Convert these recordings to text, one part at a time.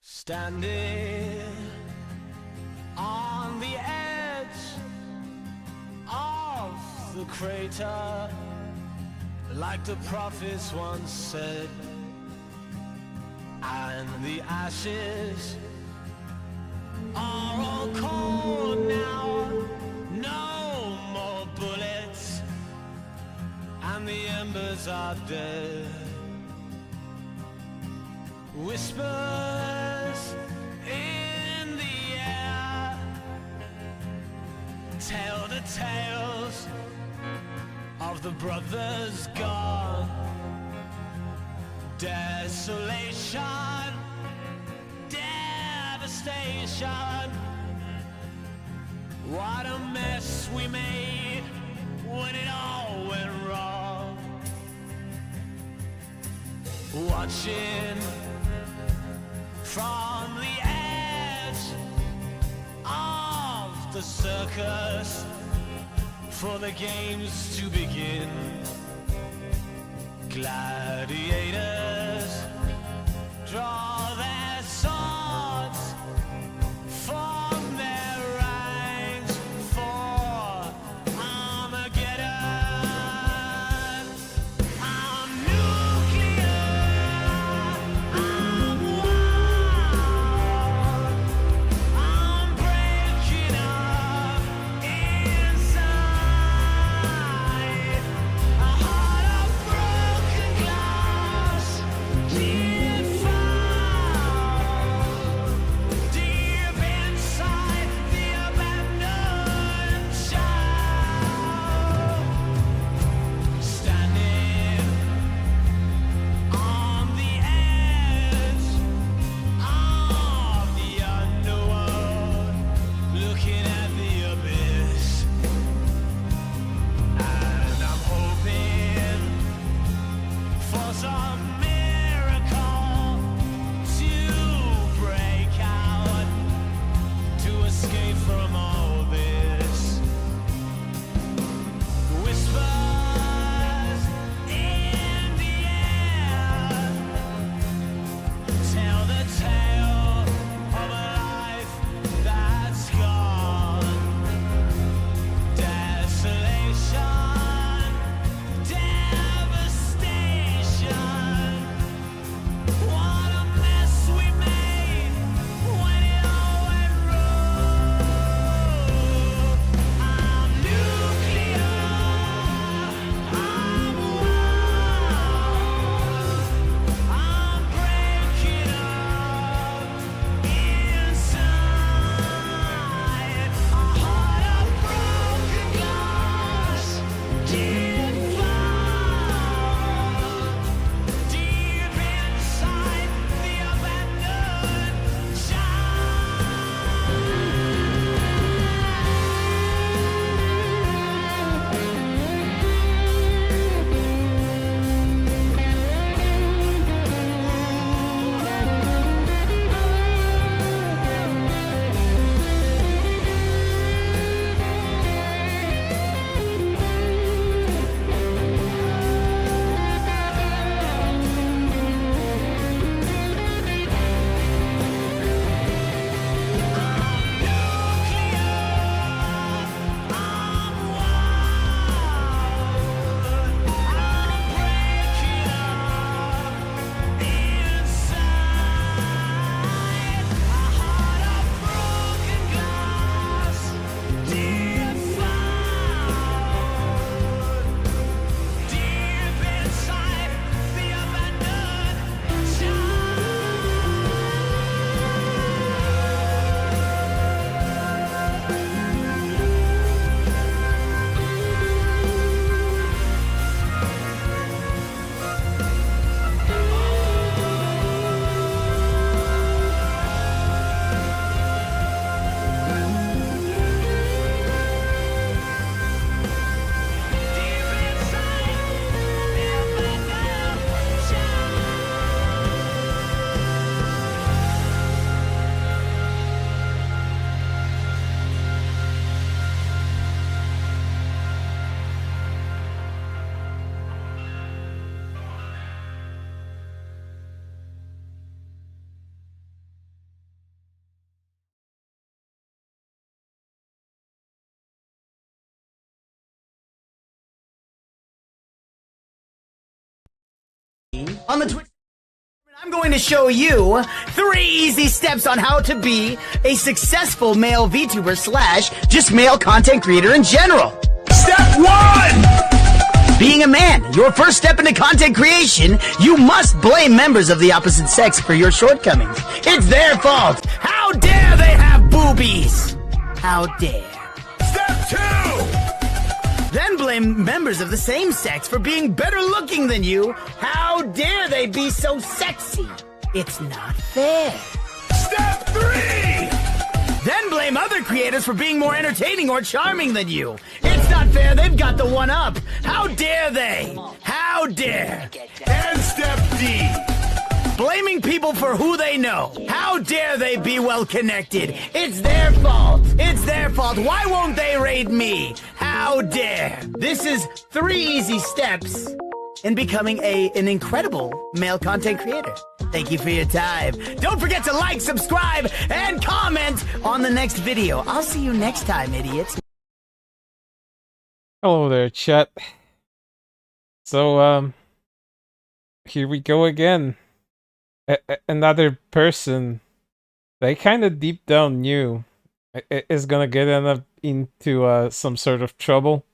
Standing on the edge of the crater, like the prophets once said, and the ashes are all cold now, no more bullets, and the embers are dead. Whispers in the air tell the tales of the brothers gone. Desolation, devastation, devastation. What a mess we made when it all went wrong. Watching from the edge of the circus for the games to begin. Gladiators draw their swords, form their ranks for Armageddon. I'm nuclear, I'm wild, I'm breaking up inside. A heart of broken glass, deep inside the abandoned child. Standing on the edge of the underworld, looking at the abyss. And I'm hoping for some miracle to break out, to escape from all this. Whispers in the air tell the tale of a life that's gone. Desolation, devastation. What a mess we made when it all went wrong. I'm nuclear, I'm wild, I'm breaking up inside. A heart of broken glass, deep inside the abandoned On the Twitch, I'm going to show you 3 easy steps on how to be a successful male VTuber / just male content creator in general. Step 1! Being a man. Your first step into content creation, you must blame members of the opposite sex for your shortcomings. It's their fault. How dare they have boobies? How dare. Step 2! Then blame members of the same sex for being better looking than you. How dare they be so sexy? It's not fair. Step 3! blame other creators for being more entertaining or charming than you. It's not fair, they've got the one up. How dare they? How dare? And step D. Blaming people for who they know. How dare they be well connected? It's their fault. It's their fault. Why won't they raid me? How dare? This is 3 easy steps in becoming an incredible male content creator. Thank you for your time. Don't forget to like, subscribe, and comment on the next video. I'll see you next time, idiots. Hello there, chat. So, here we go again. Another person that I kind of deep down knew is gonna end up into some sort of trouble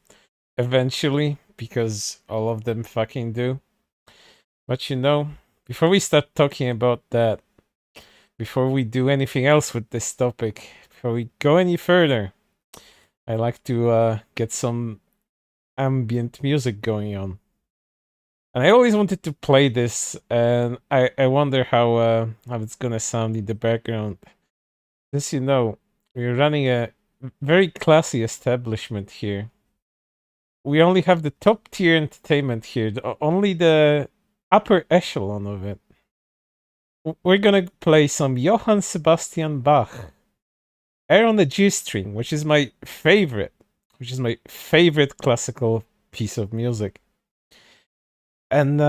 eventually, because all of them fucking do. But you know, before we start talking about that, before we do anything else with this topic, before we go any further, I like to get some ambient music going on. And I always wanted to play this, and I wonder how it's gonna sound in the background. As you know, we're running a very classy establishment here. We only have the top tier entertainment here, only the upper echelon of it. We're gonna play some Johann Sebastian Bach, Air on the G string, which is my favorite classical piece of music. And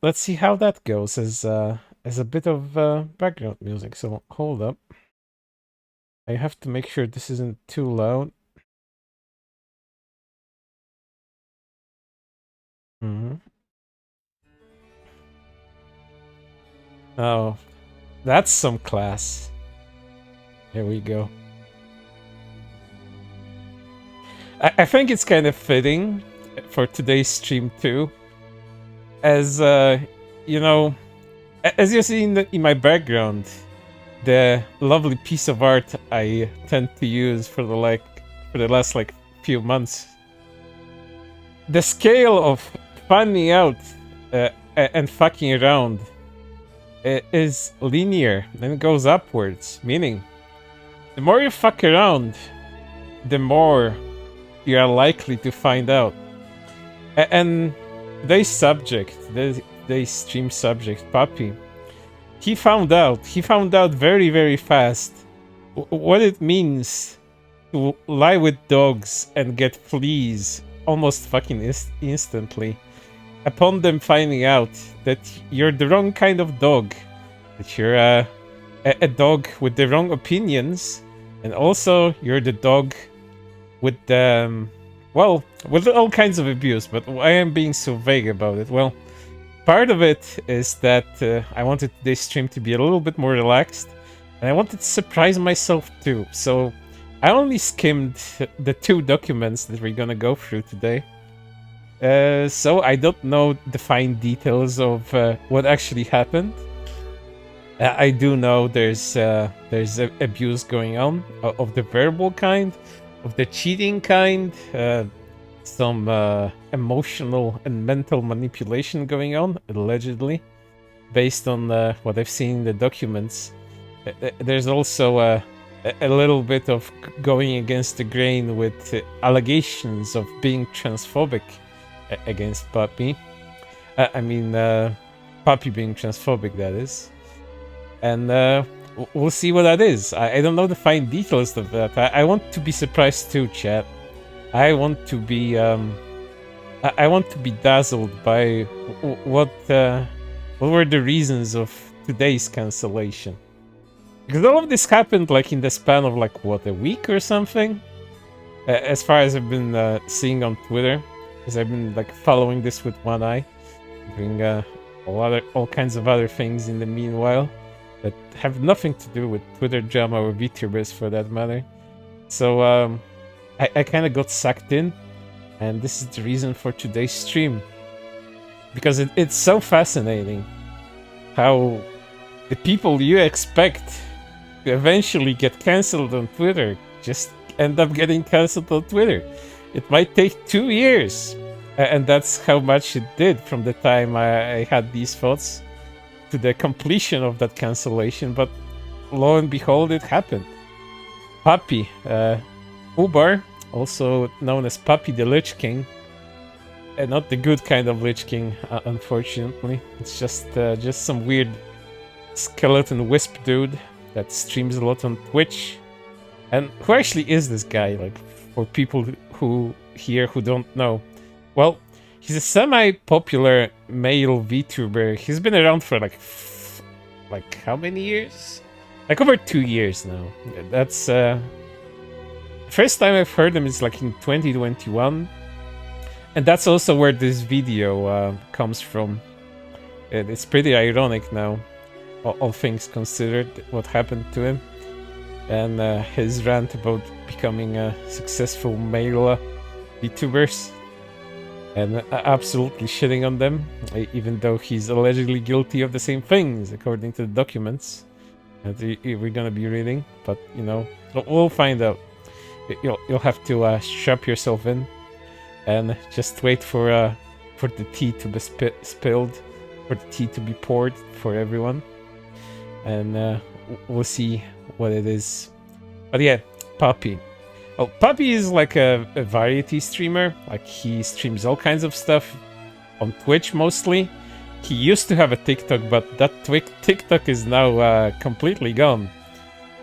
let's see how that goes as a bit of background music. So hold up, I have to make sure this isn't too loud. Oh, that's some class. There we go. I think it's kind of fitting for today's stream too, as you know, as you see in my background, the lovely piece of art I tend to use for the last few months. The scale of finding out and fucking around is linear, and it goes upwards, meaning the more you fuck around, the more you are likely to find out. And today's stream subject, Papi, he found out very, very fast what it means to lie with dogs and get fleas almost fucking instantly, upon them finding out that you're the wrong kind of dog, that you're a dog with the wrong opinions, and also you're the dog with well, with all kinds of abuse. But why am I being so vague about it? Well, part of it is that I wanted today's stream to be a little bit more relaxed, and I wanted to surprise myself too. So I only skimmed the 2 documents that we're gonna go through today. So I don't know the fine details of what actually happened. I do know there's abuse going on of the verbal kind, of the cheating kind, some emotional and mental manipulation going on, allegedly, based on what I've seen in the documents. There's also a little bit of going against the grain with allegations of being transphobic against Papi. I mean, Papi being transphobic, that is. And we'll see what that is. I don't know the fine details of that. I want to be surprised too, chat. I want to be dazzled by what were the reasons of today's cancellation. Because all of this happened in the span of what, a week or something? As far as I've been seeing on Twitter, because I've been following this with one eye, doing all kinds of other things in the meanwhile that have nothing to do with Twitter drama or VTubers for that matter. So I kind of got sucked in, and this is the reason for today's stream, because it's so fascinating how the people you expect to eventually get cancelled on Twitter just end up getting cancelled on Twitter. It might take 2 years, and that's how much it did from the time I had these thoughts to the completion of that cancellation. But lo and behold, it happened. Papi, Fubar, also known as PapiTheLichKing, and not the good kind of Lich King, unfortunately. It's just some weird skeleton wisp dude that streams a lot on Twitch. And who actually is this guy? Like, for people who don't know, well, he's a semi-popular male VTuber. He's been around for like how many years? Like over 2 years now. That's first time I've heard him is like in 2021, and that's also where this video comes from. It's pretty ironic now, all things considered, what happened to him, and his rant about becoming a successful male VTubers, and absolutely shitting on them, even though he's allegedly guilty of the same things, according to the documents that we're gonna be reading. But, you know, we'll find out. You'll have to strap yourself in and just wait for the tea to be spilled, for the tea to be poured for everyone, and we'll see what it is. But yeah, Papi. Oh, Papi is like a variety streamer. Like, he streams all kinds of stuff on Twitch mostly. He used to have a TikTok, but that TikTok is now completely gone.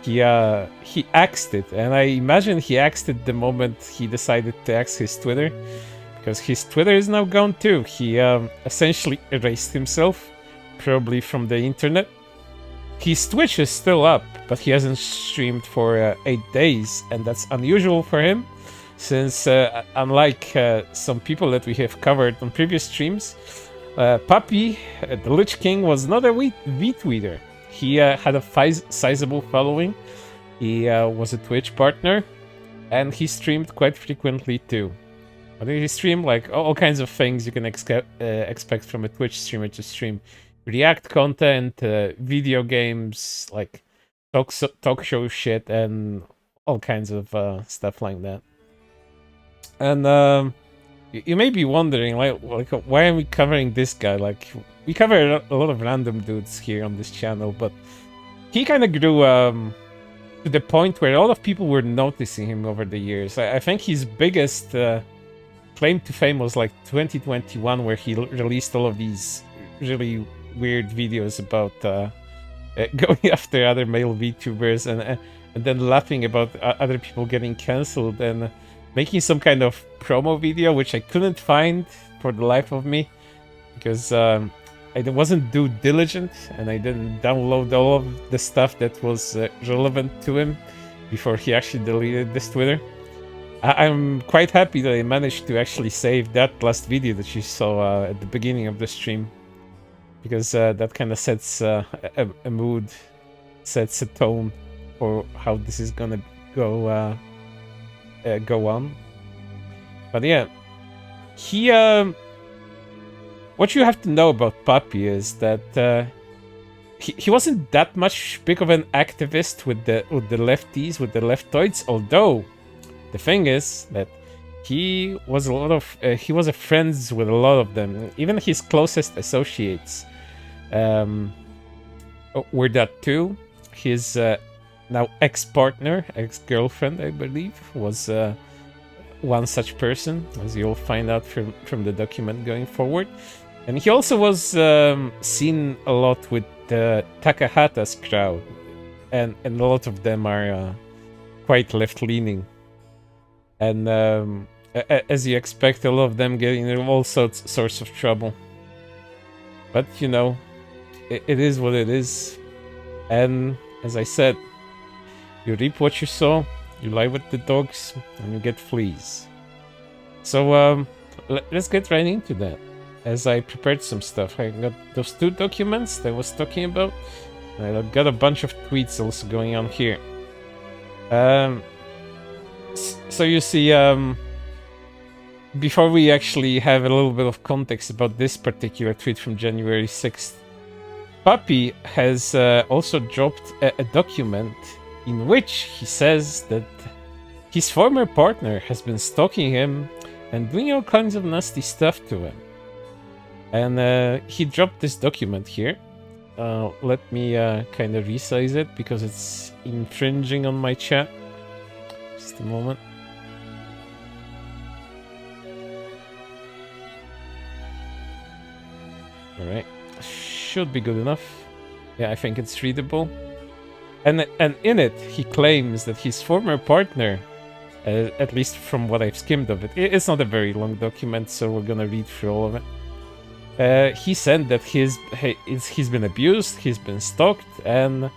He axed it, and I imagine he axed it the moment he decided to axe his Twitter, because his Twitter is now gone too. He essentially erased himself, probably from the internet. His Twitch is still up, but he hasn't streamed for 8 days, and that's unusual for him, since unlike some people that we have covered on previous streams, Papi, the Lich King, was not a VTweeter. He had a sizable following, he was a Twitch partner, and he streamed quite frequently too. But he streamed like all kinds of things you can expect from a Twitch streamer to stream. React content, video games, like talk show shit, and all kinds of stuff like that. And you may be wondering, like, why are we covering this guy? Like, we cover a lot of random dudes here on this channel, but he kind of grew to the point where a lot of people were noticing him over the years. I think his biggest claim to fame was like 2021, where he released all of these really weird videos about going after other male VTubers and then laughing about other people getting cancelled, and making some kind of promo video, which I couldn't find for the life of me, because I wasn't due diligent and I didn't download all of the stuff that was relevant to him before he actually deleted this Twitter. I'm quite happy that I managed to actually save that last video that you saw at the beginning of the stream, because that kind of sets a mood, sets a tone for how this is gonna go on. But yeah, he what you have to know about Papi is that he wasn't that much big of an activist with the lefties, with the leftoids, although the thing is that he was friends with a lot of them. Even his closest associates were that too. His now ex-partner, ex-girlfriend, I believe, was one such person, as you'll find out from the document going forward. And he also was seen a lot with the Takahata's crowd, and a lot of them are quite left-leaning. And as you expect, a lot of them get in all sorts of trouble. But, you know, it is what it is. And as I said, you reap what you sow, you lie with the dogs, and you get fleas. So let's get right into that. As I prepared some stuff, I got those 2 documents that I was talking about, and I got a bunch of tweets also going on here. So you see, before we actually have a little bit of context about this particular tweet from January 6th, Papi has also dropped a document in which he says that his former partner has been stalking him and doing all kinds of nasty stuff to him. And he dropped this document here. Let me kind of resize it because it's infringing on my chat. Just a moment. Alright. Should be good enough. Yeah, I think it's readable. And in it, he claims that his former partner, at least from what I've skimmed of it, it's not a very long document, so we're gonna read through all of it. He said that he's been abused, he's been stalked, and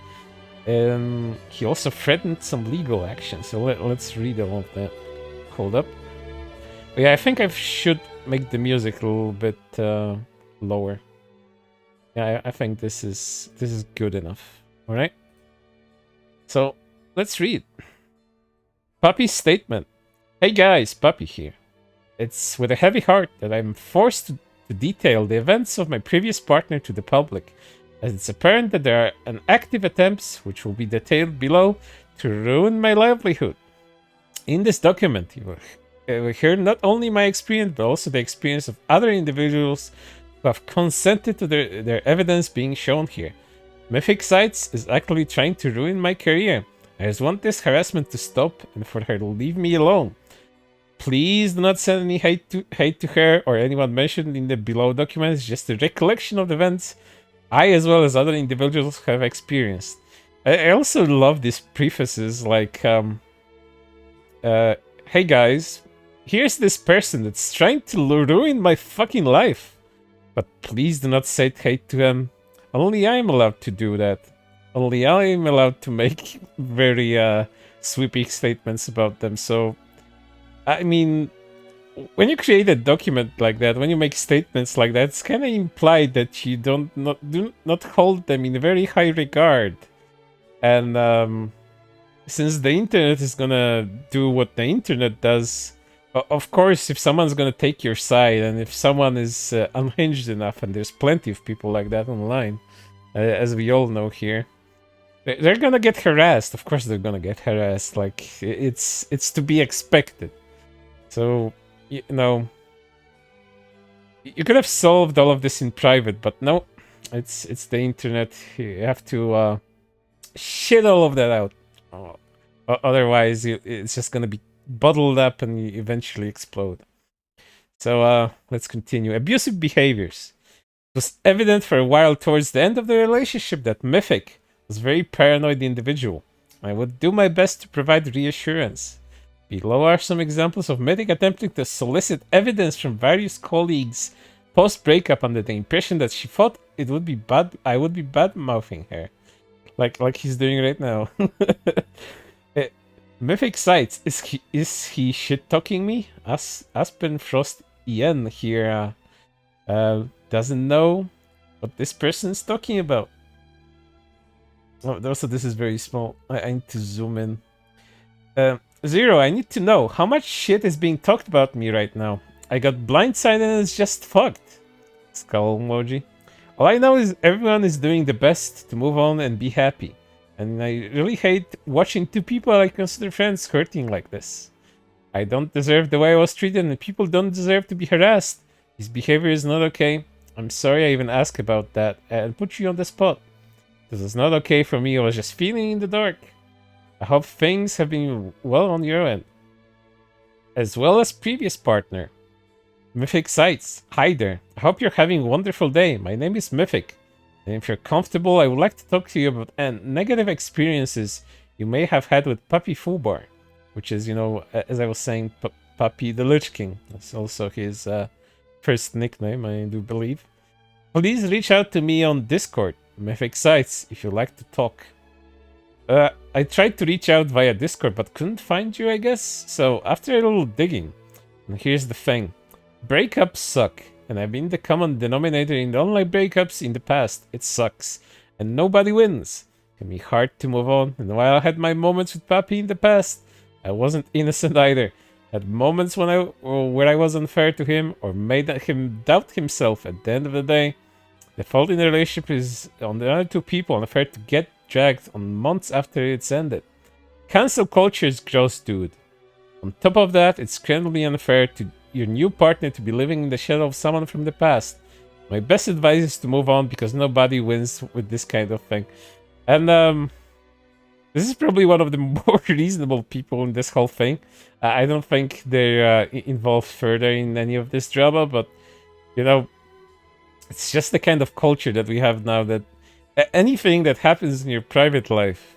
he also threatened some legal action. So let's read all of that. Hold up. But yeah, I think I should make the music a little bit lower. Yeah, I think this is good enough. All right. So let's read. Papi's statement. Hey guys, Papi here. It's with a heavy heart that I'm forced to detail the events of my previous partner to the public, as it's apparent that there are an active attempts, which will be detailed below, to ruin my livelihood. In this document, you will hear not only my experience, but also the experience of other individuals who have consented to their evidence being shown here. Mythic Sites is actually trying to ruin my career. I just want this harassment to stop and for her to leave me alone. Please do not send any hate to her or anyone mentioned in the below documents, just a recollection of the events I as well as other individuals have experienced. I also love these prefaces like, hey guys, here's this person that's trying to ruin my fucking life. But please do not say hate to him. Only I am allowed to do that. Only I am allowed to make very sweeping statements about them. So, I mean, when you create a document like that, when you make statements like that, it's kind of implied that you do not hold them in very high regard. And since the internet is gonna do what the internet does, of course, if someone's gonna take your side, and if someone is unhinged enough, and there's plenty of people like that online, as we all know here, they're gonna get harassed. Of course, they're gonna get harassed. Like it's to be expected. So you know, you could have solved all of this in private, but no, it's the internet. You have to shit all of that out. Otherwise, it's just gonna be bottled up and eventually explode. So let's continue. Abusive behaviors. It was evident for a while towards the end of the relationship that Mythic was a very paranoid individual. I would do my best to provide reassurance. Below are some examples of Mythic attempting to solicit evidence from various colleagues post-breakup under the impression that she thought it would be bad. I would be bad-mouthing her, like he's doing right now. Mythic Sites, is he shit-talking me? Aspen Frost Ian here doesn't know what this person's talking about. Oh, also, this is very small. I need to zoom in. Zero, I need to know how much shit is being talked about me right now. I got blindsided and it's just fucked. Skull emoji. All I know is everyone is doing the best to move on and be happy. And I really hate watching two people I consider friends hurting like this. I don't deserve the way I was treated, and people don't deserve to be harassed. His behavior is not okay. I'm sorry I even asked about that and put you on the spot. This is not okay for me. I was just feeling in the dark. I hope things have been well on your end. As well as previous partner. Mythic Sites. Hi there. I hope you're having a wonderful day. My name is Mythic. And if you're comfortable, I would like to talk to you about negative experiences you may have had with Fubar, which is, you know, as I was saying, PapiTheLichKing. That's also his first nickname, I do believe. Please reach out to me on Discord, Mythic Sites, if you'd like to talk. I tried to reach out via Discord, but couldn't find you, I guess. So after a little digging, and here's the thing. Breakups suck. And I've been the common denominator in the online breakups in the past. It sucks. And nobody wins. It can be hard to move on. And while I had my moments with Papi in the past, I wasn't innocent either. I had moments where I was unfair to him or made him doubt himself. At the end of the day, the fault in the relationship is on the other two people, unfair to get dragged on months after it's ended. Cancel culture is gross, dude. On top of that, it's incredibly unfair to your new partner to be living in the shadow of someone from the past. My best advice is to move on because nobody wins with this kind of thing. And This is probably one of the more reasonable people in this whole thing. I don't think they're involved further in any of this drama, but, you know, it's just the kind of culture that we have now that anything that happens in your private life,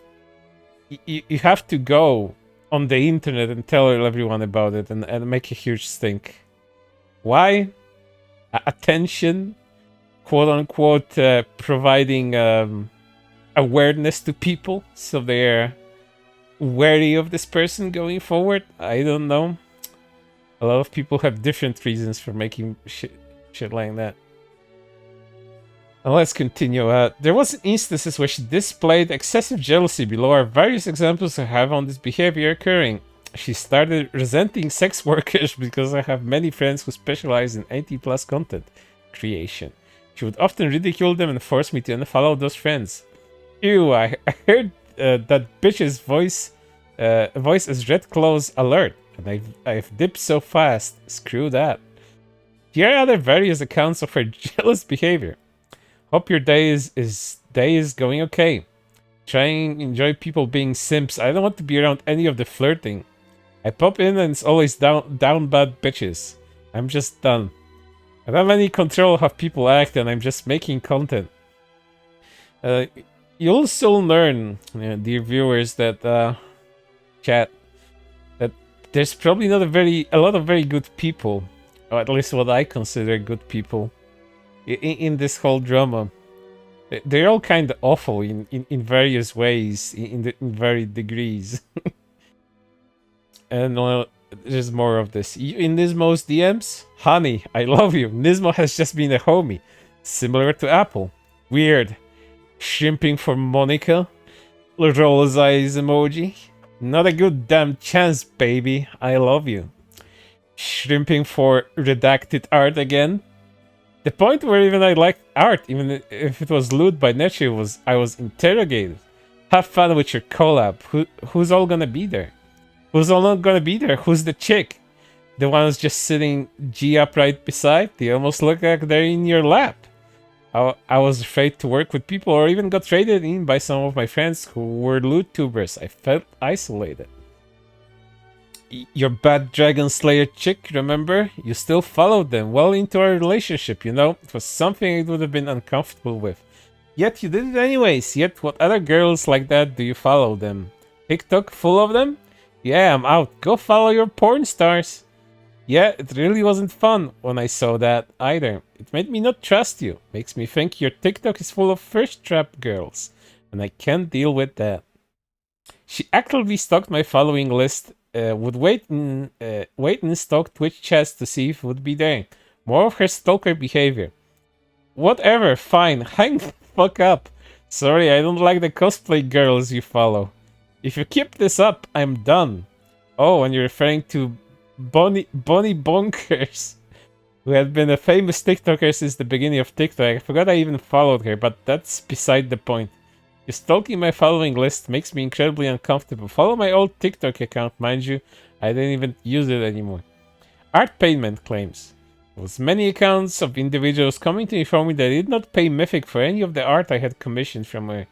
you have to go on the internet and tell everyone about it and make a huge stink. Why? Attention, quote unquote, providing awareness to people so they're wary of this person going forward. I don't know. A lot of people have different reasons for making shit like that. Now let's continue. There was instances where she displayed excessive jealousy. Below are various examples I have on this behavior occurring. She started resenting sex workers because I have many friends who specialize in 18+ content creation. She would often ridicule them and force me to unfollow those friends. Ew, I heard that bitch's voice as Red Claws alert, and I've dipped so fast. Screw that. Here are other various accounts of her jealous behavior. Hope your day is going okay. Try and enjoy people being simps. I don't want to be around any of the flirting. I pop in and it's always down bad bitches. I'm just done. I don't have any control of how people act and I'm just making content. You'll soon learn, dear viewers, that chat, that there's probably not a lot of very good people, or at least what I consider good people, in this whole drama. They're all kind of awful in various ways, in varied degrees. And there's more of this. In Nismo's DMs, honey, I love you. Nismo has just been a homie, similar to Apple. Weird. Shrimping for Monica. Roll his eyes emoji. Not a good damn chance, baby. I love you. Shrimping for redacted art again. The point where even I liked art, even if it was lewd by nature, was I was interrogated. Have fun with your collab. Who's all gonna be there? Who's all not gonna be there? Who's the chick? The one who's just sitting G up right beside? They almost look like they're in your lap. I was afraid to work with people or even got traded in by some of my friends who were loot tubers. I felt isolated. Your bad Dragon Slayer chick, remember? You still followed them well into our relationship, you know? It was something I would have been uncomfortable with. Yet you did it anyways. Yet what other girls like that do you follow them? TikTok full of them? Yeah, I'm out. Go follow your porn stars. Yeah, it really wasn't fun when I saw that either. It made me not trust you. Makes me think your TikTok is full of first trap girls. And I can't deal with that. She actively stalked my following list. Would wait and stalk Twitch chats to see if it would be there. More of her stalker behavior. Whatever, fine. Hang the fuck up. Sorry, I don't like the cosplay girls you follow. If you keep this up, I'm done. Oh, and you're referring to Bonnie Bonkers, who had been a famous TikToker since the beginning of TikTok. I forgot I even followed her, but that's beside the point. You're stalking my following list makes me incredibly uncomfortable. Follow my old TikTok account, mind you. I didn't even use it anymore. Art payment claims. There was many accounts of individuals coming to inform me that I did not pay Mythic for any of the art I had commissioned from her.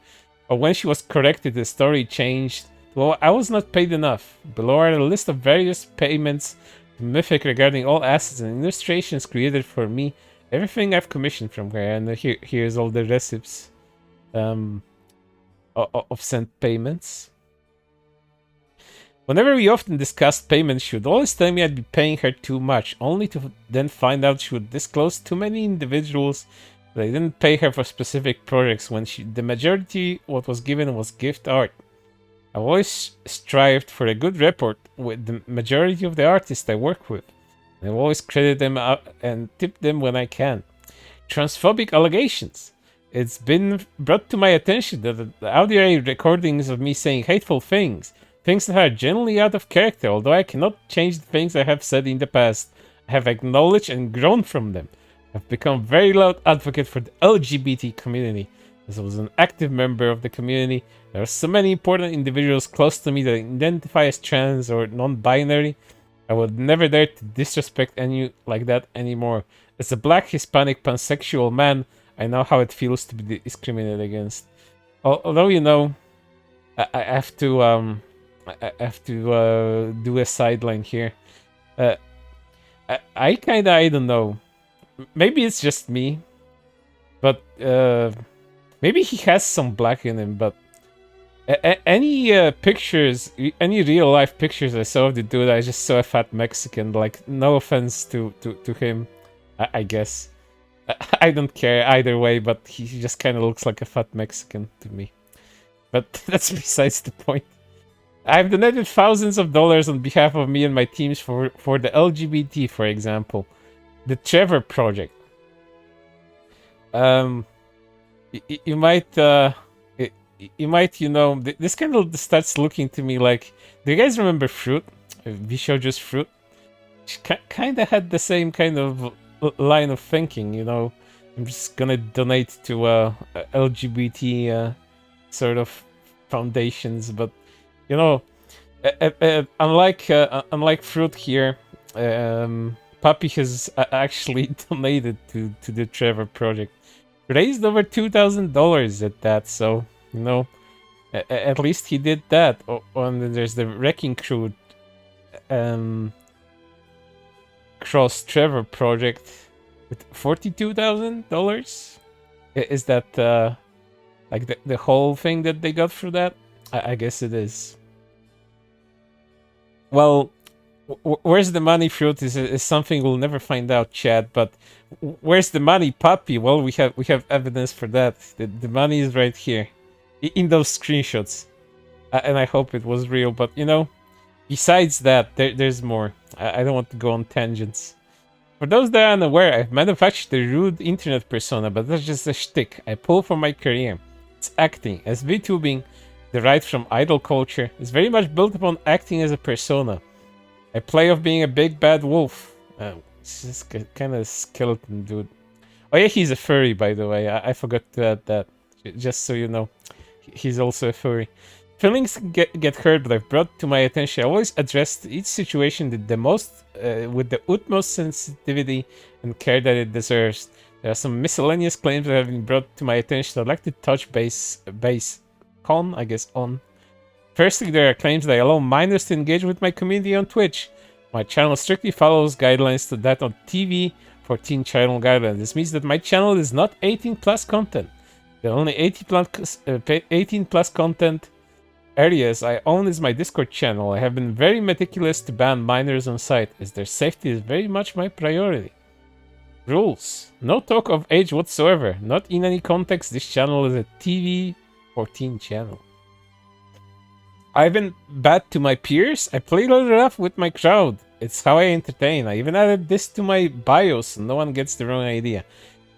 Or when she was corrected, the story changed. Well, I was not paid enough. Below are a list of various payments to Mythic regarding all assets and illustrations created for me. Everything I've commissioned from her. And here's all the receipts of sent payments. Whenever we often discussed payments, she would always tell me I'd be paying her too much, only to then find out she would disclose too many individuals that I didn't pay her for specific projects when the majority what was given was gift art. I've always strived for a good rapport with the majority of the artists I work with. I've always credited them out and tipped them when I can. Transphobic allegations. It's been brought to my attention that the audio recordings of me saying hateful things that are generally out of character, although I cannot change the things I have said in the past, I have acknowledged and grown from them. I've become a very loud advocate for the LGBT community. As I was an active member of the community, there are so many important individuals close to me that identify as trans or non-binary. I would never dare to disrespect any like that anymore. As a black, Hispanic, pansexual man, I know how it feels to be discriminated against. Although, you know, I have to do a sideline here. I kinda, I don't know. Maybe it's just me, but maybe he has some black in him. But any pictures, any real life pictures I saw of the dude, I just saw a fat Mexican. Like, no offense to him, I guess. I don't care either way, but he just kind of looks like a fat Mexican to me. But that's besides the point. I've donated thousands of dollars on behalf of me and my teams for the LGBT, for example. The Trevor Project. You might, you know, this kind of starts looking to me like, do you guys remember Fruit? Vishoju's Fruit? She kind of had the same kind of line of thinking, you know. I'm just gonna donate to LGBT sort of foundations, but you know, unlike Fruit here, Papi has actually donated to the Trevor Project, raised over $2,000 at that. So you know, at least he did that. And then there's the Wrecking Crew Cross Trevor Project with $42,000. Is that like the whole thing that they got for that? I guess it is. Well, where's the money, Fruit? Is something we'll never find out, Chad. But where's the money, Papi? Well, we have evidence for that. The money is right here, in those screenshots, and I hope it was real. But you know, besides that, there's more. I don't want to go on tangents. For those that are unaware, I've manufactured a rude internet persona, but that's just a shtick I pull from my career. It's acting, as VTubing, derived from idol culture, is very much built upon acting as a persona. I play off being a big bad wolf. It's just kind of skeleton dude. Oh yeah, he's a furry, by the way. I forgot to add that. Just so you know, he's also a furry. Feelings get hurt, but I've brought to my attention. I always addressed each situation with the utmost sensitivity and care that it deserves. There are some miscellaneous claims that have been brought to my attention. I'd like to touch base on. Firstly, there are claims that I allow minors to engage with my community on Twitch. My channel strictly follows guidelines to that on TV 14 channel guidelines. This means that my channel is not 18 plus content. The only 18 plus content areas I own is my Discord channel. I have been very meticulous to ban minors on site, as their safety is very much my priority. Rules. No talk of age whatsoever. Not in any context. This channel is a TV 14 channel. I've been bad to my peers. I play a little rough with my crowd. It's how I entertain. I even added this to my bio so no one gets the wrong idea.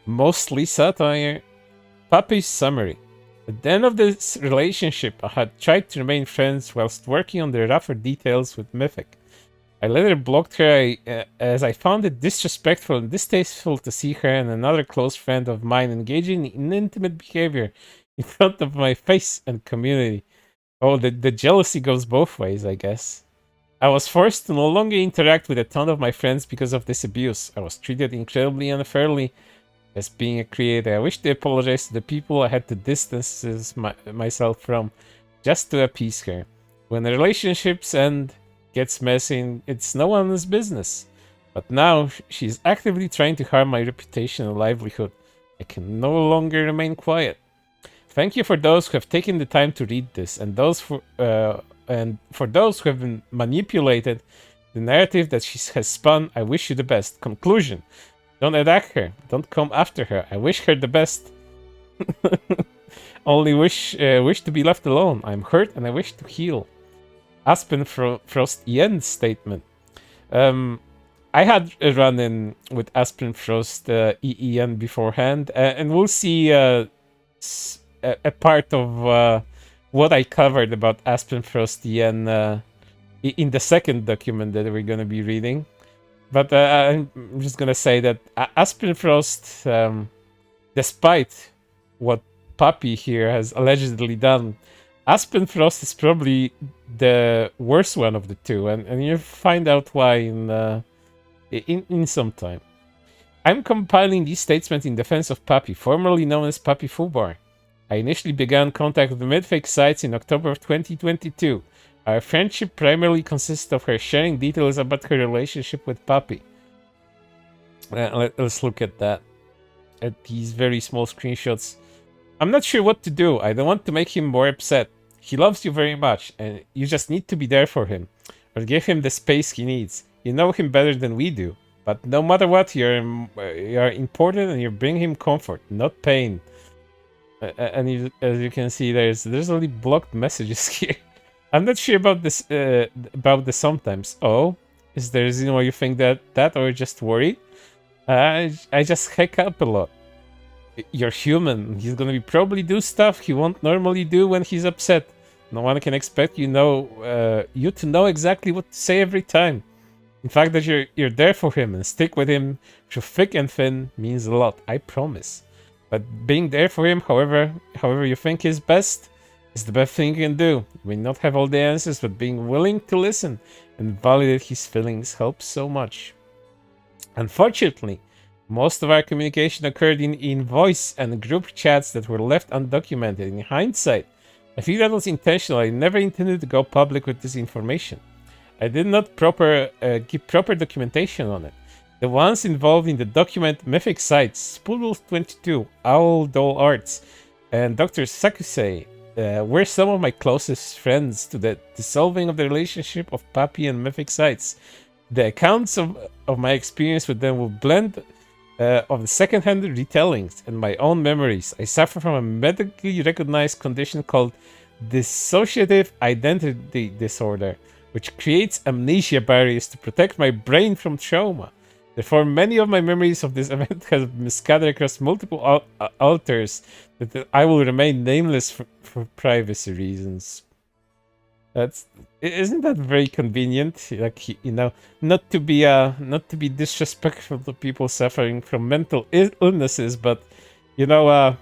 Mostly satire. Papi's summary. At the end of this relationship, I had tried to remain friends whilst working on the rougher details with Mythic. I later blocked her as I found it disrespectful and distasteful to see her and another close friend of mine engaging in intimate behavior in front of my face and community. Oh, the jealousy goes both ways, I guess. I was forced to no longer interact with a ton of my friends because of this abuse. I was treated incredibly unfairly as being a creator. I wish to apologize to the people I had to distance myself from just to appease her. When the relationships end, gets messy, it's no one's business. But now she's actively trying to harm my reputation and livelihood. I can no longer remain quiet. Thank you for those who have taken the time to read this, and for those who have been manipulated the narrative that she has spun. I wish you the best. Conclusion. Don't attack her. Don't come after her. I wish her the best. Only wish to be left alone. I'm hurt and I wish to heal. Aspen Frost Yen's statement. I had a run-in with Aspen Frost EEN beforehand, and we'll see a part of what I covered about Aspen Frost Yen in the second document that we're going to be reading. But I'm just gonna say that Aspen Frost, despite what Papi here has allegedly done, Aspen Frost is probably the worst one of the two, and you'll find out why in some time. I'm compiling these statements in defense of Papi, formerly known as Papi Fubar. I initially began contact with the Mythic sites in October of 2022. Our friendship primarily consists of her sharing details about her relationship with Papi. Let's look at that. At these very small screenshots. I'm not sure what to do. I don't want to make him more upset. He loves you very much, and you just need to be there for him. Or give him the space he needs. You know him better than we do. But no matter what, you're important and you bring him comfort, not pain. And as you can see, there's only blocked messages here. I'm not sure about this. About the sometimes. Oh, is there a reason why you think that or just worried? I just heck up a lot. You're human. He's gonna probably do stuff he won't normally do when he's upset. No one can expect you to know exactly what to say every time. In fact, that you're there for him and stick with him through thick and thin means a lot. I promise. But being there for him, however you think is best, is the best thing you can do. You may not have all the answers, but being willing to listen and validate his feelings helps so much. Unfortunately, most of our communication occurred in voice and group chats that were left undocumented. In hindsight, I think that was intentional. I never intended to go public with this information. I did not give proper documentation on it. The ones involved in the document Mythic sites, Spoodles22, Owl Doll Arts, and Dr. Sakusei were some of my closest friends to the dissolving of the relationship of Papi and Mythic sites. The accounts of my experience with them will blend of the second-hand retellings and my own memories. I suffer from a medically recognized condition called dissociative identity disorder, which creates amnesia barriers to protect my brain from trauma. Therefore, many of my memories of this event have been scattered across multiple altars that I will remain nameless for privacy reasons. Isn't that very convenient? Like, you know, not to be disrespectful to people suffering from mental illnesses, but you know,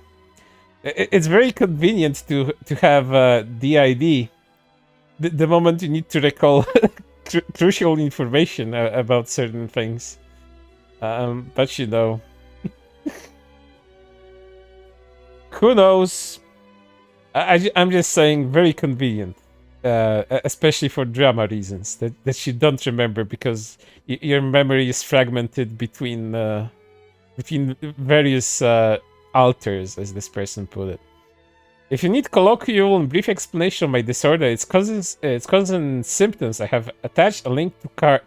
it's very convenient to have DID the moment you need to recall crucial information about certain things. But you know, who knows? I'm just saying, very convenient. Especially for drama reasons that you don't remember because your memory is fragmented between various altars, as this person put it. If you need colloquial and brief explanation of my disorder, its causes and symptoms, I have attached a link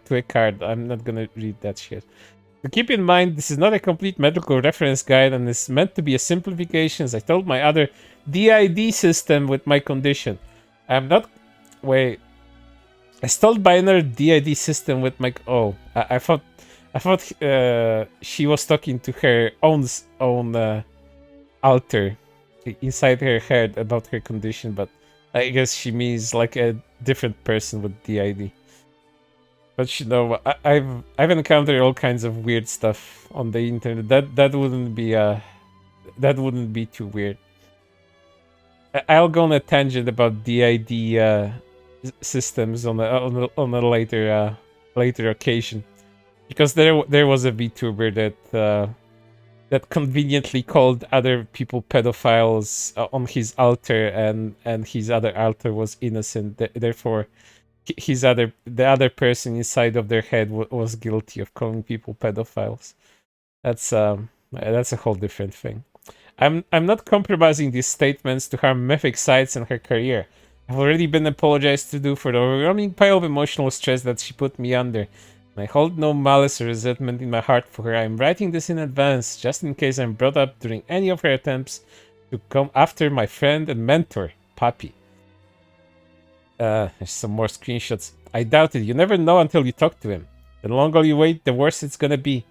to a card. I'm not gonna read that shit. To keep in mind, this is not a complete medical reference guide and is meant to be a simplification, as I told my other DID system with my condition. I'm not. Wait, I stalled by another DID system with my. Oh, I thought she was talking to her own alter inside her head about her condition, but I guess she means like a different person with DID. But you know, I've encountered all kinds of weird stuff on the internet. That wouldn't be too weird. I'll go on a tangent about DID systems on a later occasion, because there was a VTuber that conveniently called other people pedophiles on his altar, and his other altar was innocent. Therefore, the other person inside of their head was guilty of calling people pedophiles. That's a whole different thing. I'm not compromising these statements to harm Mythic sites and her career. I've already been apologized to do for the overwhelming pile of emotional stress that she put me under. And I hold no malice or resentment in my heart for her. I'm writing this in advance, just in case I'm brought up during any of her attempts to come after my friend and mentor, Papi. There's some more screenshots. I doubt it. You never know until you talk to him. The longer you wait, the worse it's gonna be.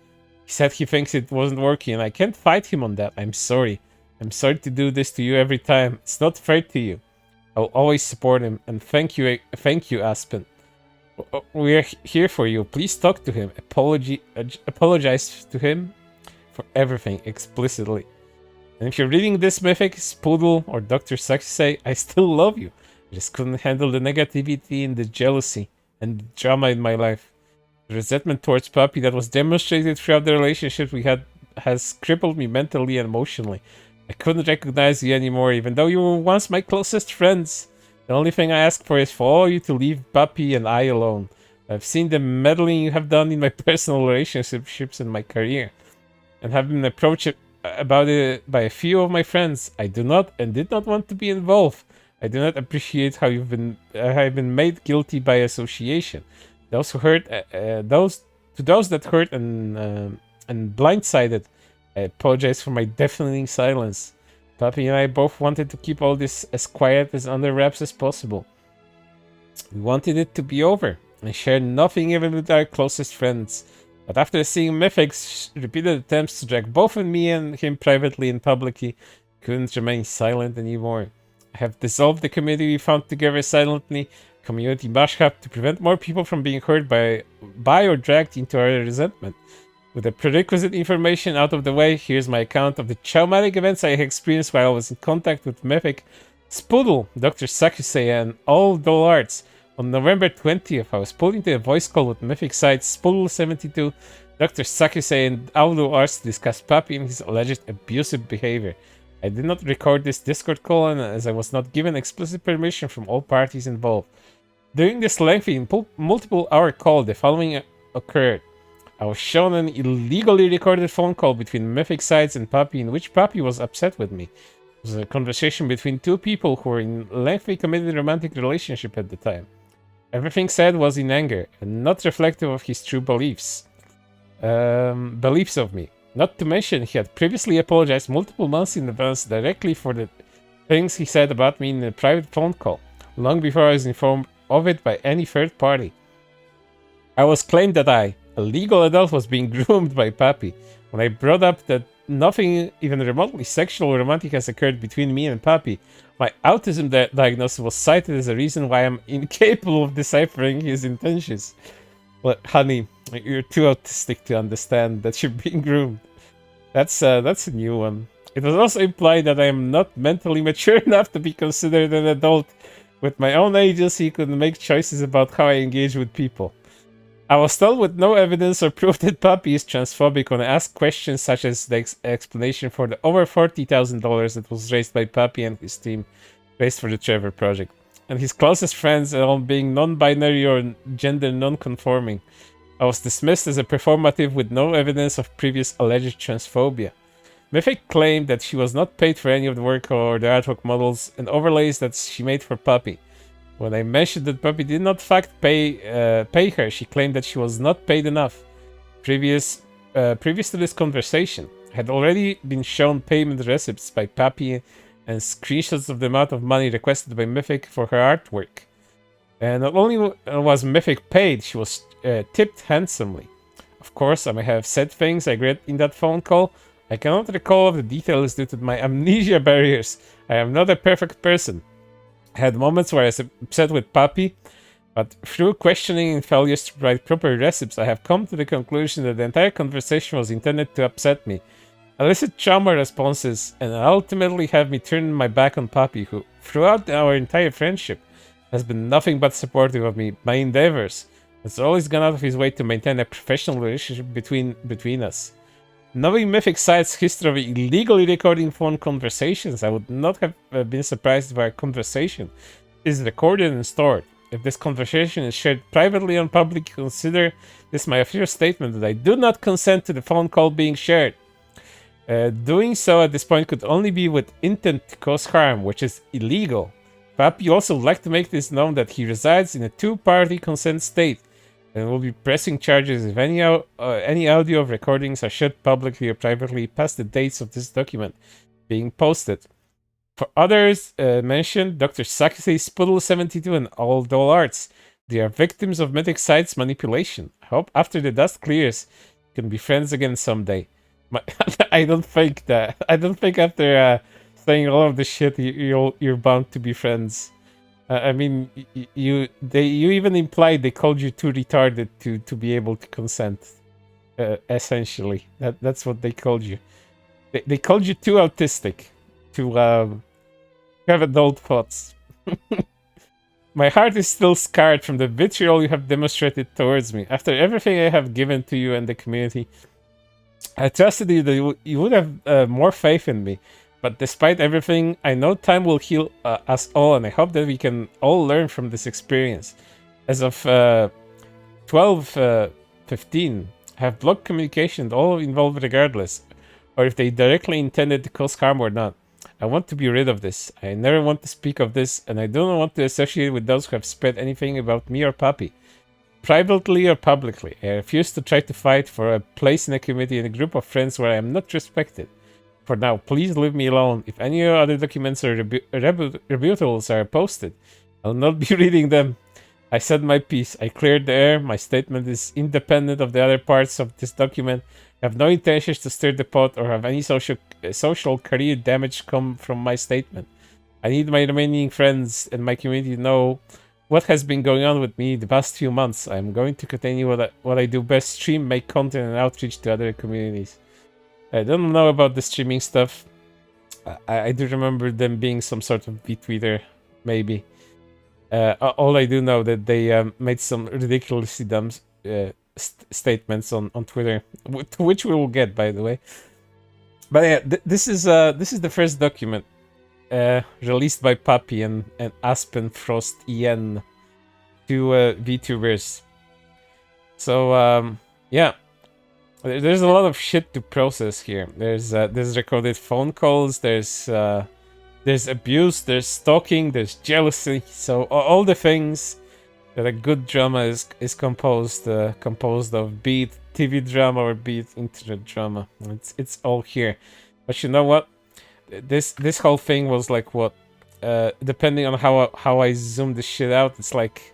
He said he thinks it wasn't working, and I can't fight him on that. I'm sorry. I'm sorry to do this to you every time. It's not fair to you. I'll always support him, and thank you, Aspen. We're here for you. Please talk to him. Apologize to him for everything explicitly. And if you're reading this, Mythic, Spoodle, or Dr. Sakusei, I still love you. I just couldn't handle the negativity and the jealousy and the drama in my life. The resentment towards Papi that was demonstrated throughout the relationship we had has crippled me mentally and emotionally. I couldn't recognize you anymore, even though you were once my closest friends. The only thing I ask for is for all you to leave Papi and I alone. I've seen the meddling you have done in my personal relationships and my career, and have been approached about it by a few of my friends. I do not and did not want to be involved. I do not appreciate how you've been made guilty by association. Those who hurt, those that hurt and blindsided. I apologize for my deafening silence. Papi and I both wanted to keep all this as quiet as under wraps as possible. We wanted it to be over and share nothing even with our closest friends. But after seeing Mythic's repeated attempts to drag both me and him privately and publicly, I couldn't remain silent anymore. I have dissolved the committee we found together silently, community mashup, to prevent more people from being hurt by or dragged into our resentment. With the prerequisite information out of the way, here's my account of the traumatic events I experienced while I was in contact with Mythic, Spoodle, Dr. Sakusei, and all Dull Arts. On November 20th, I was pulled into a voice call with Mythic sites Spoodle72, Dr. Sakusei, and all Dull Arts to discuss Papi and his alleged abusive behavior. I did not record this Discord call, and as I was not given explicit permission from all parties involved. During this lengthy multiple-hour call, the following occurred. I was shown an illegally recorded phone call between Mythic sites and Papi, in which Papi was upset with me. It was a conversation between two people who were in a lengthy committed romantic relationship at the time. Everything said was in anger, and not reflective of his true beliefs of me. Not to mention, he had previously apologized multiple months in advance directly for the things he said about me in a private phone call, long before I was informed of it by any third party. I was claimed that I, a legal adult, was being groomed by Papi. When I brought up that nothing even remotely sexual or romantic has occurred between me and Papi, my autism diagnosis was cited as a reason why I'm incapable of deciphering his intentions. But honey, you're too autistic to understand that you're being groomed. That's a new one. It was also implied that I am not mentally mature enough to be considered an adult. With my own agency, could make choices about how I engage with people. I was told with no evidence or proof that Papi is transphobic when I asked questions such as the explanation for the over $40,000 that was raised by Papi and his team raised for the Trevor Project, and his closest friends all being non-binary or gender non-conforming. I was dismissed as a performative with no evidence of previous alleged transphobia. Mythic claimed that she was not paid for any of the work or the artwork models and overlays that she made for Papi. When I mentioned that Papi did not in fact pay her, she claimed that she was not paid enough. Previous to this conversation, I had already been shown payment receipts by Papi and screenshots of the amount of money requested by Mythic for her artwork. And not only was Mythic paid, she was tipped handsomely. Of course, I may have said things I regret in that phone call. I cannot recall of the details due to my amnesia barriers. I am not a perfect person. I had moments where I was upset with Papi, but through questioning and failures to provide proper receipts, I have come to the conclusion that the entire conversation was intended to upset me, elicit trauma responses, and ultimately have me turn my back on Papi, who, throughout our entire friendship, has been nothing but supportive of me, my endeavors, has always gone out of his way to maintain a professional relationship between us. Knowing Mythic Site's history of illegally recording phone conversations, I would not have been surprised if our conversation is recorded and stored. If this conversation is shared privately on public, consider this my official statement that I do not consent to the phone call being shared. Doing so at this point could only be with intent to cause harm, which is illegal. Papi also would like to make this known that he resides in a two-party consent state, and will be pressing charges if any audio of recordings are shared publicly or privately past the dates of this document being posted. For others mentioned, Dr. Sakusei, Spoodle72, and all Dull Arts, they are victims of Mythic Site's manipulation. I hope after the dust clears, we can be friends again someday. I don't think after saying all of this shit, you're bound to be friends. I mean, you even implied they called you too retarded to be able to consent. Essentially, that's what they called you. They called you too autistic to have adult thoughts. My heart is still scarred from the vitriol you have demonstrated towards me. After everything I have given to you and the community, I trusted you that you would have more faith in me. But despite everything, I know time will heal us all, and I hope that we can all learn from this experience. As of 12:15, have blocked communication, all involved regardless, or if they directly intended to cause harm or not. I want to be rid of this. I never want to speak of this, and I don't want to associate with those who have spread anything about me or Papi, privately or publicly. I refuse to try to fight for a place in a community in a group of friends where I am not respected. For now, please leave me alone. If any other documents or rebuttals are posted, I'll not be reading them. I said my piece. I cleared the air. My statement is independent of the other parts of this document. I have no intentions to stir the pot or have any social career damage come from my statement. I need my remaining friends and my community to know what has been going on with me the past few months. I'm going to continue what I do best: stream, make content, and outreach to other communities. I don't know about the streaming stuff. I do remember them being some sort of VTuber, maybe. All I do know that they made some ridiculously dumb statements on Twitter, to which we will get, by the way. But yeah, this is the first document released by Papi and Aspen Frost EN to VTubers. So yeah, there's a lot of shit to process here. There's recorded phone calls. There's abuse, there's stalking, there's jealousy. So all the things that a good drama is composed of, be it TV drama or be it internet drama. It's all here. But you know what? This whole thing was like what? Depending on how I zoom this shit out, it's like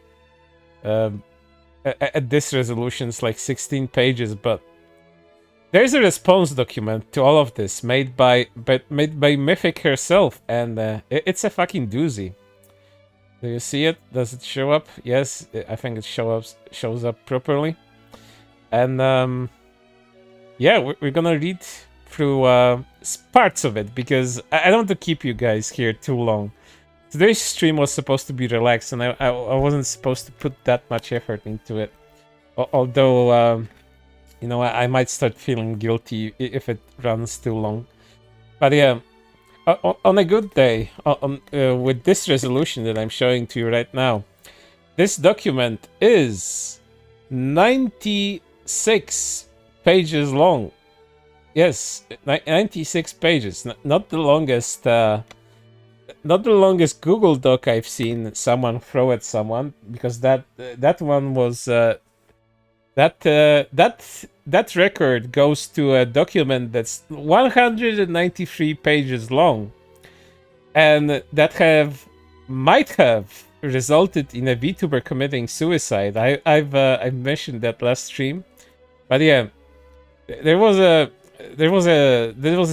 at this resolution, it's like 16 pages. But there's a response document to all of this made by Mythic herself, and it's a fucking doozy. Do you see it? Does it show up? Yes, I think it shows up properly. And yeah, we're gonna read through parts of it because I don't want to keep you guys here too long. Today's stream was supposed to be relaxed, and I wasn't supposed to put that much effort into it. Although you know, I might start feeling guilty if it runs too long. But yeah, on a good day, with this resolution that I'm showing to you right now, this document is 96 pages long. Yes, 96 pages. Not the longest Google Doc I've seen someone throw at someone, because that one was that record goes to a document that's 193 pages long, and that might have resulted in a VTuber committing suicide. I've mentioned that last stream, but yeah, there was a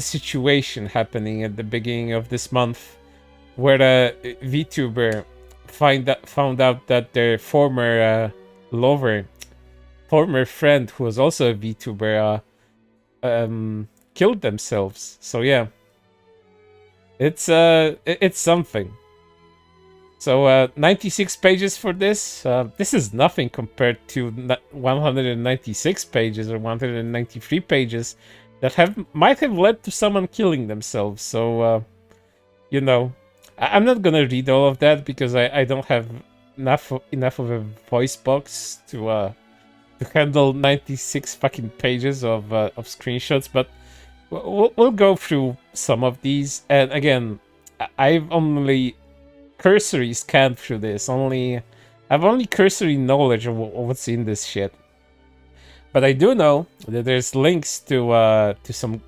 situation happening at the beginning of this month where a VTuber found out that their former lover, former friend who was also a VTuber, killed themselves. So yeah, it's something. So 96 pages for this. This is nothing compared to 196 pages or 193 pages that might have led to someone killing themselves. So you know, I'm not gonna read all of that because I don't have enough of a voice box to handle 96 fucking pages of screenshots, but we'll go through some of these. And again, I've only cursory scanned through this. I've only cursory knowledge of what's in this shit. But I do know that there's links to some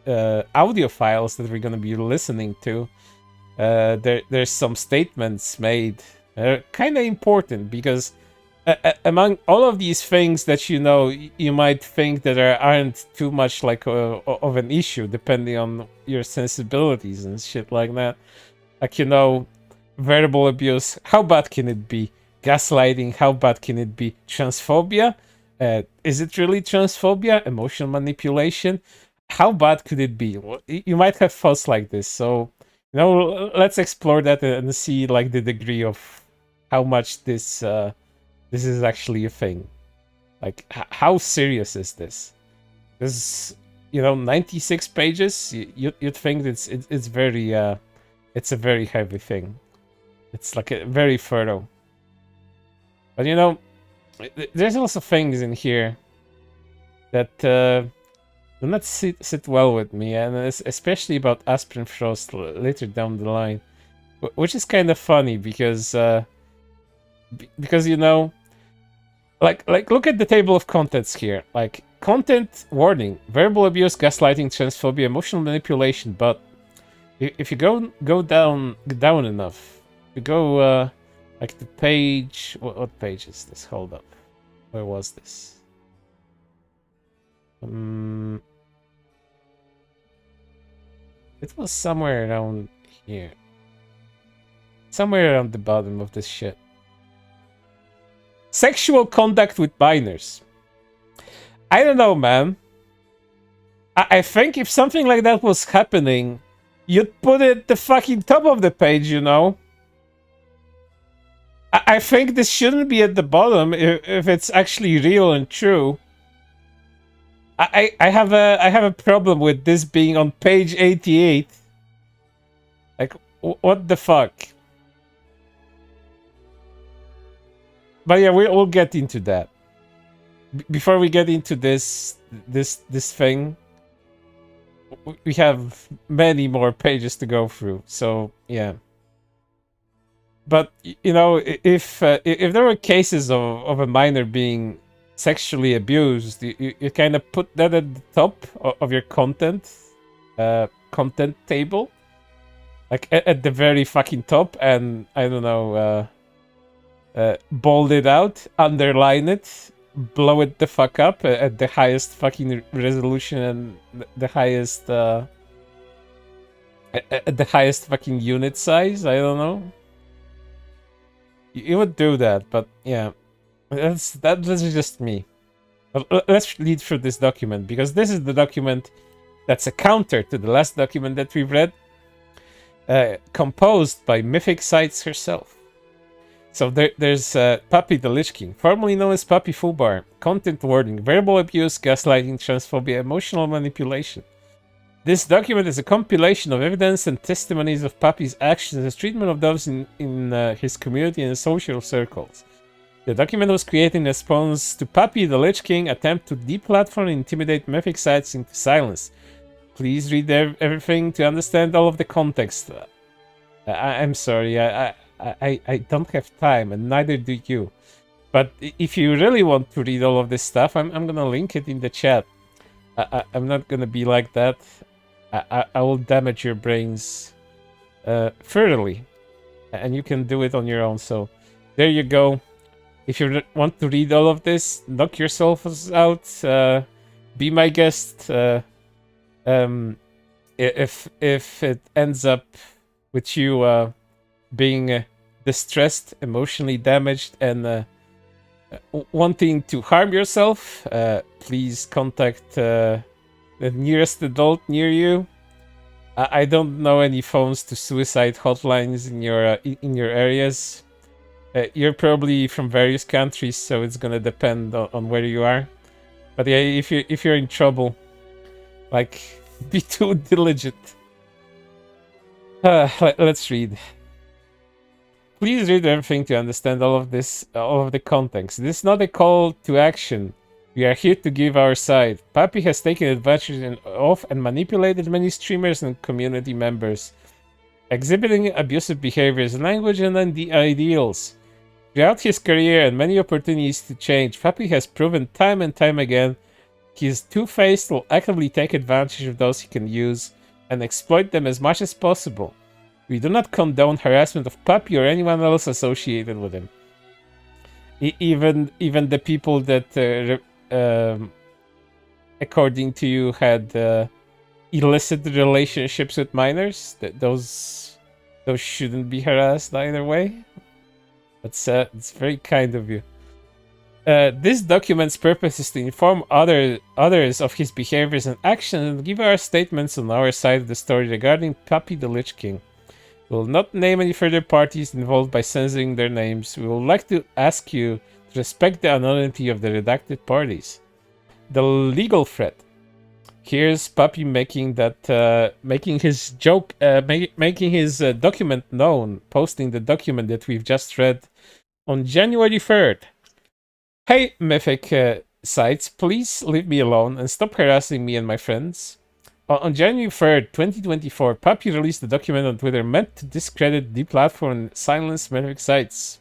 audio files that we're gonna be listening to. There's some statements made. They're kind of important because among all of these things that you might think that aren't too much like of an issue, depending on your sensibilities and shit like that. Like, verbal abuse, how bad can it be? Gaslighting, how bad can it be? Transphobia, is it really transphobia? Emotional manipulation, how bad could it be? You might have thoughts like this, so let's explore that and see like the degree of how much this is actually a thing. Like, how serious is this? Because you know, 96 pages. You'd think it's very it's a very heavy thing. It's like a very thorough. But you know, there's also things in here that do not sit well with me, and especially about Aspen Frost later down the line, which is kind of funny because you know, like look at the table of contents here. Like, content warning: verbal abuse, gaslighting, transphobia, emotional manipulation. But if you go down enough, you go like the page. What page is this? Hold up, where was this? It was somewhere around here. Somewhere around the bottom of this shit. Sexual contact with minors. I don't know, man. I think if something like that was happening, you'd put it at the fucking top of the page, you know? I think this shouldn't be at the bottom if it's actually real and true. I have a problem with this being on page 88. Like, what the fuck? But yeah, we'll get into that. Before we get into this thing, we have many more pages to go through. So yeah. But you know, if there were cases of a minor being sexually abused, you kind of put that at the top of your content table, like at the very fucking top, and I don't know, bold it out, underline it, blow it the fuck up at the highest fucking resolution and the highest at the highest fucking unit size. I don't know. You would do that, but yeah, that's just me. But let's read through this document, because this is the document that's a counter to the last document that we've read, composed by Mythic Sites herself. So there's PapiTheLichKing, formerly known as Fubar. Content warning: verbal abuse, gaslighting, transphobia, emotional manipulation. This document is a compilation of evidence and testimonies of Papi's actions and his treatment of those in his community and social circles. The document was created in response to PapiTheLichKing attempt to deplatform and intimidate Mythic Sites into silence. Please read everything to understand all of the context. I'm sorry, I don't have time, and neither do you. But if you really want to read all of this stuff, I'm gonna link it in the chat. I'm not gonna be like that. I will damage your brains thoroughly, and you can do it on your own. So there you go. If you want to read all of this, knock yourselves out. Be my guest. If it ends up with you being distressed, emotionally damaged, and wanting to harm yourself, please contact the nearest adult near you. I don't know any phones to suicide hotlines in your areas. You're probably from various countries, so it's gonna depend on where you are. But yeah, if you're in trouble, like, be too diligent. Let's read. Please read everything to understand all of the context. This is not a call to action. We are here to give our side. Papi has taken advantage of and manipulated many streamers and community members, exhibiting abusive behaviors, language, and ideals. Throughout his career and many opportunities to change, Papi has proven time and time again he is two-faced, will actively take advantage of those he can use and exploit them as much as possible. We do not condone harassment of Papi or anyone else associated with him. Even the people that, according to you, had illicit relationships with minors, those shouldn't be harassed either way. It's very kind of you. This document's purpose is to inform others of his behaviors and actions and give our statements on our side of the story regarding PapiTheLichKing. We will not name any further parties involved by censoring their names. We would like to ask you to respect the anonymity of the redacted parties. The legal threat. Here's Papi making his joke, making his document known, posting the document that we've just read on January 3rd. Hey, Mythic sites, please leave me alone and stop harassing me and my friends. On January 3rd, 2024, Papi released a document on Twitter meant to discredit, deplatform, and silence Mythic sites.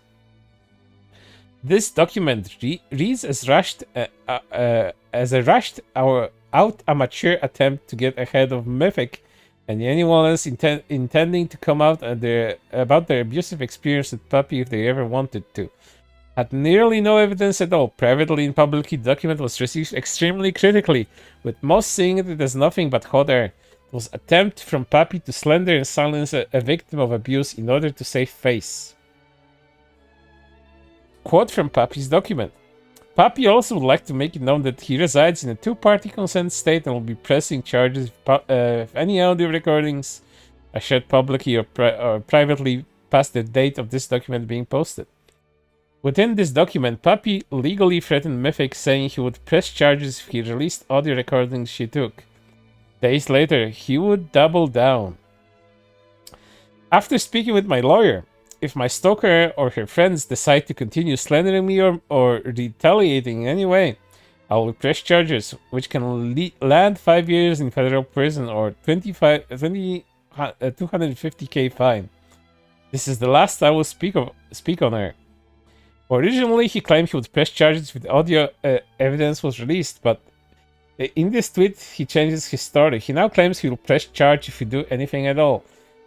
This document reads as a rushed amateur attempt to get ahead of Mythic and anyone else intending to come out about their abusive experience with Papi if they ever wanted to. Had nearly no evidence at all. Privately and publicly, the document was received extremely critically, with most seeing it as nothing but hot air. It was an attempt from Papi to slander and silence a victim of abuse in order to save face. Quote from Papi's document. Papi also would like to make it known that he resides in a two-party consent state and will be pressing charges if any audio recordings are shared publicly or privately past the date of this document being posted. Within this document, Papi legally threatened Mythic, saying he would press charges if he released audio recordings she took. Days later, he would double down. After speaking with my lawyer, if my stalker or her friends decide to continue slandering me or retaliating in any way, I will press charges, which can land 5 years in federal prison or 250k fine. This is the last I will speak on her. Originally, he claimed he would press charges if audio evidence was released, but in this tweet, he changes his story. He now claims he will press charge if he do anything at all.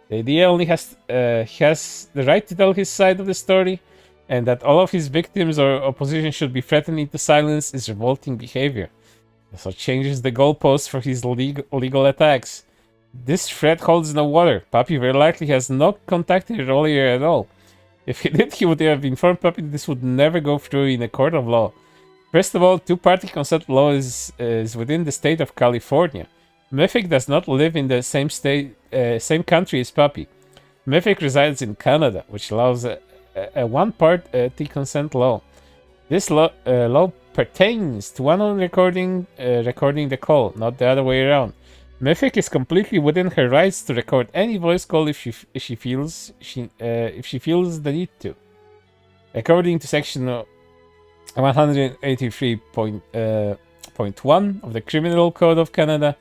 The idea only has the right to tell his side of the story, and that all of his victims or opposition should be threatened into silence is revolting behavior. So changes the goalposts for his legal attacks. This threat holds no water. Papi very likely has not contacted her lawyer at all. If he did, he would have informed Papi that this would never go through in a court of law. First of all, two-party consent law is within the state of California. Mythic does not live in the same country as Papi. Mythic resides in Canada, which allows a one-party consent law. This law pertains to one on recording the call, not the other way around. Mythic is completely within her rights to record any voice call if she feels the need to. According to section 183.1 of the Criminal Code of Canada,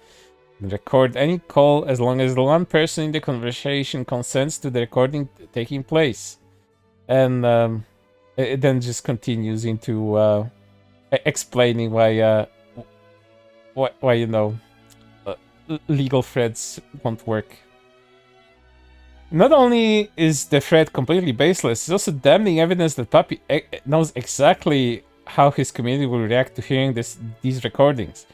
record any call as long as the one person in the conversation consents to the recording taking place. And it then just continues into explaining why legal threats won't work. Not only is the threat completely baseless, it's also damning evidence that Papi knows exactly how his community will react to hearing these recordings.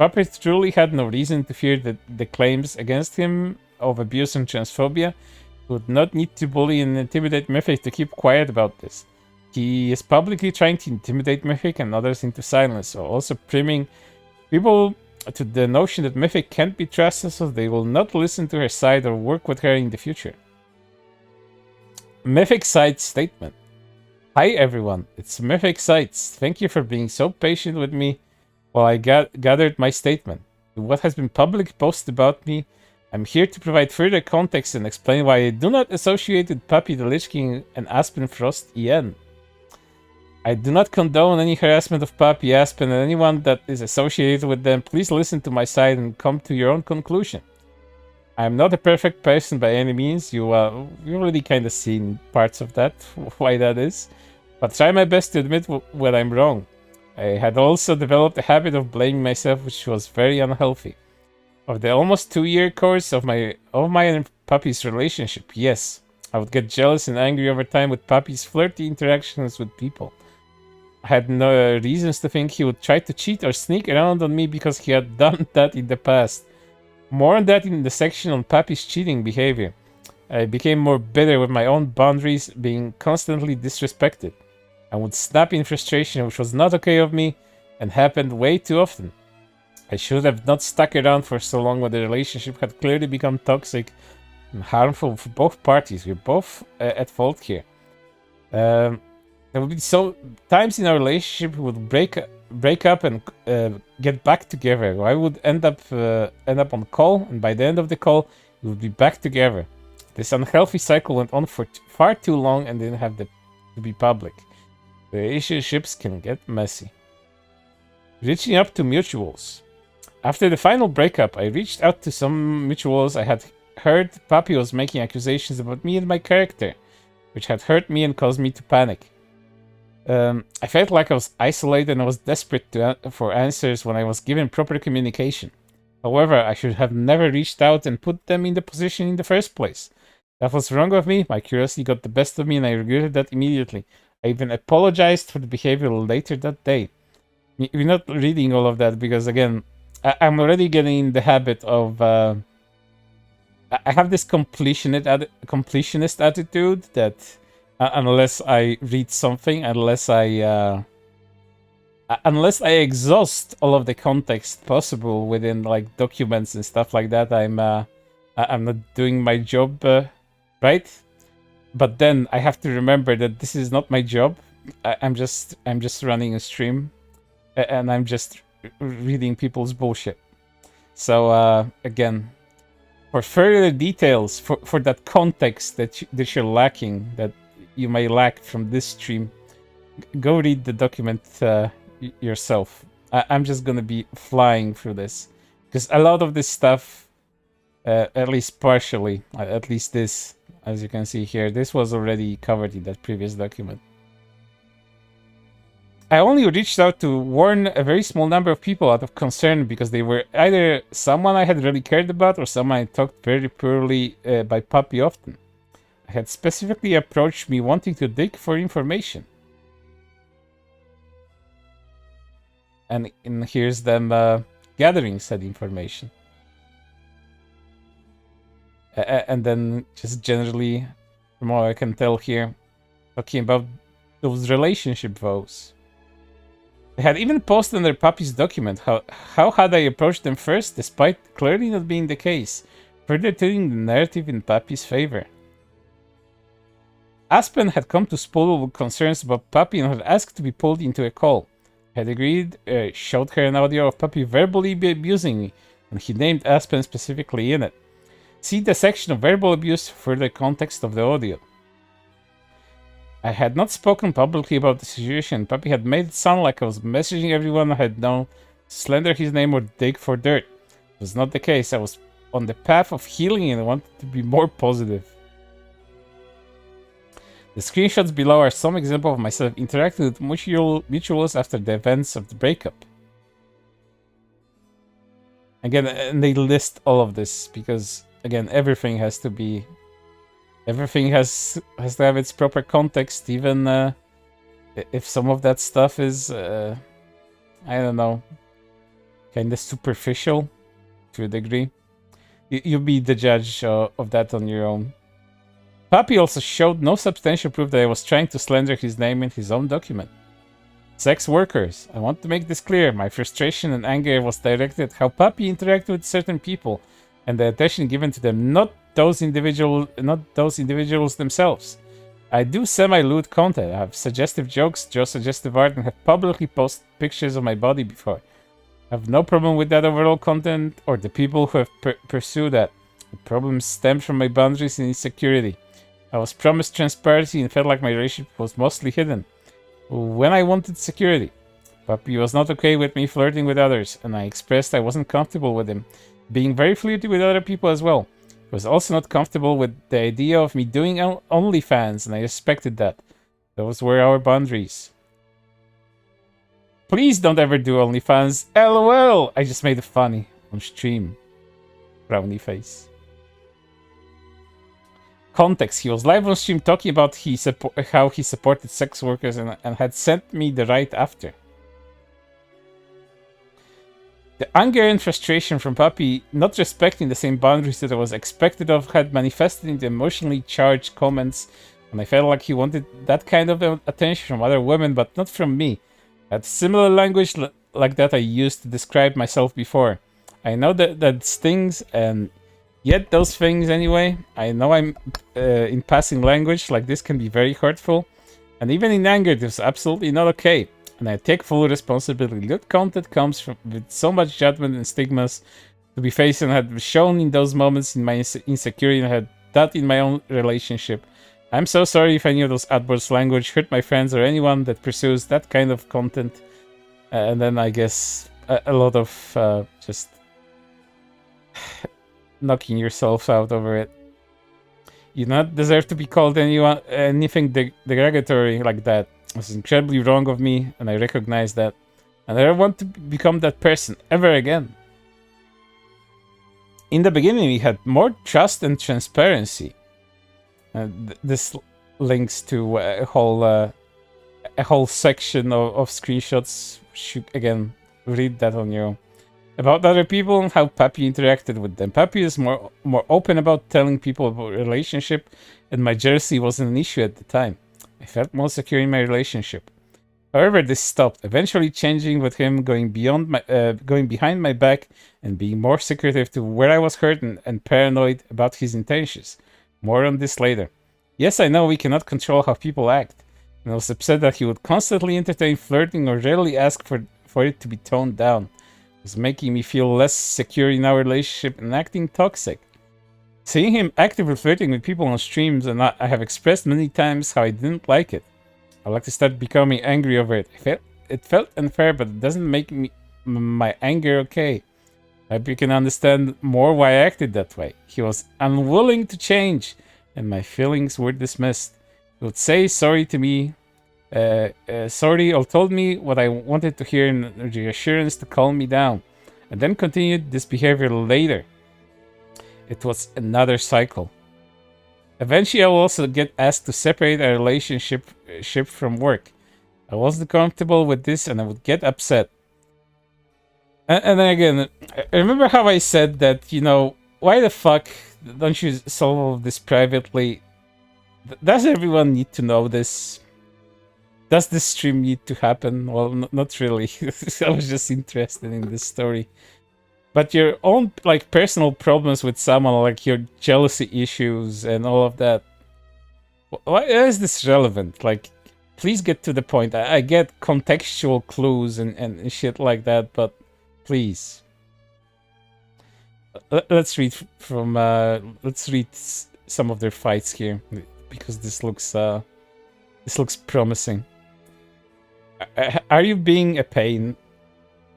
Papi truly had no reason to fear that the claims against him of abuse and transphobia. He would not need to bully and intimidate Mythic to keep quiet about this. He is publicly trying to intimidate Mythic and others into silence, while also priming people to the notion that Mythic can't be trusted, so they will not listen to her side or work with her in the future. Mythic Sites statement. Hi everyone, it's Mythic Sites. Thank you for being so patient with me while I gathered my statement. To what has been publicly posted about me, I'm here to provide further context and explain why I do not associate with PapiTheLichKing and Aspen Frost EN. I do not condone any harassment of Papi, Aspen, and anyone that is associated with them. Please listen to my side and come to your own conclusion. I am not a perfect person by any means. You already kind of seen parts of that, why that is. But try my best to admit when I'm wrong. I had also developed a habit of blaming myself, which was very unhealthy. Of the almost 2-year course of my and Papi's relationship, yes, I would get jealous and angry over time with Papi's flirty interactions with people. I had no reasons to think he would try to cheat or sneak around on me because he had done that in the past. More on that in the section on Papi's cheating behavior. I became more bitter with my own boundaries being constantly disrespected. I would snap in frustration, which was not okay of me and happened way too often. I should have not stuck around for so long when the relationship had clearly become toxic and harmful for both parties. We're both at fault here. There would be so times in our relationship we would break break up and get back together. I would end up on call, and by the end of the call, we would be back together. This unhealthy cycle went on for far too long and didn't have to be public. The relationships can get messy. Reaching up to mutuals. After the final breakup, I reached out to some mutuals. I had heard Papi was making accusations about me and my character, which had hurt me and caused me to panic. I felt like I was isolated and I was desperate for answers when I was given proper communication. However, I should have never reached out and put them in the position in the first place. That was wrong of me. My curiosity got the best of me and I regretted that immediately. I even apologized for the behavior later that day. We're not reading all of that because, again, I'm already getting in the habit of... I have this completionist attitude that unless I read something, unless I exhaust all of the context possible within like documents and stuff like that, I'm not doing my job right. But then I have to remember that this is not my job. I'm just running a stream, and I'm just reading people's bullshit. So again, for further details, for that context that you're lacking, that you may lack from this stream, go read the document yourself. I'm just gonna be flying through this because a lot of this stuff, at least partially, at least this, as you can see here, this was already covered in that previous document. I only reached out to warn a very small number of people out of concern because they were either someone I had really cared about or someone I talked very poorly by Papi often. I had specifically approached me wanting to dig for information. And here's them gathering said information. And then just generally, from what I can tell here, talking about those relationship vows. They had even posted on their Papi's document how had I approached them first, despite clearly not being the case, further tilting the narrative in Papi's favor. Aspen had come to Spolo with concerns about Papi and had asked to be pulled into a call. I had agreed, showed her an audio of Papi verbally abusing me, and he named Aspen specifically in it. See the section of verbal abuse for further context of the audio. I had not spoken publicly about the situation. Papi had made it sound like I was messaging everyone I had known to slander his name or dig for dirt. It was not the case. I was on the path of healing and wanted to be more positive. The screenshots below are some examples of myself interacting with mutuals after the events of the breakup. Again, and they list all of this because, again, everything has to be... Everything has to have its proper context, even if some of that stuff is, I don't know, kind of superficial to a degree. You be the judge of that on your own. Papi also showed no substantial proof that I was trying to slander his name in his own document. Sex workers. I want to make this clear. My frustration and anger was directed at how Papi interacted with certain people and the attention given to them, not those individuals themselves. I do semi-lewd content. I have suggestive jokes, draw suggestive art, and have publicly posted pictures of my body before. I have no problem with that overall content or the people who have pursued that. The problem stemmed from my boundaries and insecurity. I was promised transparency and felt like my relationship was mostly hidden. When I wanted security, Papi was not okay with me flirting with others, and I expressed I wasn't comfortable with him being very flirty with other people as well. I was also not comfortable with the idea of me doing OnlyFans, and I respected that. Those were our boundaries. Please don't ever do OnlyFans. LOL! I just made it funny on stream. Brownie face. Context. He was live on stream talking about how he supported sex workers and had sent me the right after. The anger and frustration from Papi not respecting the same boundaries that I was expected of had manifested into emotionally charged comments, and I felt like he wanted that kind of attention from other women, but not from me. I had similar language like that I used to describe myself before. I know that stings, and yet those things anyway. I know I'm in passing language like this can be very hurtful, and even in anger, this is absolutely not okay. and I take full responsibility. That content comes with so much judgment and stigmas to be faced, and had shown in those moments in my insecurity, and had that in my own relationship. I'm so sorry if any of those adverse language hurt my friends or anyone that pursues that kind of content. And then I guess a lot of just knocking yourself out over it. You do not deserve to be called anything derogatory like that. It was incredibly wrong of me, and I recognize that. And I don't want to become that person ever again. In the beginning, we had more trust and transparency. This links to a whole section of screenshots. Should again read that on your own. About other people and how Papi interacted with them. Papi is more open about telling people about relationship, and my jealousy wasn't an issue at the time. I felt more secure in my relationship. However, this stopped, eventually changing with him going behind my back and being more secretive to where I was hurt and paranoid about his intentions. More on this later. Yes, I know we cannot control how people act, and I was upset that he would constantly entertain flirting or rarely ask for it to be toned down. It was making me feel less secure in our relationship and acting toxic. Seeing him actively flirting with people on streams, and I have expressed many times how I didn't like it. I like to start becoming angry over it. It felt unfair, but it doesn't make my anger okay. I hope you can understand more why I acted that way. He was unwilling to change, and my feelings were dismissed. He would say sorry to me, sorry, or told me what I wanted to hear in reassurance to calm me down, and then continued this behavior later. It was another cycle. Eventually, I will also get asked to separate our relationship from work. I wasn't comfortable with this, and I would get upset. And then again, I remember how I said that, you know, why the fuck don't you solve this privately? Does everyone need to know this? Does this stream need to happen? Well, not really. I was just interested in this story. But your own, like, personal problems with someone, like your jealousy issues and all of that, why is this relevant? Like, please get to the point. I get contextual clues and shit like that, but please. Let's read from, let's read some of their fights here, because this looks promising. Are you being a pain?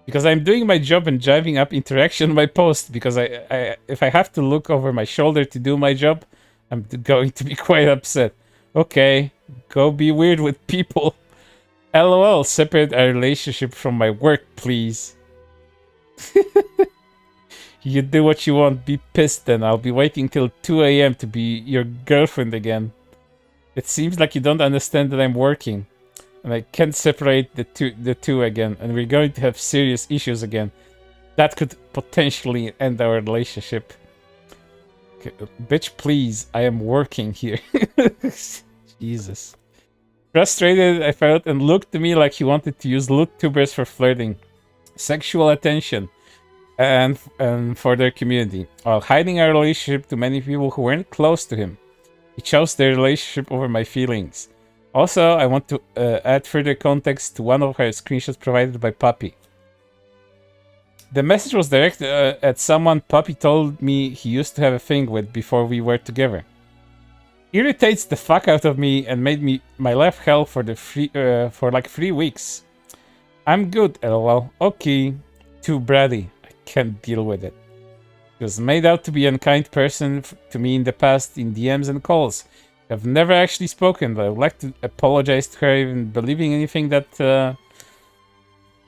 Because I'm doing my job and driving up interaction on my post, because if I have to look over my shoulder to do my job, I'm going to be quite upset. Okay, go be weird with people. LOL, separate our relationship from my work, please. You do what you want, be pissed then. I'll be waiting till 2 AM to be your girlfriend again. It seems like you don't understand that I'm working. And I can't separate the two again, and we're going to have serious issues again. That could potentially end our relationship. Okay, bitch, please, I am working here. Jesus. Frustrated, I felt, and looked to me like he wanted to use LootTubers for flirting, sexual attention, and for their community, while hiding our relationship to many people who weren't close to him. He chose their relationship over my feelings. Also, I want to add further context to one of her screenshots provided by Papi. The message was directed at someone Papi told me he used to have a thing with before we were together. Irritates the fuck out of me and made my life hell for like 3 weeks. I'm good, lol. Okay, too bratty. I can't deal with it. He was made out to be an unkind person to me in the past in DMs and calls. I've never actually spoken, but I would like to apologize to her even believing anything that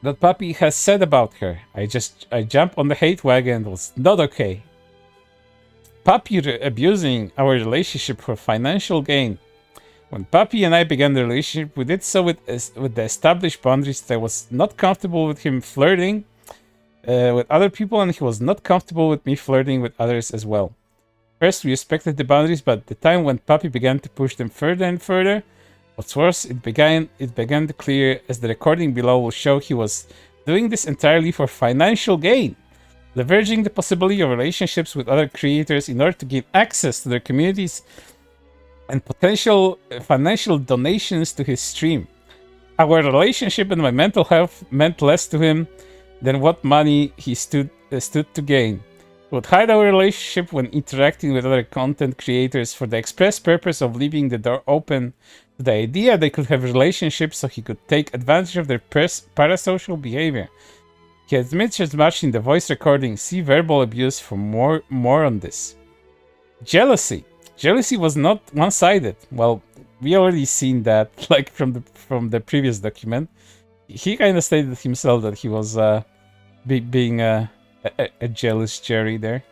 Papi has said about her. I jumped on the hate wagon and it was not okay. Papi abusing our relationship for financial gain. When Papi and I began the relationship, we did so with the established boundaries that I was not comfortable with him flirting with other people, and he was not comfortable with me flirting with others as well. First, we respected the boundaries, but at the time when Papi began to push them further and further, what's worse, it began to clear, as the recording below will show, he was doing this entirely for financial gain, leveraging the possibility of relationships with other creators in order to gain access to their communities and potential financial donations to his stream. Our relationship and my mental health meant less to him than what money he stood to gain. We would hide our relationship when interacting with other content creators for the express purpose of leaving the door open to the idea they could have relationships so he could take advantage of their parasocial behavior. He admits as much in the voice recording. See verbal abuse for more on this. Jealousy. Jealousy was not one-sided. Well, we already seen that, like from the previous document. He kind of stated himself that he was being a jealous Jerry there.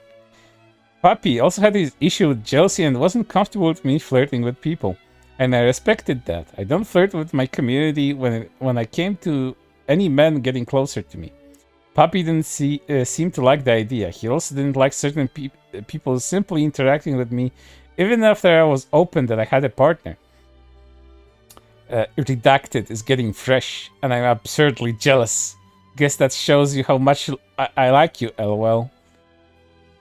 Papi also had his issue with jealousy and wasn't comfortable with me flirting with people, and I respected that. I don't flirt with my community when I came to any men getting closer to me. Papi didn't seem to like the idea. He also didn't like certain people simply interacting with me, even after I was open that I had a partner. Redacted is getting fresh, and I'm absurdly jealous. Guess that shows you how much I like you, lol.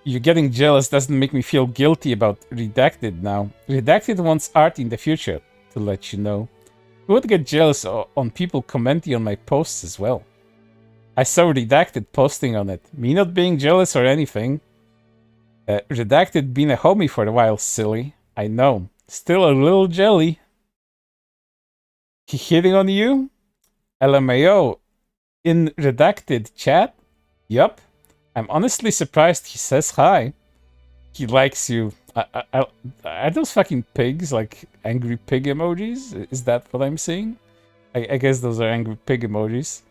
You getting jealous doesn't make me feel guilty about Redacted now. Redacted wants art in the future, to let you know. Who would get jealous on people commenting on my posts as well? I saw Redacted posting on it. Me not being jealous or anything. Redacted being a homie for a while, silly. I know. Still a little jelly. He hitting on you? LMAO. In Redacted chat? Yup. I'm honestly surprised he says hi. He likes you. Are those fucking pigs like angry pig emojis? Is that what I'm seeing? I guess those are angry pig emojis.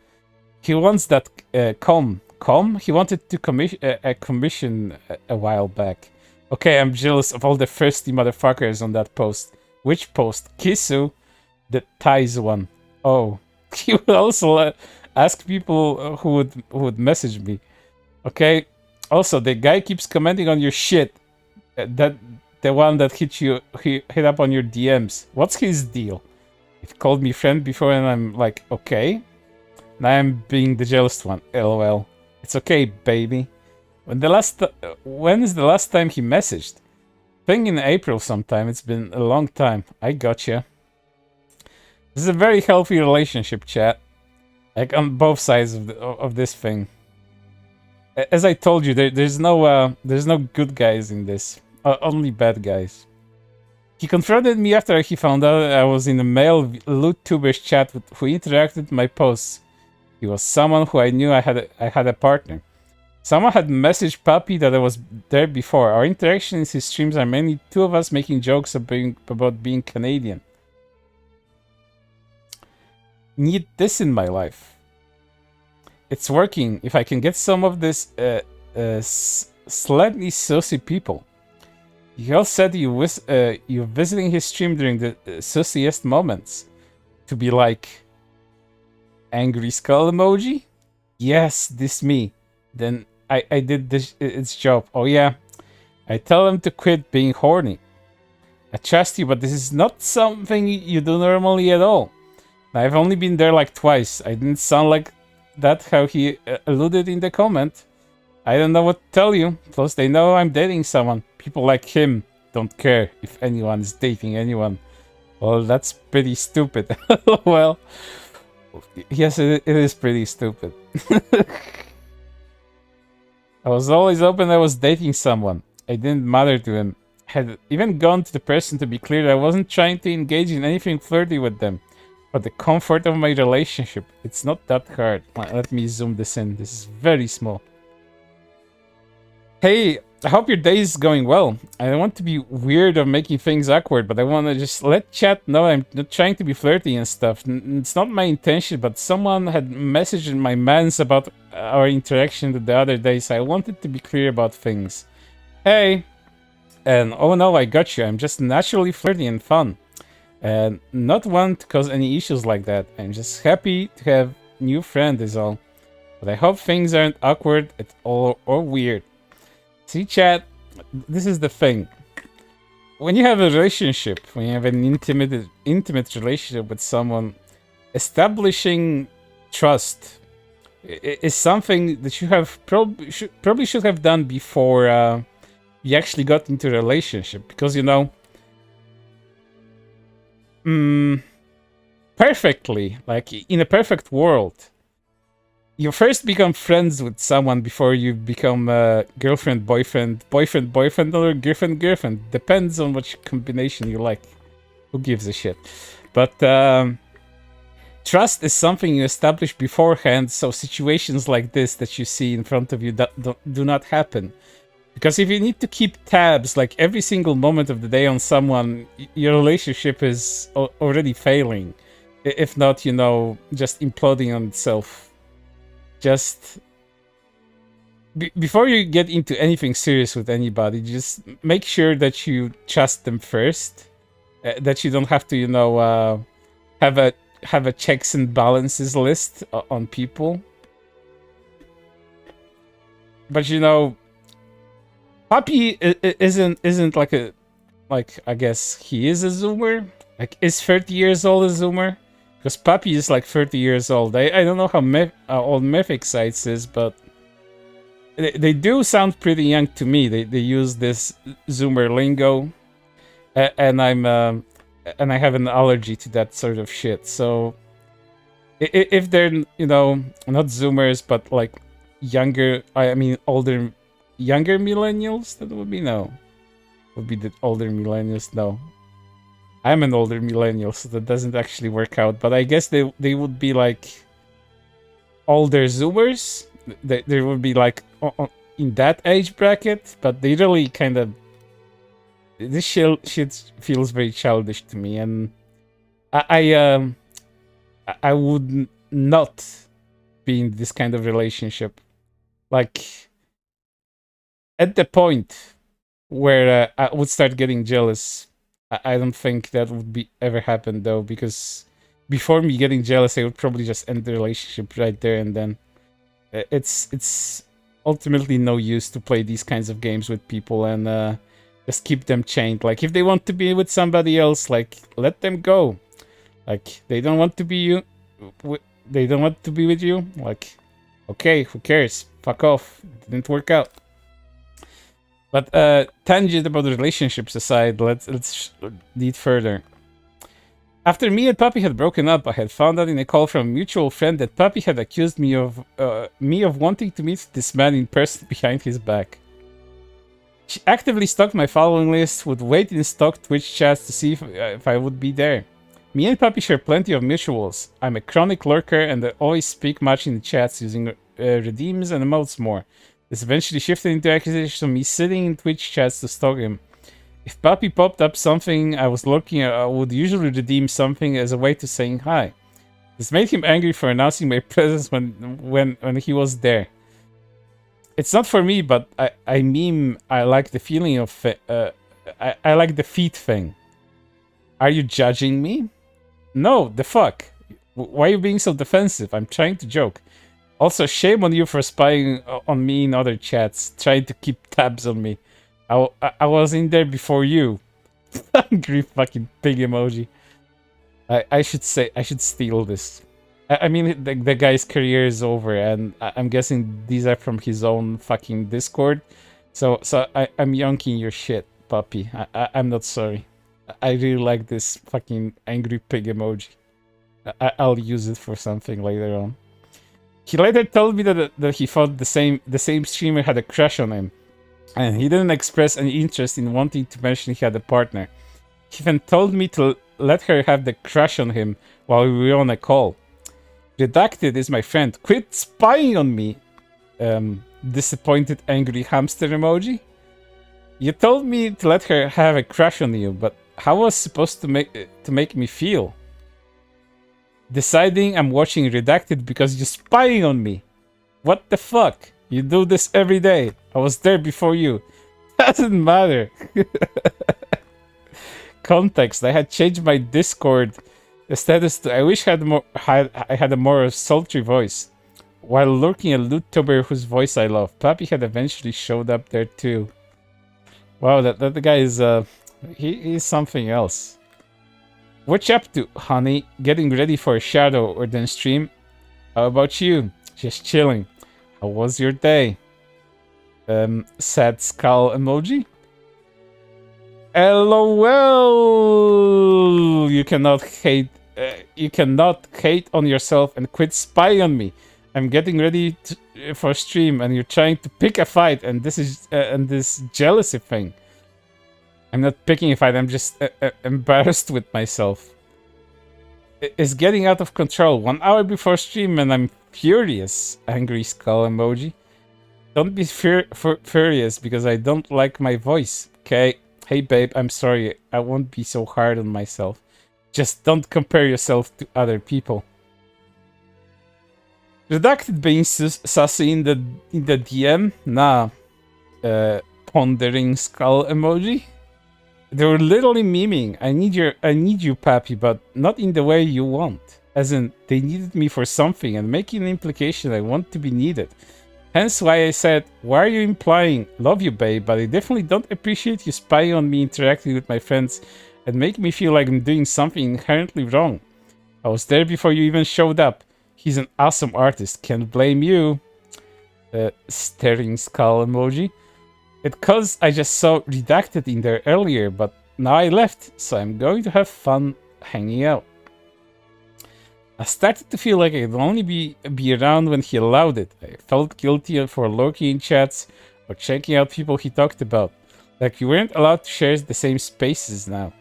He wants that com. He wanted to commission a while back. Okay, I'm jealous of all the thirsty motherfuckers on that post. Which post? Kisu? The ties one. Oh. He would also ask people who would message me. Okay. Also, the guy keeps commenting on your shit. That the one that hit up on your DMs. What's his deal? He called me friend before, and I'm like, okay. Now I'm being the jealous one. LOL. It's okay, baby. When is the last time he messaged? I think in April sometime. It's been a long time. I gotcha. This is a very healthy relationship, chat. Like on both sides of this thing. As I told you, there's no good guys in this. Only bad guys. He confronted me after he found out I was in a male VTuber's chat who interacted with my posts. He was someone who I knew I had a partner. Someone had messaged Papi that I was there before. Our interactions in his streams are mainly two of us making jokes about being Canadian. Need this in my life. It's working. If I can get some of this slightly saucy people. He also said you visiting his stream during the sauciest moments. To be like... Angry skull emoji? Yes, this me. Then I did its job. Oh yeah. I tell him to quit being horny. I trust you, but this is not something you do normally at all. I've only been there like twice. I didn't sound like that how he alluded in the comment. I don't know what to tell you. Plus they know I'm dating someone. People like him don't care if anyone is dating anyone. Well, that's pretty stupid. Well... Yes, it is pretty stupid. I was always open I was dating someone. I didn't matter to him. I had even gone to the person to be clear that I wasn't trying to engage in anything flirty with them. But the comfort of my relationship, it's not that hard. Let me zoom this in. This is very small. Hey, I hope your day is going well. I don't want to be weird or making things awkward, but I want to just let chat know I'm not trying to be flirty and stuff. It's not my intention, but someone had messaged in my mans about our interaction the other day, so I wanted to be clear about things. Hey! And oh no, I got you. I'm just naturally flirty and fun. And not one to cause any issues like that. I'm just happy to have a new friend is all. But I hope things aren't awkward at all or weird. See, chat, this is the thing. When you have a relationship, when you have an intimate relationship with someone, establishing trust is something that you have probably should have done before you actually got into a relationship. Because, you know, perfectly, like in a perfect world, you first become friends with someone before you become girlfriend, boyfriend, boyfriend, boyfriend, or girlfriend, girlfriend. Depends on which combination you like. Who gives a shit? But trust is something you establish beforehand, so situations like this that you see in front of you do not happen. Because if you need to keep tabs like every single moment of the day on someone, your relationship is already failing. If not, you know, just imploding on itself. Just before you get into anything serious with anybody, just make sure that you trust them first. That you don't have to, you know, have a checks and balances list on people. But you know, Papi isn't like a, like, I guess he is a Zoomer. Like, is 30 years old a Zoomer? Because Papi is like 30 years old. I don't know how old Mythic Sites is, but they do sound pretty young to me. They use this Zoomer lingo, and I have an allergy to that sort of shit. So if they're, you know, not Zoomers but like younger, I mean younger millennials, that would be no. Would be the older millennials, no. I'm an older millennial, so that doesn't actually work out. But I guess they would be like older Zoomers. They would be like in that age bracket. But they really kind of, this shit feels very childish to me, and I would not be in this kind of relationship. Like at the point where I would start getting jealous. I don't think that would be ever happen though, because before me getting jealous, I would probably just end the relationship right there and then. It's ultimately no use to play these kinds of games with people and just keep them chained. Like if they want to be with somebody else, like let them go. Like they don't want to be you, they don't want to be with you. Like okay, who cares? Fuck off. It didn't work out. But tangent about relationships aside, let's lead further. After me and Papi had broken up, I had found out in a call from a mutual friend that Papi had accused me of wanting to meet this man in person behind his back. She actively stalked my following list, would wait in stock Twitch chats to see if I would be there. Me and Papi share plenty of mutuals. I'm a chronic lurker and I always speak much in the chats using redeems and emotes more. This eventually shifted into accusations of me sitting in Twitch chats to stalk him. If Papi popped up something I was looking at, I would usually redeem something as a way to saying hi. This made him angry for announcing my presence when he was there. It's not for me, but I mean I like the feeling of I like the feet thing. Are you judging me? No, the fuck. Why are you being so defensive? I'm trying to joke. Also, shame on you for spying on me in other chats, trying to keep tabs on me. I was in there before you. Angry fucking pig emoji. I should steal this. I mean, the guy's career is over, and I'm guessing these are from his own fucking Discord. So I'm yonking your shit, Papi. I'm not sorry. I really like this fucking angry pig emoji. I'll use it for something later on. He later told me that he thought the same streamer had a crush on him, and he didn't express any interest in wanting to mention he had a partner. He even told me to let her have the crush on him while we were on a call. Redacted is my friend. Quit spying on me. Disappointed angry hamster emoji. You told me to let her have a crush on you, but how was it supposed to make me feel? Deciding I'm watching Redacted because you're spying on me. What the fuck? You do this every day. I was there before you. Doesn't matter. Context. I had changed my Discord status to I wish I had a more sultry voice. While lurking a YouTuber whose voice I love. Papi had eventually showed up there too. Wow, that guy is he's something else. What you up to, honey? Getting ready for a shadow or then stream? How about you? Just chilling. How was your day? Sad skull emoji? LOL! You cannot hate you cannot hate on yourself and quit spying on me. I'm getting ready for stream, and you're trying to pick a fight, and this is and this jealousy thing. I'm not picking a fight. I'm just embarrassed with myself. It's getting out of control. 1 hour before stream, and I'm furious. Angry skull emoji. Don't be furious because I don't like my voice. Okay. Hey babe, I'm sorry. I won't be so hard on myself. Just don't compare yourself to other people. Redacted being sassy in the DM. Nah. Pondering skull emoji. They were literally memeing. I need you, Papi, but not in the way you want. As in, they needed me for something and making an implication I want to be needed. Hence why I said, why are you implying, love you, babe, but I definitely don't appreciate you spying on me, interacting with my friends, and making me feel like I'm doing something inherently wrong. I was there before you even showed up. He's an awesome artist, can't blame you. Staring skull emoji. It's cause I just saw redacted in there earlier, but now I left, so I'm going to have fun hanging out. I started to feel like I'd only be around when he allowed it. I felt guilty for lurking in chats or checking out people he talked about. Like you weren't allowed to share the same spaces now.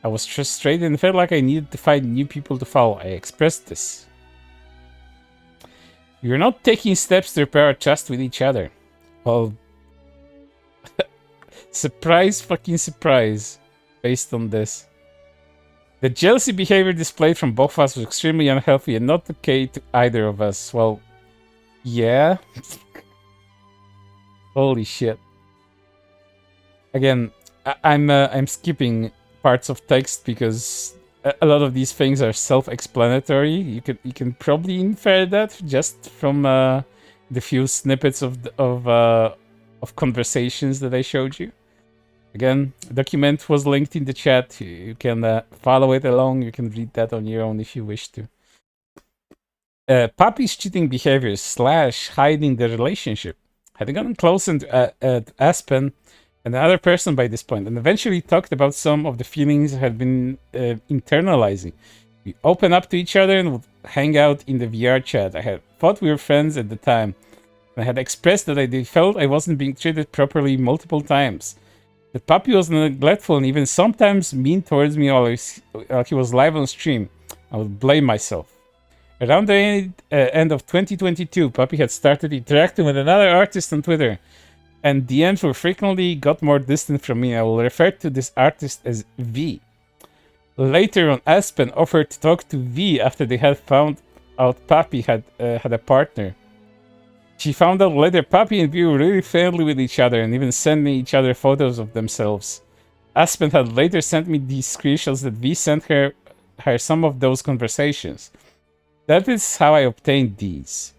I was frustrated and felt like I needed to find new people to follow. I expressed this. You're not taking steps to repair our trust with each other. Well, surprise fucking surprise based on this. The jealousy behavior displayed from both of us was extremely unhealthy and not okay to either of us. Well, yeah. Holy shit. Again, I'm skipping parts of text because a lot of these things are self-explanatory. You can probably infer that just from the few snippets of conversations that I showed you. Again, the document was linked in the chat. You can follow it along. You can read that on your own if you wish to. Papi's cheating behavior / hiding the relationship had gotten close at Aspen and another person by this point, and eventually talked about some of the feelings had been internalizing. We opened up to each other and would hang out in the VR chat. I had thought we were friends at the time. I had expressed that I felt I wasn't being treated properly multiple times. That Papi was neglectful and even sometimes mean towards me while he was live on stream. I would blame myself. Around the end of 2022, Papi had started interacting with another artist on Twitter, and DMs were frequently got more distant from me. I will refer to this artist as V. Later on, Aspen offered to talk to V after they had found out Papi had a partner. She found out later Papi and V were really friendly with each other and even sent me each other photos of themselves. Aspen had later sent me these screenshots that V sent her some of those conversations. That is how I obtained these.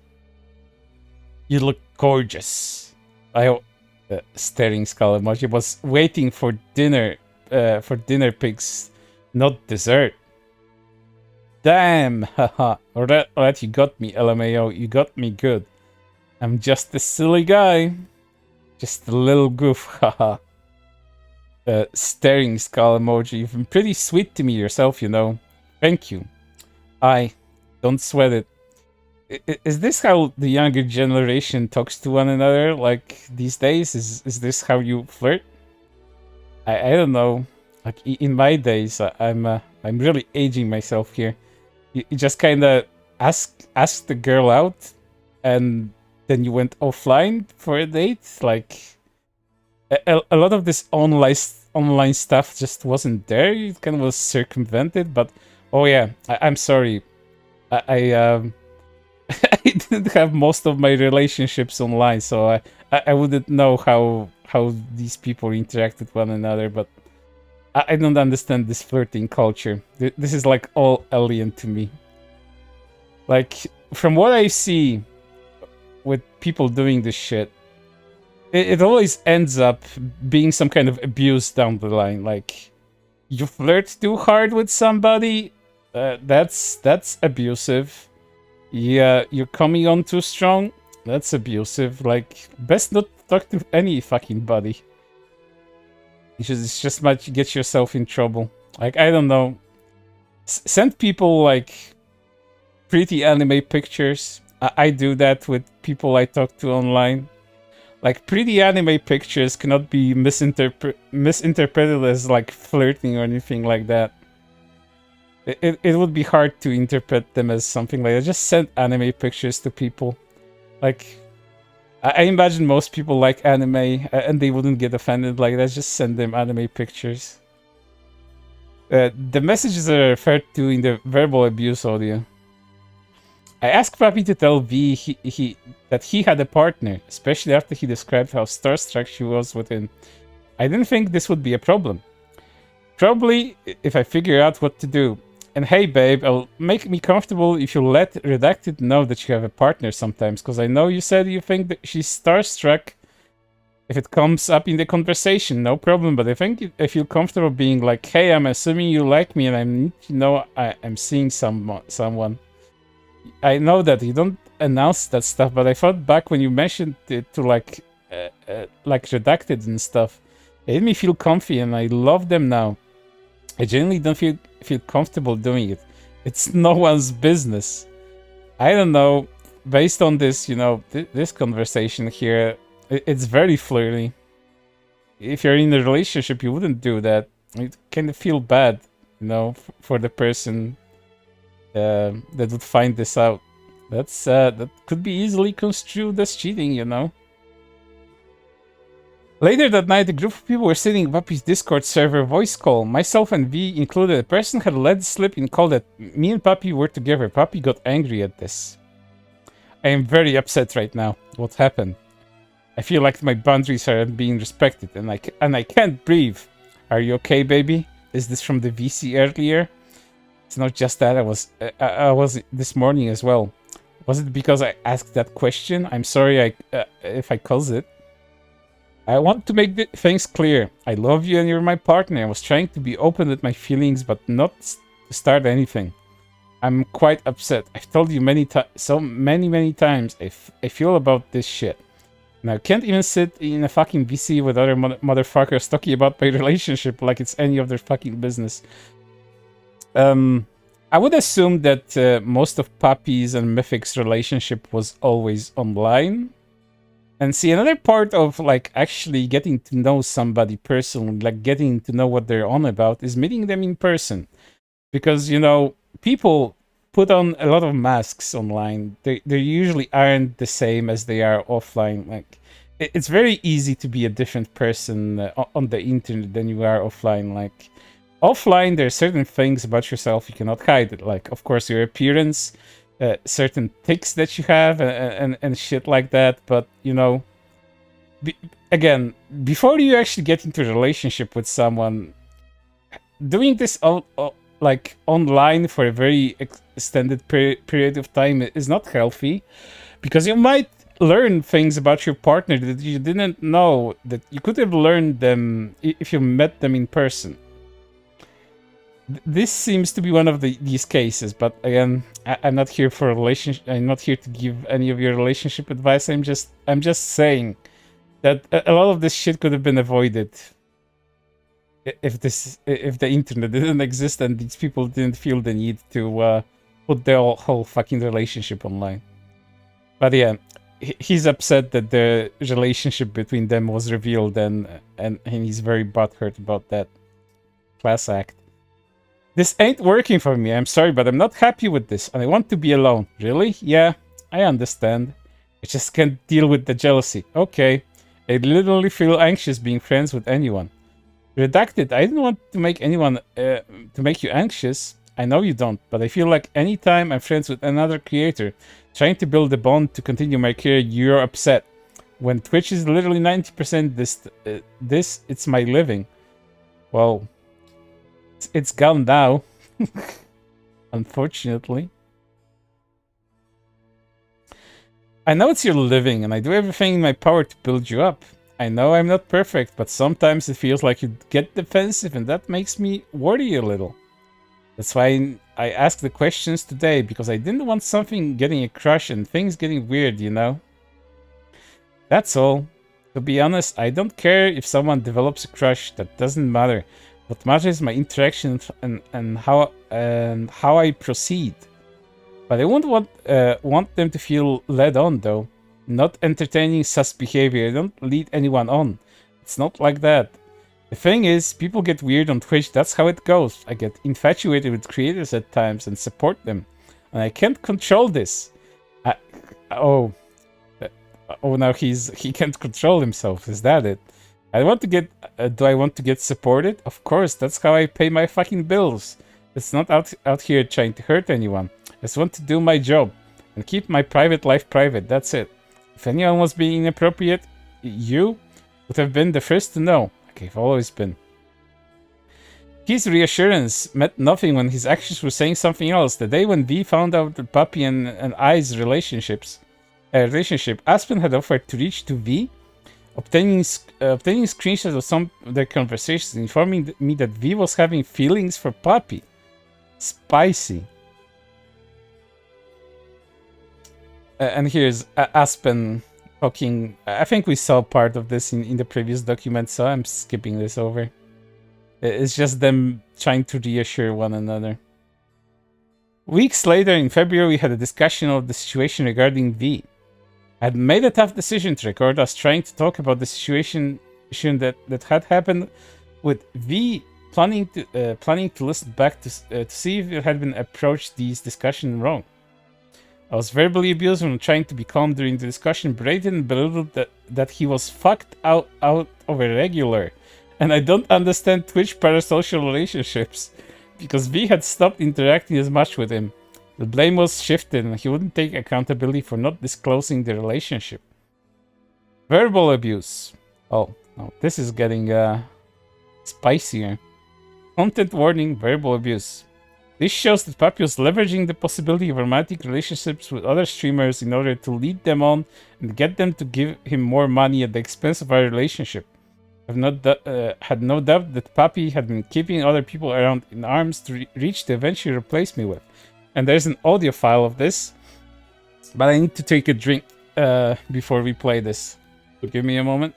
You look gorgeous. Staring skull emoji was waiting for dinner pics, not dessert. Damn, haha. Alright, you got me, LMAO. You got me good. I'm just a silly guy. Just a little goof, haha. Staring skull emoji. You've been pretty sweet to me yourself, you know. Thank you. Don't sweat it. Is this how the younger generation talks to one another, like, these days? Is this how you flirt? I don't know. Like, in my days, I'm really aging myself here. You just kind of ask the girl out, and then you went offline for a date. Like, a lot of this online stuff just wasn't there. It kind of was circumvented. But oh yeah, I'm sorry. I didn't have most of my relationships online, so I wouldn't know how these people interact with one another. But I don't understand this flirting culture. This is like all alien to me. Like, from what I see with people doing this shit, it always ends up being some kind of abuse down the line. Like, you flirt too hard with somebody, that's abusive. Yeah, you're coming on too strong, that's abusive. Like, best not talk to any fucking buddy. It's just much get yourself in trouble. Like, I don't know. Send people like pretty anime pictures. I do that with people I talk to online. Like, pretty anime pictures cannot be misinterpreted as like flirting or anything like that. It would be hard to interpret them as something like that. Just send anime pictures to people. Like, I imagine most people like anime and they wouldn't get offended like that. Just send them anime pictures. The messages are referred to in the verbal abuse audio. I asked Papi to tell V that he had a partner, especially after he described how starstruck she was with him. I didn't think this would be a problem. Probably if I figure out what to do. And hey babe, it'll make me comfortable if you let Redacted know that you have a partner sometimes, because I know you said you think that she's starstruck if it comes up in the conversation, no problem, but I think I feel comfortable being like, hey, I'm assuming you like me and I need to know I'm seeing someone. I know that you don't announce that stuff, but I thought back when you mentioned it to like Redacted and stuff, it made me feel comfy and I love them now. I genuinely don't feel comfortable doing it. It's no one's business. I don't know. Based on this, you know, this conversation here, it's very flirty. If you're in a relationship, you wouldn't do that. You kind of feel bad, you know, for the person that would find this out. That could be easily construed as cheating, you know. Later that night, a group of people were sitting in Papi's Discord server voice call. Myself and V included. A person had let slip in call that me and Papi were together. Papi got angry at this. I am very upset right now. What happened? I feel like my boundaries aren't being respected, and I can't breathe. Are you okay, baby? Is this from the VC earlier? It's not just that. I was this morning as well. Was it because I asked that question? I'm sorry if I caused it. I want to make things clear. I love you and you're my partner. I was trying to be open with my feelings, but not to start anything. I'm quite upset. I've told you many times I feel about this shit. And I can't even sit in a fucking VC with other motherfuckers talking about my relationship like it's any of their fucking business. I would assume that most of Papi's and Mythic's relationship was always online. And see, another part of like actually getting to know somebody personally, like getting to know what they're on about, is meeting them in person. Because, you know, people put on a lot of masks online. They usually aren't the same as they are offline. Like, it's very easy to be a different person on the internet than you are offline. Like, offline, there are certain things about yourself you cannot hide. Like, of course, your appearance, certain tics that you have, and shit like that. But, you know, again, before you actually get into a relationship with someone, doing this like online for a very extended period of time is not healthy, because you might learn things about your partner that you didn't know that you could have learned them if you met them in person. This seems to be one of these cases, but again, I'm not here for a relationship. I'm not here to give any of your relationship advice. I'm just saying that a lot of this shit could have been avoided if the internet didn't exist and these people didn't feel the need to put their whole fucking relationship online. But yeah, he's upset that the relationship between them was revealed, and he's very butthurt about that. Class act. This ain't working for me. I'm sorry, but I'm not happy with this, and I want to be alone. Really? Yeah, I understand. I just can't deal with the jealousy. Okay. I literally feel anxious being friends with anyone. Redacted. I didn't want to make anyone to make you anxious. I know you don't, but I feel like anytime I'm friends with another creator, trying to build a bond to continue my career, you're upset. When Twitch is literally 90% this, it's my living. Well, it's gone now, unfortunately. I know it's your living, and I do everything in my power to build you up. I know I'm not perfect, but sometimes it feels like you get defensive, and that makes me worry a little. That's why I asked the questions today, because I didn't want something getting a crush and things getting weird, you know? That's all. To be honest, I don't care if someone develops a crush, that doesn't matter. What matters is my interaction and how I proceed. But I won't want them to feel led on, though. Not entertaining sus behavior. I don't lead anyone on. It's not like that. The thing is, people get weird on Twitch. That's how it goes. I get infatuated with creators at times and support them, and I can't control this. Oh, now he can't control himself. Is that it? I want to get. Do I want to get supported? Of course. That's how I pay my fucking bills. It's not out here trying to hurt anyone. I just want to do my job and keep my private life private. That's it. If anyone was being inappropriate, you would have been the first to know. Like I've always been. His reassurance meant nothing when his actions were saying something else. The day when V found out the Papi and I's relationship, Aspen had offered to reach to V, obtaining screenshots of some of their conversations, informing me that V was having feelings for Papi. Spicy. And here's Aspen talking. I think we saw part of this in the previous document, so I'm skipping this over. It's just them trying to reassure one another. Weeks later, in February, we had a discussion of the situation regarding V. I had made a tough decision to record us trying to talk about the situation that had happened, with V planning to listen back to see if it had been approached these discussions wrong. I was verbally abused when trying to be calm during the discussion, berated and belittled that he was fucked out of a regular. And I don't understand Twitch parasocial relationships, because V had stopped interacting as much with him. The blame was shifted and he wouldn't take accountability for not disclosing the relationship. Verbal abuse. Oh, no, this is getting spicier. Content warning, verbal abuse. This shows that Papi was leveraging the possibility of romantic relationships with other streamers in order to lead them on and get them to give him more money at the expense of our relationship. I've had no doubt that Papi had been keeping other people around in arms to reach to eventually replace me with. And there's an audio file of this, but I need to take a drink before we play this. So give me a moment.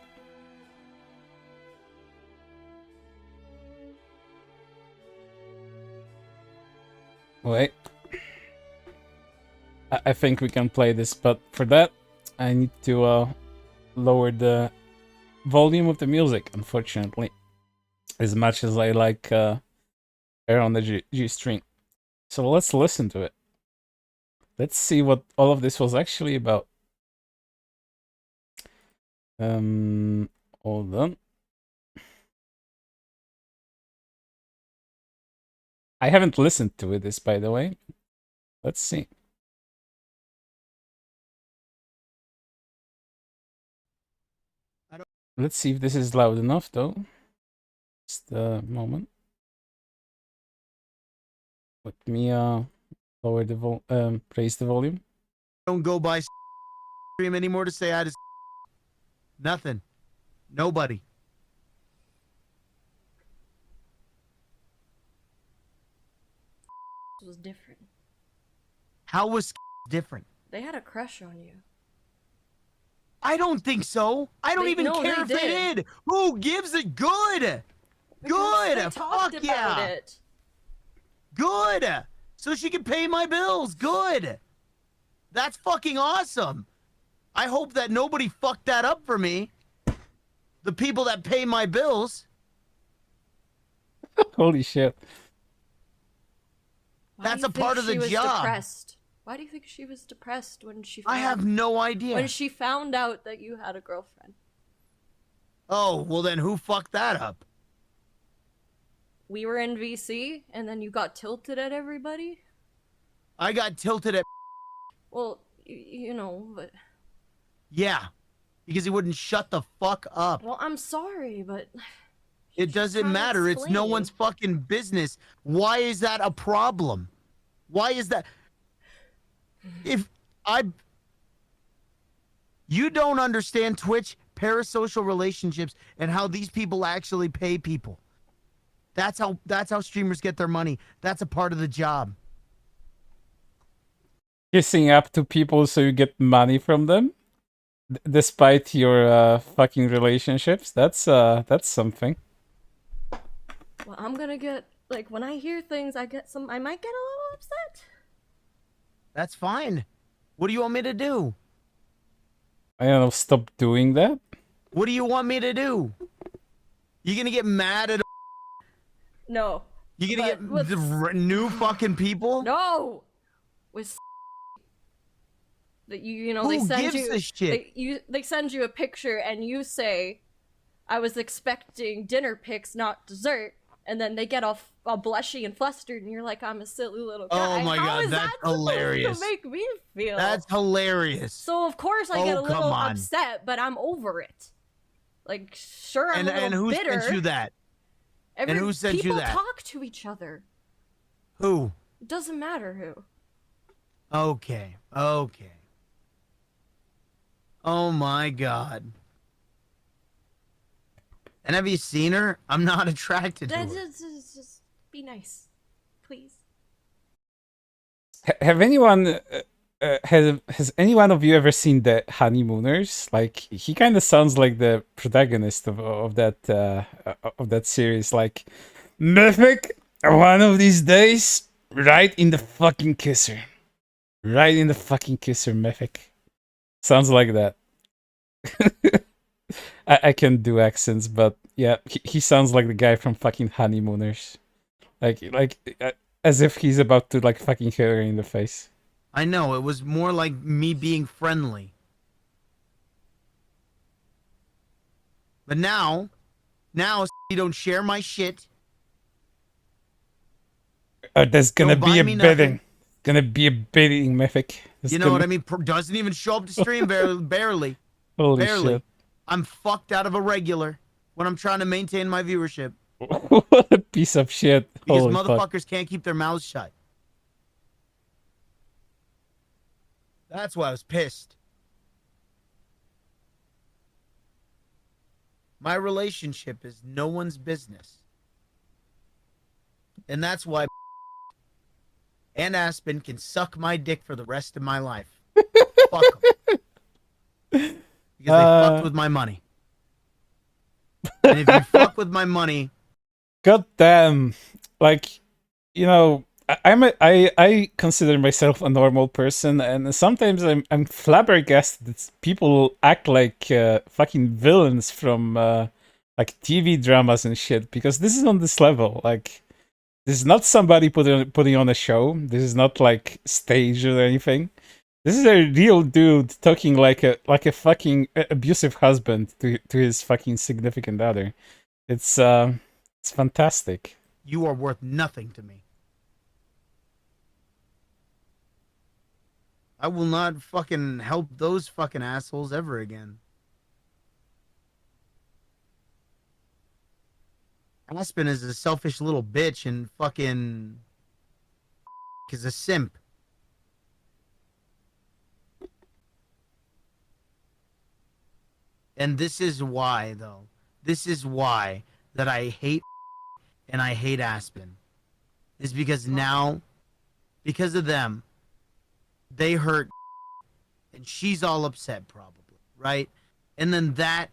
Wait. I think we can play this, but for that, I need to lower the volume of the music, unfortunately. As much as I like air on the G-string. So let's listen to it. Let's see what all of this was actually about. Hold on. I haven't listened to this, by the way. Let's see. Let's see if this is loud enough, though. Just a moment. Let me lower the raise the volume. Don't go by stream anymore to say I just nothing. Nobody. Was different. How was different? They had a crush on you. I don't think so. I don't even care if they did. Who gives a good? Good. They talked Fuck about yeah. it. Good. So she can pay my bills. Good. That's fucking awesome. I hope that nobody fucked that up for me. The people that pay my bills. Holy shit. That's a part of the job. Depressed? Why do you think she was depressed when she I have no idea. when she found out that you had a girlfriend? Oh, well then who fucked that up? We were in VC and then you got tilted at everybody? I got tilted at Well, you know, but yeah, because he wouldn't shut the fuck up. well, I'm sorry, but It doesn't matter. It's no one's fucking business. Why is that a problem? Why is that? You don't understand Twitch, parasocial relationships, and how these people actually pay people. That's how streamers get their money. That's a part of the job. Kissing up to people so you get money from them, despite your fucking relationships. That's something. Well, I'm gonna get, like, when I hear things, I might get a little upset. That's fine. What do you want me to do? I don't know, stop doing that? What do you want me to do? You gonna get mad at? No. You gonna get new fucking people? No. With that you know Who they send gives you a shit? they send you a picture and you say, "I was expecting dinner pics, not dessert," and then they get all blushy and flustered, and you're like, "I'm a silly little guy." Oh my How god, is that's that hilarious. supposed to make me feel? That's hilarious. So of course I get a come little on. upset, but I'm over it. Like, sure, I'm a little And who bitter. sent you that? And who sent you that? People talk to each other. Who? It doesn't matter who. Okay. Okay. Oh my god. And have you seen her? I'm not attracted to her. Just be nice, please. Have anyone has any one of you ever seen the Honeymooners? Like, he kind of sounds like the protagonist of that series. Like, Mythic, one of these days, right in the fucking kisser, Mythic. Sounds like that. I can do accents, but yeah, he sounds like the guy from fucking Honeymooners. Like as if he's about to like fucking hit her in the face. I know, it was more like me being friendly. But now you don't share my shit. There's gonna Don't be buy a me bidding. nothing. Gonna be a bidding, Mythic. You know what I mean? Doesn't even show up to stream barely. Holy Barely. shit. I'm fucked out of a regular when I'm trying to maintain my viewership. What a piece of shit. Because Holy fuck. motherfuckers can't keep their mouths shut. That's why I was pissed. My relationship is no one's business. And that's why and Aspen can suck my dick for the rest of my life. Fuck 'em. Because they fucked with my money. And if you fuck with my money... God damn. Like, you know, I consider myself a normal person, and sometimes I'm flabbergasted that people act like fucking villains from like TV dramas and shit, because this is on this level. Like, this is not somebody putting on a show. This is not like staged or anything. This is a real dude talking like a fucking abusive husband to his fucking significant other. It's fantastic. You are worth nothing to me. I will not fucking help those fucking assholes ever again. Aspen is a selfish little bitch and fucking is a simp. And this is why, though. This is why that I hate and I hate Aspen. Is because now, because of them, they hurt and she's all upset probably, right? And then that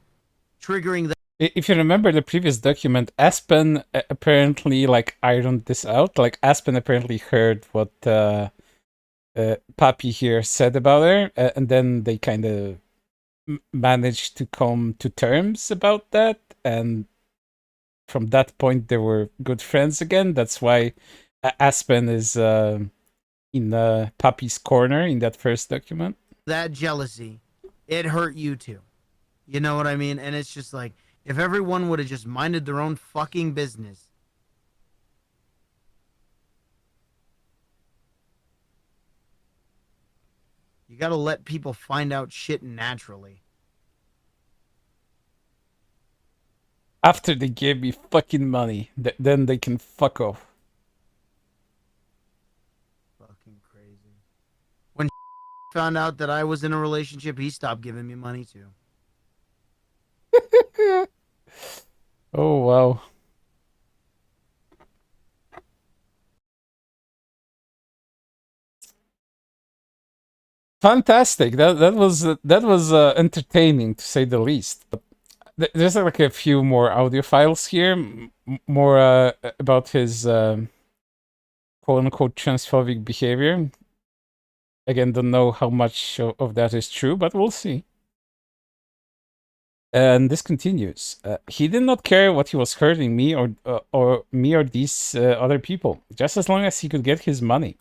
triggering that. If you remember the previous document, Aspen apparently like ironed this out. Like, Aspen apparently heard what Papi here said about her, and then they kind of managed to come to terms about that, and from that point they were good friends again. That's why Aspen is in Papi's corner in that first document. That jealousy, it hurt you too. You know what I mean? And it's just like, if everyone would have just minded their own fucking business. You gotta let people find out shit naturally. After they gave me fucking money, then they can fuck off. Fucking crazy. When found out that I was in a relationship, he stopped giving me money too. Oh wow. Fantastic. That was entertaining, to say the least. But There's like a few more audio files here, more about his quote-unquote transphobic behavior. Again, don't know how much of that is true, but we'll see. And this continues. He did not care what he was hurting me or me or these other people, just as long as he could get his money.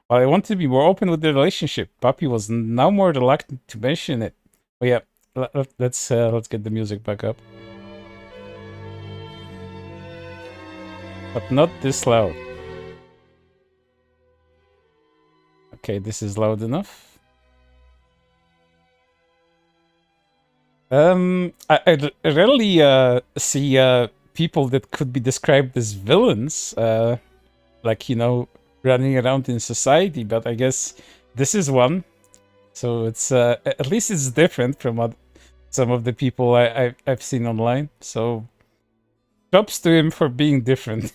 While I wanted to be more open with the relationship, Papi was now more reluctant to mention it. Oh yeah, let's get the music back up. But not this loud. Okay, this is loud enough. I rarely see people that could be described as villains, like, you know, running around in society, but I guess this is one. So it's at least it's different from some of the people I've seen online. So props to him for being different.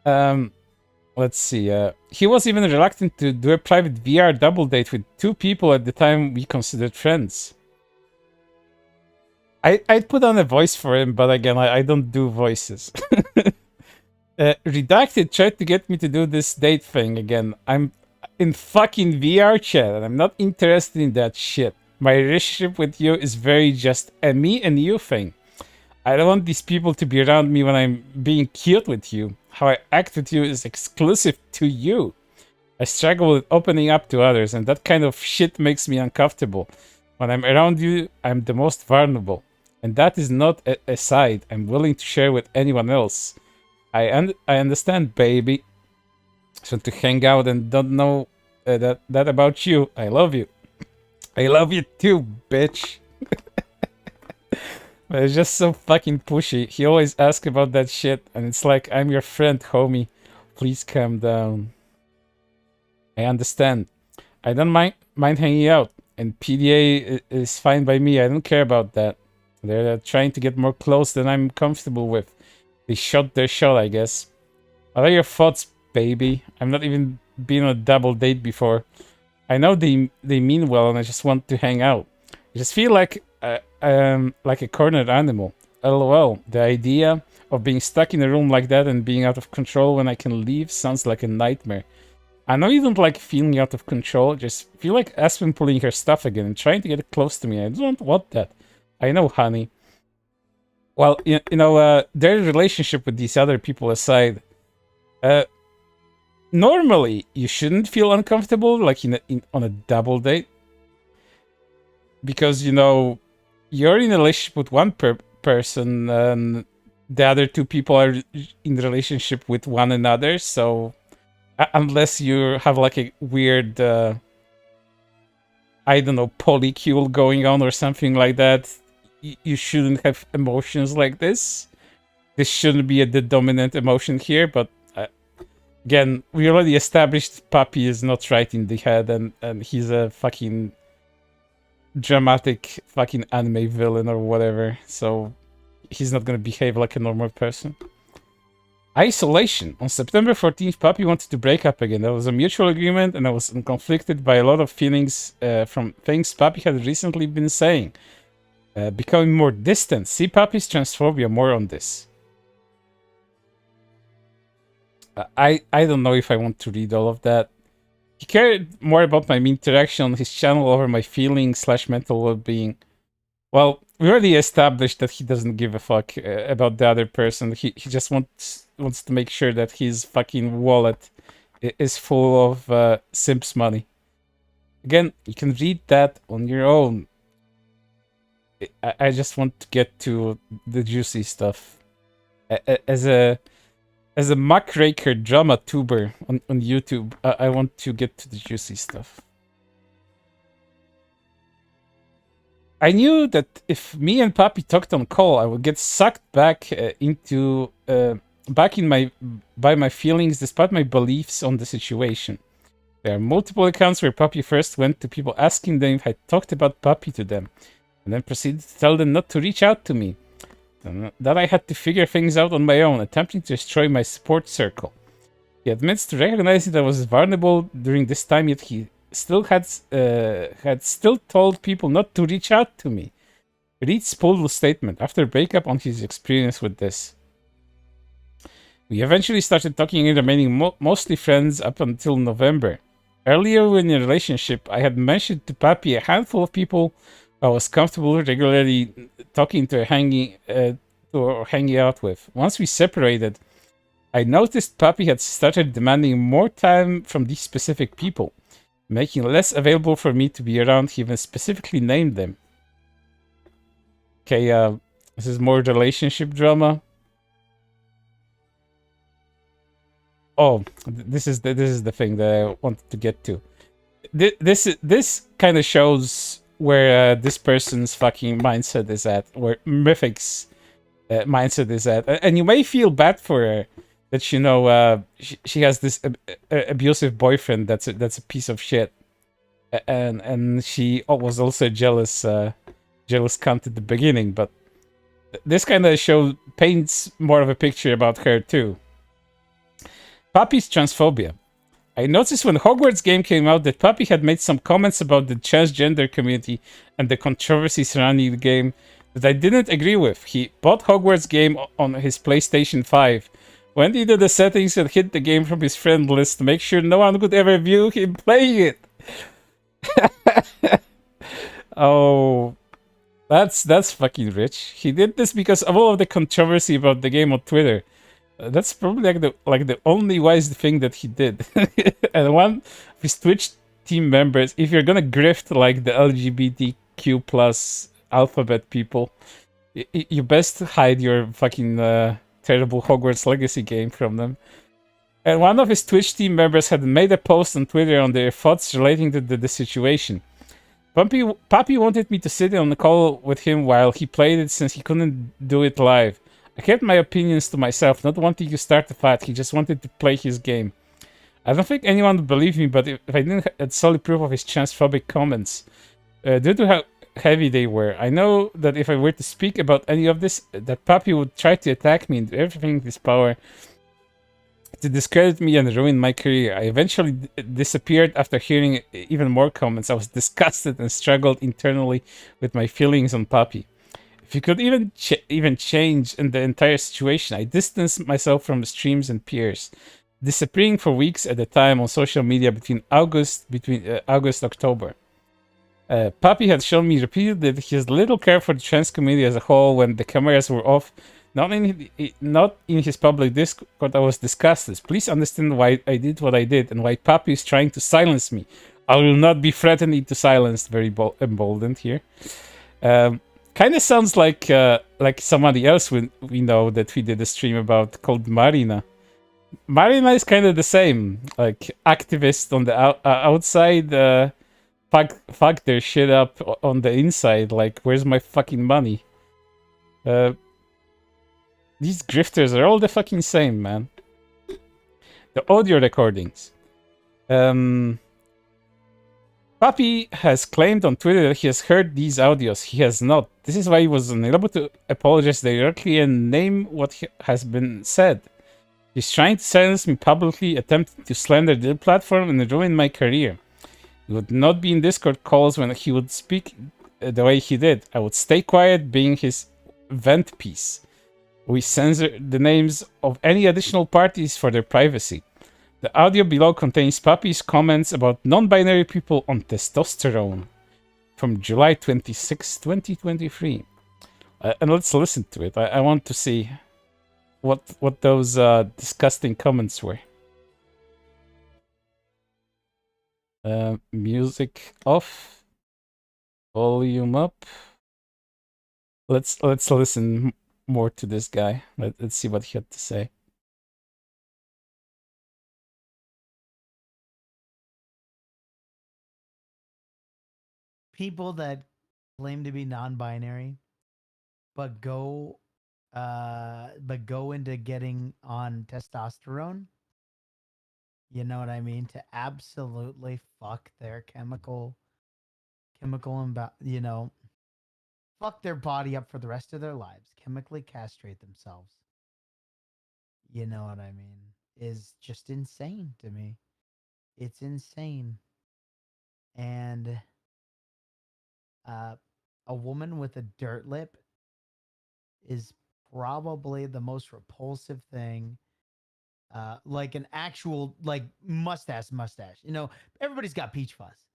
Let's see. He was even reluctant to do a private VR double date with 2 people at the time we considered friends. I'd put on a voice for him, but again, I don't do voices. Redacted tried to get me to do this date thing again. I'm in fucking VR chat, and I'm not interested in that shit. My relationship with you is very just a me and you thing. I don't want these people to be around me when I'm being cute with you. How I act with you is exclusive to you. I struggle with opening up to others, and that kind of shit makes me uncomfortable. When I'm around you, I'm the most vulnerable. And that is not a side I'm willing to share with anyone else. I understand, baby. So to hang out and don't know that about you. I love you. I love you too, bitch. But it's just so fucking pushy. He always asks about that shit, and it's like, I'm your friend, homie. Please calm down. I understand. I don't mind hanging out, and PDA is fine by me. I don't care about that. They're trying to get more close than I'm comfortable with. They shot their shot, I guess. What are your thoughts, baby? I've not even been on a double date before. I know they mean well, and I just want to hang out. I just feel like a cornered animal. LOL. The idea of being stuck in a room like that and being out of control when I can leave sounds like a nightmare. I know you don't like feeling out of control. Just feel like Aspen pulling her stuff again and trying to get close to me. I don't want that. I know, honey. Well, you know, their relationship with these other people aside, normally you shouldn't feel uncomfortable like on a double date, because, you know, you're in a relationship with one person, and the other 2 people are in relationship with one another. So unless you have like a weird, I don't know, polycule going on or something like that, you shouldn't have emotions like this. This shouldn't be the dominant emotion here, but again, we already established Papi is not right in the head, and he's a fucking dramatic fucking anime villain or whatever, so he's not gonna behave like a normal person. Isolation. On September 14th, Papi wanted to break up again. There was a mutual agreement, and I was conflicted by a lot of feelings from things Papi had recently been saying. Becoming more distant. See Papi's transphobia more on this. I don't know if I want to read all of that. He cared more about my interaction on his channel over my feelings / mental well-being. Well, we already established that he doesn't give a fuck about the other person. He just wants to make sure that his fucking wallet is full of simps money. Again, you can read that on your own. I just want to get to the juicy stuff. As a muckraker drama tuber on YouTube, I want to get to the juicy stuff. I knew that if me and Papi talked on call, I would get sucked back by my feelings despite my beliefs on the situation. There are multiple accounts where Papi first went to people asking them if I talked about Papi to them, and then proceeded to tell them not to reach out to me. And that I had to figure things out on my own, attempting to destroy my support circle. He admits to recognizing that I was vulnerable during this time, yet he still had still told people not to reach out to me. Reed's pulled statement after breakup on his experience with this. We eventually started talking and remaining mostly friends up until November. Earlier in the relationship, I had mentioned to Papi a handful of people I was comfortable regularly talking to or hanging out with. Once we separated, I noticed Papi had started demanding more time from these specific people, making less available for me to be around. He even specifically named them. Okay, this is more relationship drama. Oh, this is the thing that I wanted to get to. This kind of shows where this person's fucking mindset is at, where Mythic's mindset is at, and you may feel bad for her that she has this abusive boyfriend that's a piece of shit, and she was also jealous cunt at the beginning, but this kind of paints more of a picture about her too. Papi's transphobia. I noticed when Hogwarts game came out that Papi had made some comments about the transgender community and the controversy surrounding the game that I didn't agree with. He bought Hogwarts game on his PlayStation 5, went into the settings and hid the game from his friend list to make sure no one could ever view him playing it. Oh, that's fucking rich. He did this because of all of the controversy about the game on Twitter. That's probably like the only wise thing that he did. And one of his Twitch team members, if you're gonna grift like the LGBTQ plus alphabet people, you best hide your fucking terrible Hogwarts Legacy game from them. And one of his Twitch team members had made a post on Twitter on their thoughts relating to the situation. Papi wanted me to sit on the call with him while he played it since he couldn't do it live. I kept my opinions to myself, not wanting to start a fight. He just wanted to play his game. I don't think anyone would believe me, but if I didn't have solid proof of his transphobic comments, due to how heavy they were, I know that if I were to speak about any of this, that Papi would try to attack me and do everything in his power to discredit me and ruin my career. I eventually disappeared after hearing even more comments. I was disgusted and struggled internally with my feelings on Papi. If you could even change in the entire situation, I distanced myself from streams and peers, disappearing for weeks at a time on social media between August October. Papi had shown me repeatedly that he has little care for the trans community as a whole when the cameras were off. Not in his public Discord, I was disgusted. Please understand why I did what I did and why Papi is trying to silence me. I will not be threatening to silence. Very emboldened here. Kind of sounds like somebody else we know that we did a stream about called Marina. Marina is kind of the same, like activist on the outside, fuck their shit up on the inside. Like, where's my fucking money? These grifters are all the fucking same, man. The audio recordings. Papi has claimed on Twitter that he has heard these audios. He has not. This is why he was unable to apologize directly and name what has been said. He's trying to silence me publicly, attempting to slander the platform and ruin my career. He would not be in Discord calls when he would speak the way he did. I would stay quiet, being his vent piece. We censor the names of any additional parties for their privacy. The audio below contains Papi's comments about non-binary people on testosterone from July 26, 2023. And let's listen to it. I want to see what those disgusting comments were. Music off, volume up. Let's listen more to this guy. Let's see what he had to say. People that claim to be non-binary, but go into getting on testosterone. You know what I mean? To absolutely fuck their chemical fuck their body up for the rest of their lives, chemically castrate themselves. You know what I mean? Is just insane to me. It's insane. And a woman with a dirt lip is probably the most repulsive thing. Like an actual like mustache. You know, everybody's got peach fuzz,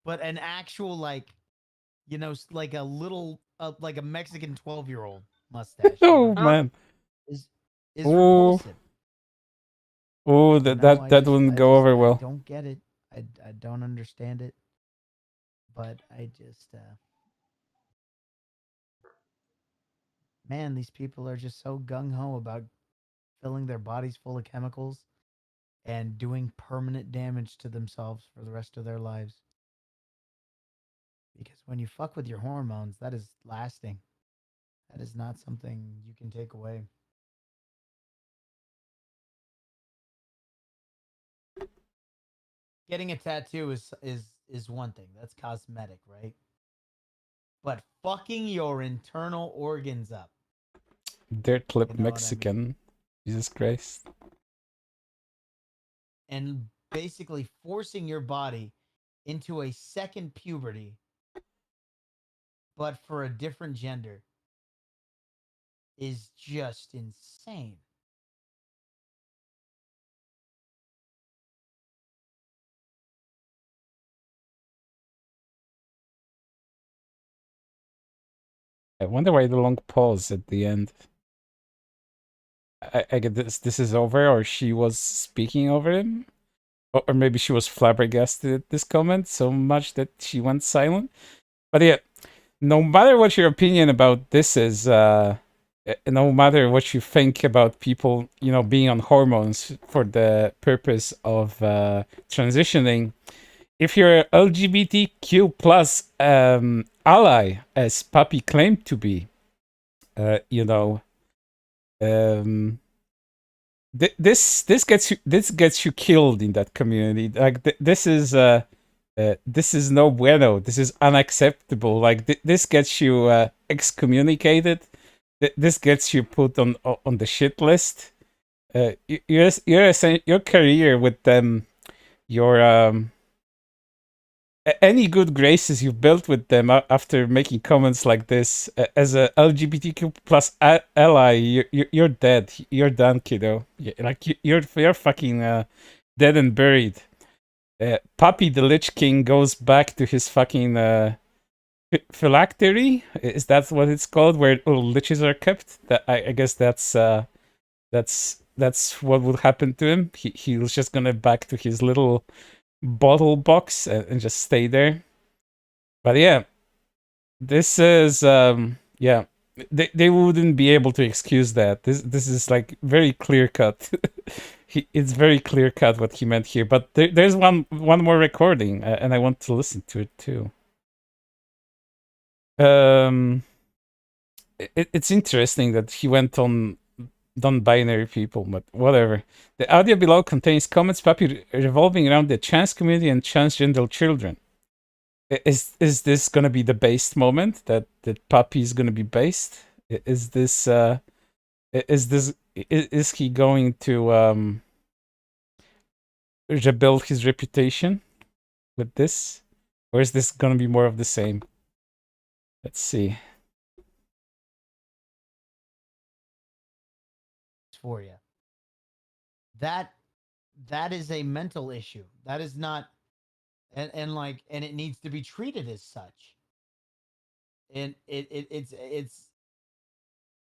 but an actual like, you know, like a little like a Mexican 12-year-old mustache. Oh You know, man. is Oh. repulsive. Oh, You that know, that wouldn't go over I well. don't get it. I don't understand it. But I just man, these people are just so gung ho about filling their bodies full of chemicals and doing permanent damage to themselves for the rest of their lives. Because when you fuck with your hormones, that is lasting. That is not something you can take away. Getting a tattoo is one thing. That's cosmetic, right? But fucking your internal organs up. Dirt lip You know what I Mexican. mean? Jesus Christ. And basically forcing your body into a second puberty, but for a different gender, is just insane. I wonder why the long pause at the end. I get this is over, or she was speaking over him, or maybe she was flabbergasted at this comment so much that she went silent. But yeah, no matter what your opinion about this is, no matter what you think about people, you know, being on hormones for the purpose of transitioning, if you're LGBTQ plus ally, as Papi claimed to be, you know, this gets you killed in that community. Like this is no bueno. This is unacceptable. Like this gets you excommunicated. This gets you put on the shit list. Your career with them, your any good graces you've built with them after making comments like this as a LGBTQ plus ally, you're dead. You're done, kiddo. You're fucking dead and buried. PapiTheLichKing goes back to his fucking phylactery. Is that what it's called, where little liches are kept? That I guess that's what would happen to him. He was just gonna back to his little bottle box and just stay there. But yeah, this is yeah, they wouldn't be able to excuse that. This is like very clear cut. It's very clear cut what he meant here. But there's one more recording, and I want to listen to it too. It's interesting that he went on non-binary people, but whatever. The audio below contains comments revolving around the trans community and transgender children. Is this gonna be the based moment that Papi is gonna be based? Is he going to rebuild his reputation with this, or is this gonna be more of the same? Let's see. For you, that is a mental issue. That is not, and it needs to be treated as such. And it's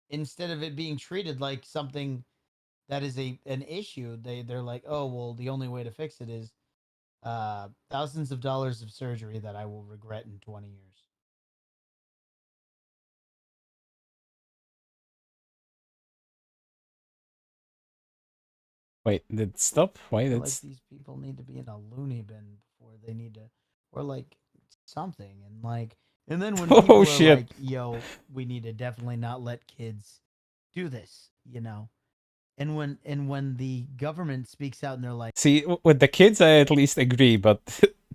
instead of it being treated like something that is an issue, they're like, oh well, the only way to fix it is thousands of dollars of surgery that I will regret in 20 years. Wait, did it stop? Why did like these people need to be in a loony bin before they need to, or like something, and like, and then when people are like, yo, we need to definitely not let kids do this, you know. And when the government speaks out and they're like, see, with the kids I at least agree, but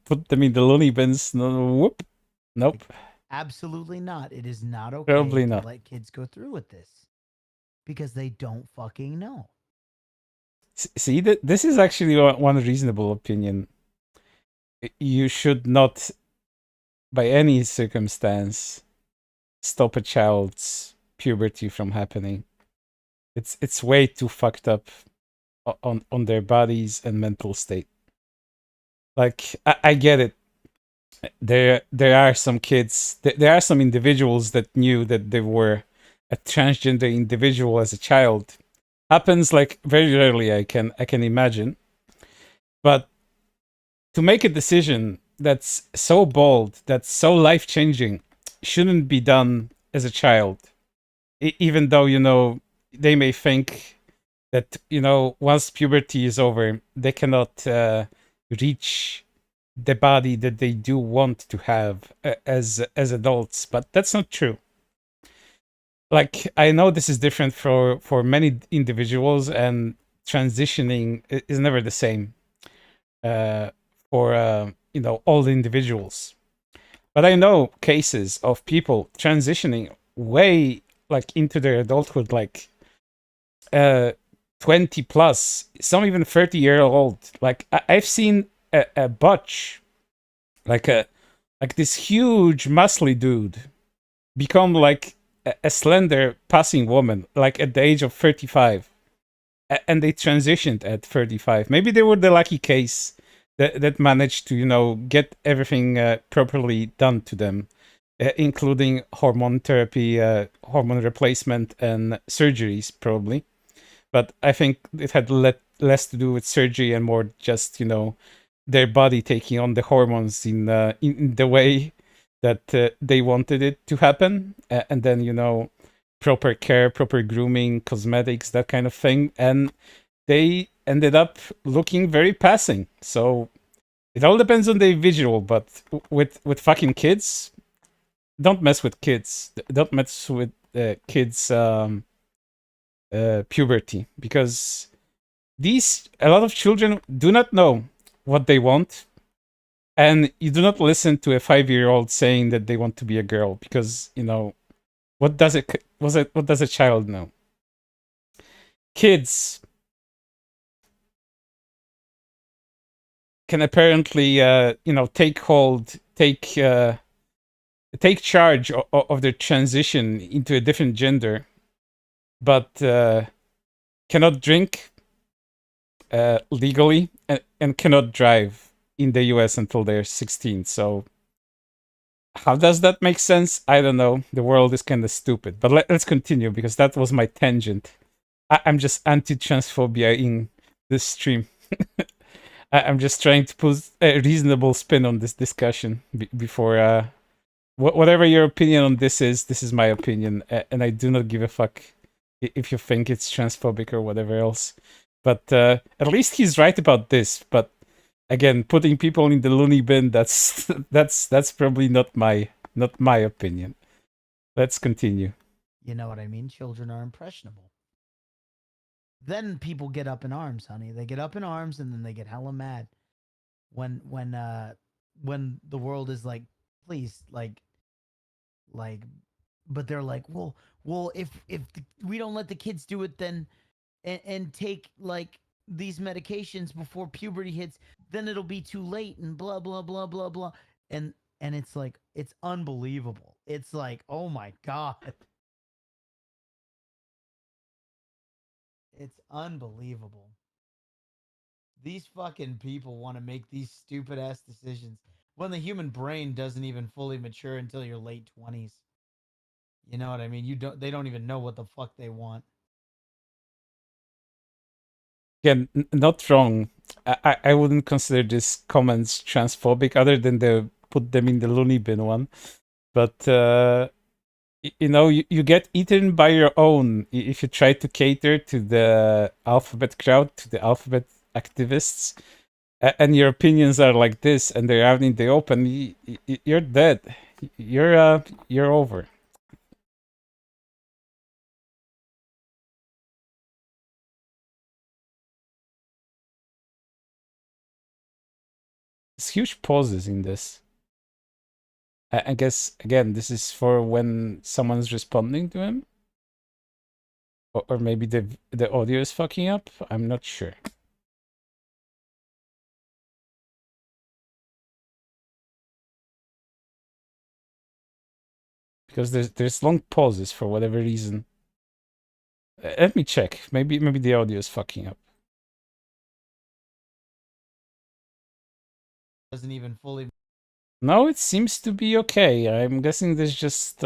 put them in the loony bins, no, whoop, nope. Like, absolutely not. It is not okay Probably to not. let kids go through with this because they don't fucking know. See, this is actually one reasonable opinion. You should not by any circumstance, stop a child's puberty from happening. It's way too fucked up on their bodies and mental state. Like, I get it. There are some kids, there are some individuals that knew that they were a transgender individual as a child. Happens like very rarely, I can imagine. But to make a decision that's so bold, that's so life-changing, shouldn't be done as a child. Even though, you know, they may think that, you know, once puberty is over, they cannot reach the body that they do want to have as adults, but that's not true. Like, I know this is different for many individuals, and transitioning is never the same for you know, all the individuals. But I know cases of people transitioning way like into their adulthood, like 20 plus, some even 30-year-old. Like, I've seen a butch, like this huge muscly dude become like a slender passing woman, like at the age of 35, and they transitioned at 35. Maybe they were the lucky case that managed to, you know, get everything properly done to them, including hormone therapy, hormone replacement, and surgeries probably. But I think it had less to do with surgery and more just, you know, their body taking on the hormones in the way that they wanted it to happen, and then, you know, proper care, proper grooming, cosmetics, that kind of thing, and they ended up looking very passing. So it all depends on the individual, but with fucking kids, don't mess with kids. Don't mess with kids' puberty, because a lot of children do not know what they want, and you do not listen to a 5-year-old saying that they want to be a girl, because, you know, what does a child know? Kids can apparently you know, take charge of their transition into a different gender, but cannot drink legally, and cannot drive in the US until they're 16. So how does that make sense? I don't know. The world is kind of stupid. But let's continue, because that was my tangent. I'm just anti-transphobia in this stream. I'm just trying to put a reasonable spin on this discussion before whatever your opinion on this is my opinion, and I do not give a fuck if you think it's transphobic or whatever else. But at least he's right about this. But again, putting people in the loony bin, that's probably not my opinion. Let's continue. You know what I mean? Children are impressionable. Then people get up in arms, honey. They get up in arms, and then they get hella mad when the world is like, please, like, but they're like, well, if we don't let the kids do it, then and take like these medications before puberty hits, then it'll be too late, and blah blah blah blah blah, and it's like, it's unbelievable. It's like, oh my god. It's unbelievable. These fucking people want to make these stupid ass decisions when the human brain doesn't even fully mature until your late 20s. You know what I mean? They don't even know what the fuck they want. Again, not wrong. I wouldn't consider these comments transphobic, other than the put them in the loony bin one. But you know, you get eaten by your own if you try to cater to the alphabet crowd, to the alphabet activists, and your opinions are like this, and they're out in the open. You're dead. You're over. There's huge pauses in this. I guess, again, this is for when someone's responding to him, or maybe the audio is fucking up. I'm not sure. because there's long pauses for whatever reason. Let me check. Maybe the audio is fucking up. Doesn't even fully. No, it seems to be okay. I'm guessing there's just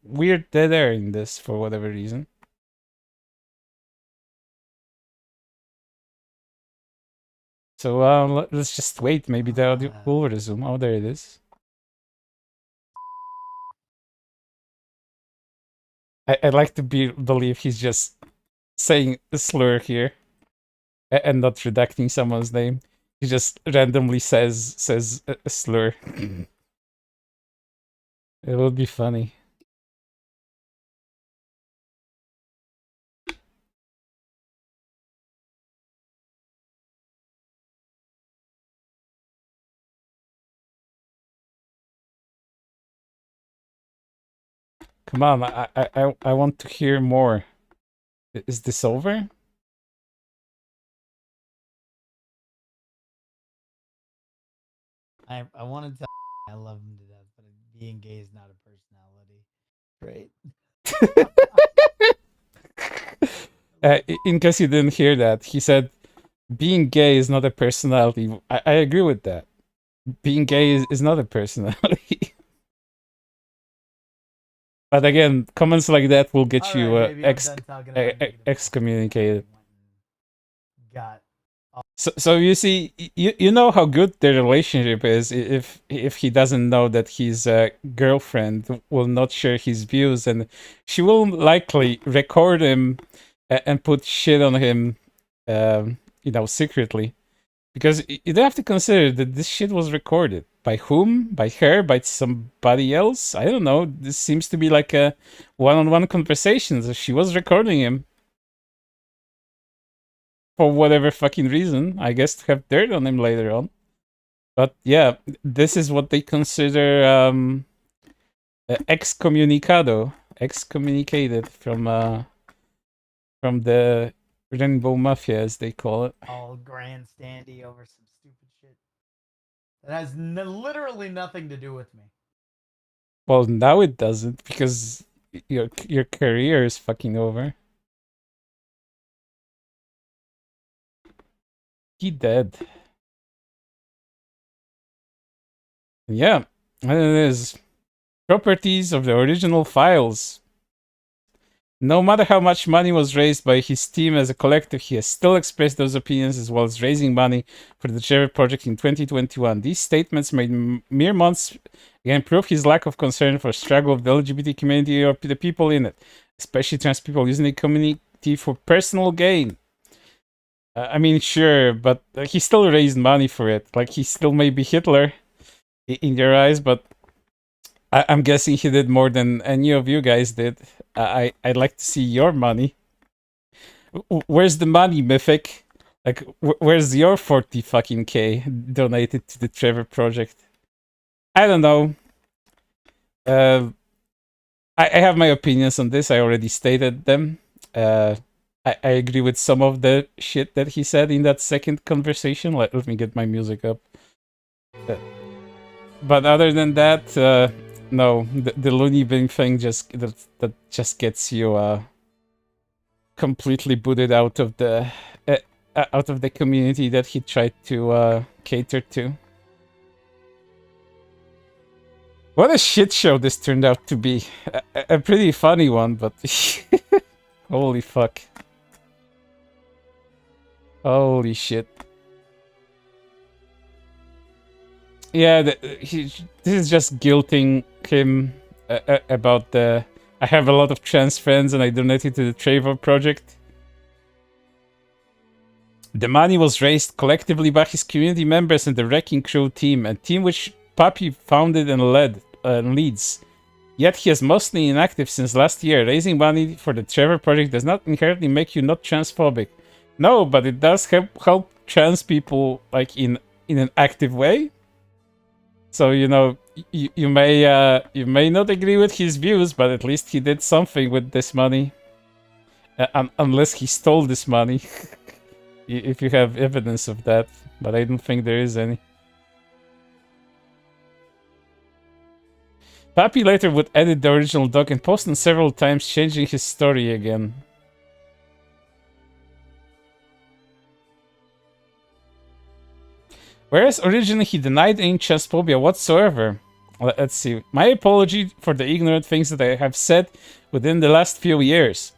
weird dead air in this for whatever reason. So let's just wait. Maybe the audio will resume. Oh, there it is. I'd like to believe he's just saying a slur here and not redacting someone's name. He just randomly says a slur. It would be funny. Come on, I want to hear more. Is this over? I wanted to. I love him to death, but being gay is not a personality. Great. In case you didn't hear that, he said, being gay is not a personality. I agree with that. Being gay is not a personality. But again, comments like that will get you excommunicated. So you see, you know how good the relationship is if he doesn't know that his girlfriend will not share his views, and she will likely record him and put shit on him, secretly. Because you have to consider that this shit was recorded. By whom? By her? By somebody else? I don't know. This seems to be like a one-on-one conversation. So she was recording him. For whatever fucking reason. I guess to have dirt on him later on. But yeah, this is what they consider excommunicado. Excommunicated from the Rainbow Mafia, as they call it. All grandstandy over some stupid shit. That has literally nothing to do with me. Well, now it doesn't, because your career is fucking over. He dead. Yeah, and it is. Properties of the original files. No matter how much money was raised by his team as a collective, he has still expressed those opinions as well as raising money for the Trevor project in 2021. These statements made mere months again prove his lack of concern for the struggle of the LGBT community or the people in it, especially trans people using the community for personal gain. I mean, sure, but he still raised money for it. Like, he still may be Hitler in your eyes, but I'm guessing he did more than any of you guys did. I'd like to see your money. Where's the money, Mythic? Like, where's your 40 fucking K donated to the Trevor project? I don't know. I have my opinions on this. I already stated them. I agree with some of the shit that he said in that second conversation. Let me get my music up. But other than that, no, the loony bin thing just gets you completely booted out of the community that he tried to cater to. What a shit show this turned out to be. A pretty funny one, but holy fuck. Holy shit. Yeah, this is just guilting him about the... I have a lot of trans friends and I donated to the Trevor project. The money was raised collectively by his community members and the Wrecking Crew team, a team which Papi founded and leads. Yet he is mostly inactive since last year. Raising money for the Trevor project does not inherently make you not transphobic. No, but it does help trans people, like, in an active way. So, you know, you may not agree with his views, but at least he did something with this money. Unless he stole this money. If you have evidence of that. But I don't think there is any. Papi later would edit the original doc and post them several times, changing his story again. Whereas originally he denied any transphobia whatsoever. Let's see. My apology for the ignorant things that I have said within the last few years.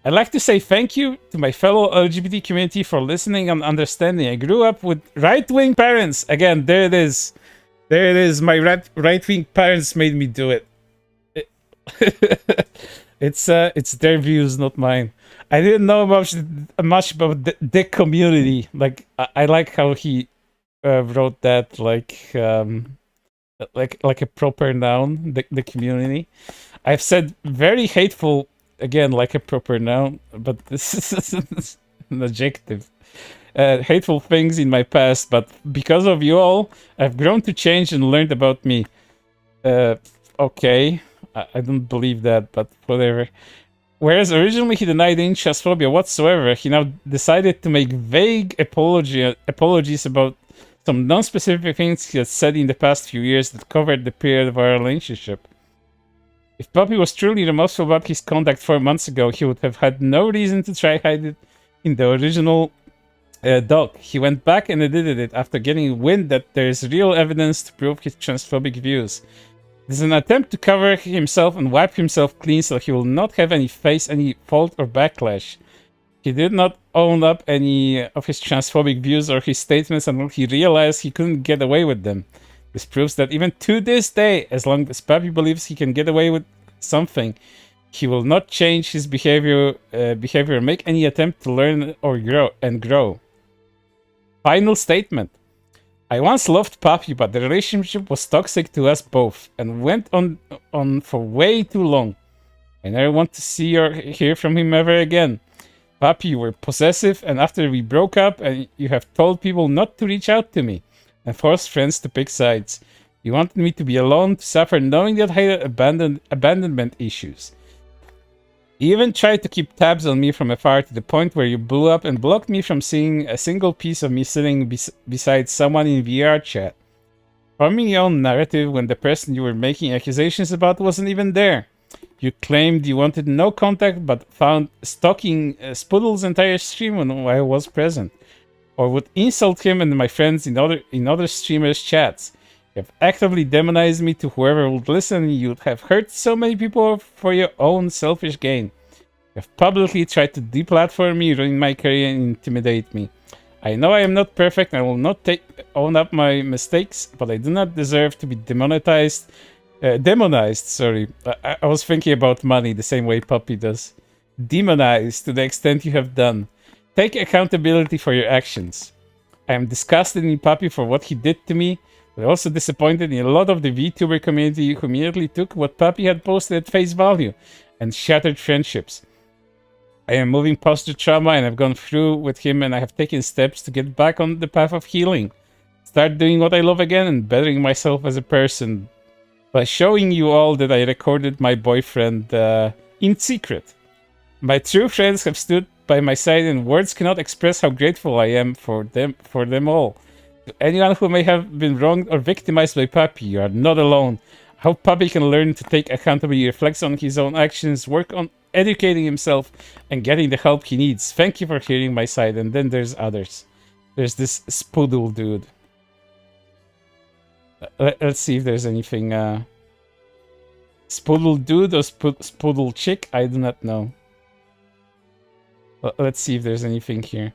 I'd like to say thank you to my fellow LGBT community for listening and understanding. I grew up with right-wing parents. Again, there it is. There it is. My right-wing parents made me do it. It's their views, not mine. I didn't know much about the community. Like I like how he wrote that like a proper noun. The community. I've said very hateful. Again, like a proper noun, but this is an adjective. Hateful things in my past, but because of you all, I've grown to change and learned about me. Okay, I don't believe that, but whatever. Whereas originally he denied any transphobia whatsoever, he now decided to make vague apologies about some non-specific things he had said in the past few years that covered the period of our relationship. If Papi was truly remorseful about his conduct 4 months ago, he would have had no reason to try hide it in the original doc. He went back and edited it after getting wind that there is real evidence to prove his transphobic views. This is an attempt to cover himself and wipe himself clean so he will not have any face any fault or backlash. He did not own up any of his transphobic views or his statements until he realized he couldn't get away with them. This proves that even to this day, as long as Papi believes he can get away with something, he will not change his behavior or make any attempt to learn or grow. Final statement. I once loved Papi, but the relationship was toxic to us both and went on for way too long. I never want to see or hear from him ever again. Papi, you were possessive, and after we broke up, and you have told people not to reach out to me and forced friends to pick sides. You wanted me to be alone, to suffer, knowing that I had abandonment issues. You even tried to keep tabs on me from afar to the point where you blew up and blocked me from seeing a single piece of me sitting beside someone in VR chat. Forming your own narrative when the person you were making accusations about wasn't even there. You claimed you wanted no contact but found stalking Spoodle's entire stream when I was present. Or would insult him and my friends in other streamers' chats. You have actively demonized me to whoever would listen, and you'd have hurt so many people for your own selfish gain. You have publicly tried to deplatform me, ruin my career, and intimidate me. I know I am not perfect, and I will not own up my mistakes, but I do not deserve to be demonized. Sorry. I was thinking about money the same way Papi does. Demonized to the extent you have done. Take accountability for your actions. I am disgusted in Papi for what he did to me, but also disappointed in a lot of the VTuber community who immediately took what Papi had posted at face value and shattered friendships. I am moving past the trauma and I've gone through with him, and I have taken steps to get back on the path of healing. Start doing what I love again and bettering myself as a person. By showing you all that I recorded my boyfriend in secret. My true friends have stood by my side, and words cannot express how grateful I am for them all. To anyone who may have been wronged or victimized by Papi, you are not alone. I hope Papi can learn to take accountability, reflects on his own actions, work on educating himself, and getting the help he needs. Thank you for hearing my side. And then there's others. There's this Spoodle dude. Let's see if there's anything. Spoodle dude or Spoodle chick? I do not know. Let's see if there's anything here.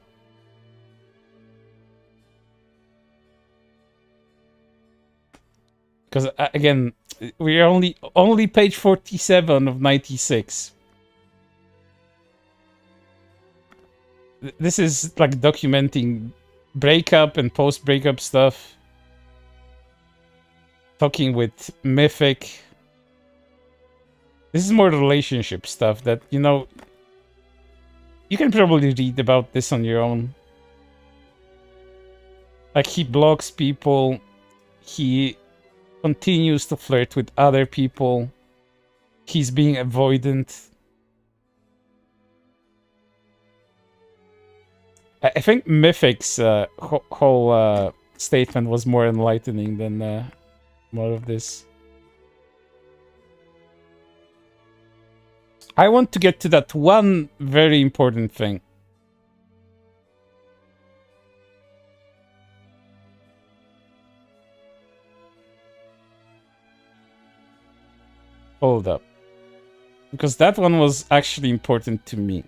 Because again, we're only page 47 of 96. This is like documenting breakup and post-breakup stuff. Talking with Mythic. This is more relationship stuff that, you know, you can probably read about this on your own. Like, he blocks people. He continues to flirt with other people. He's being avoidant. I think Mythic's whole statement was more enlightening than more of this. I want to get to that one very important thing. Hold up. Because that one was actually important to me.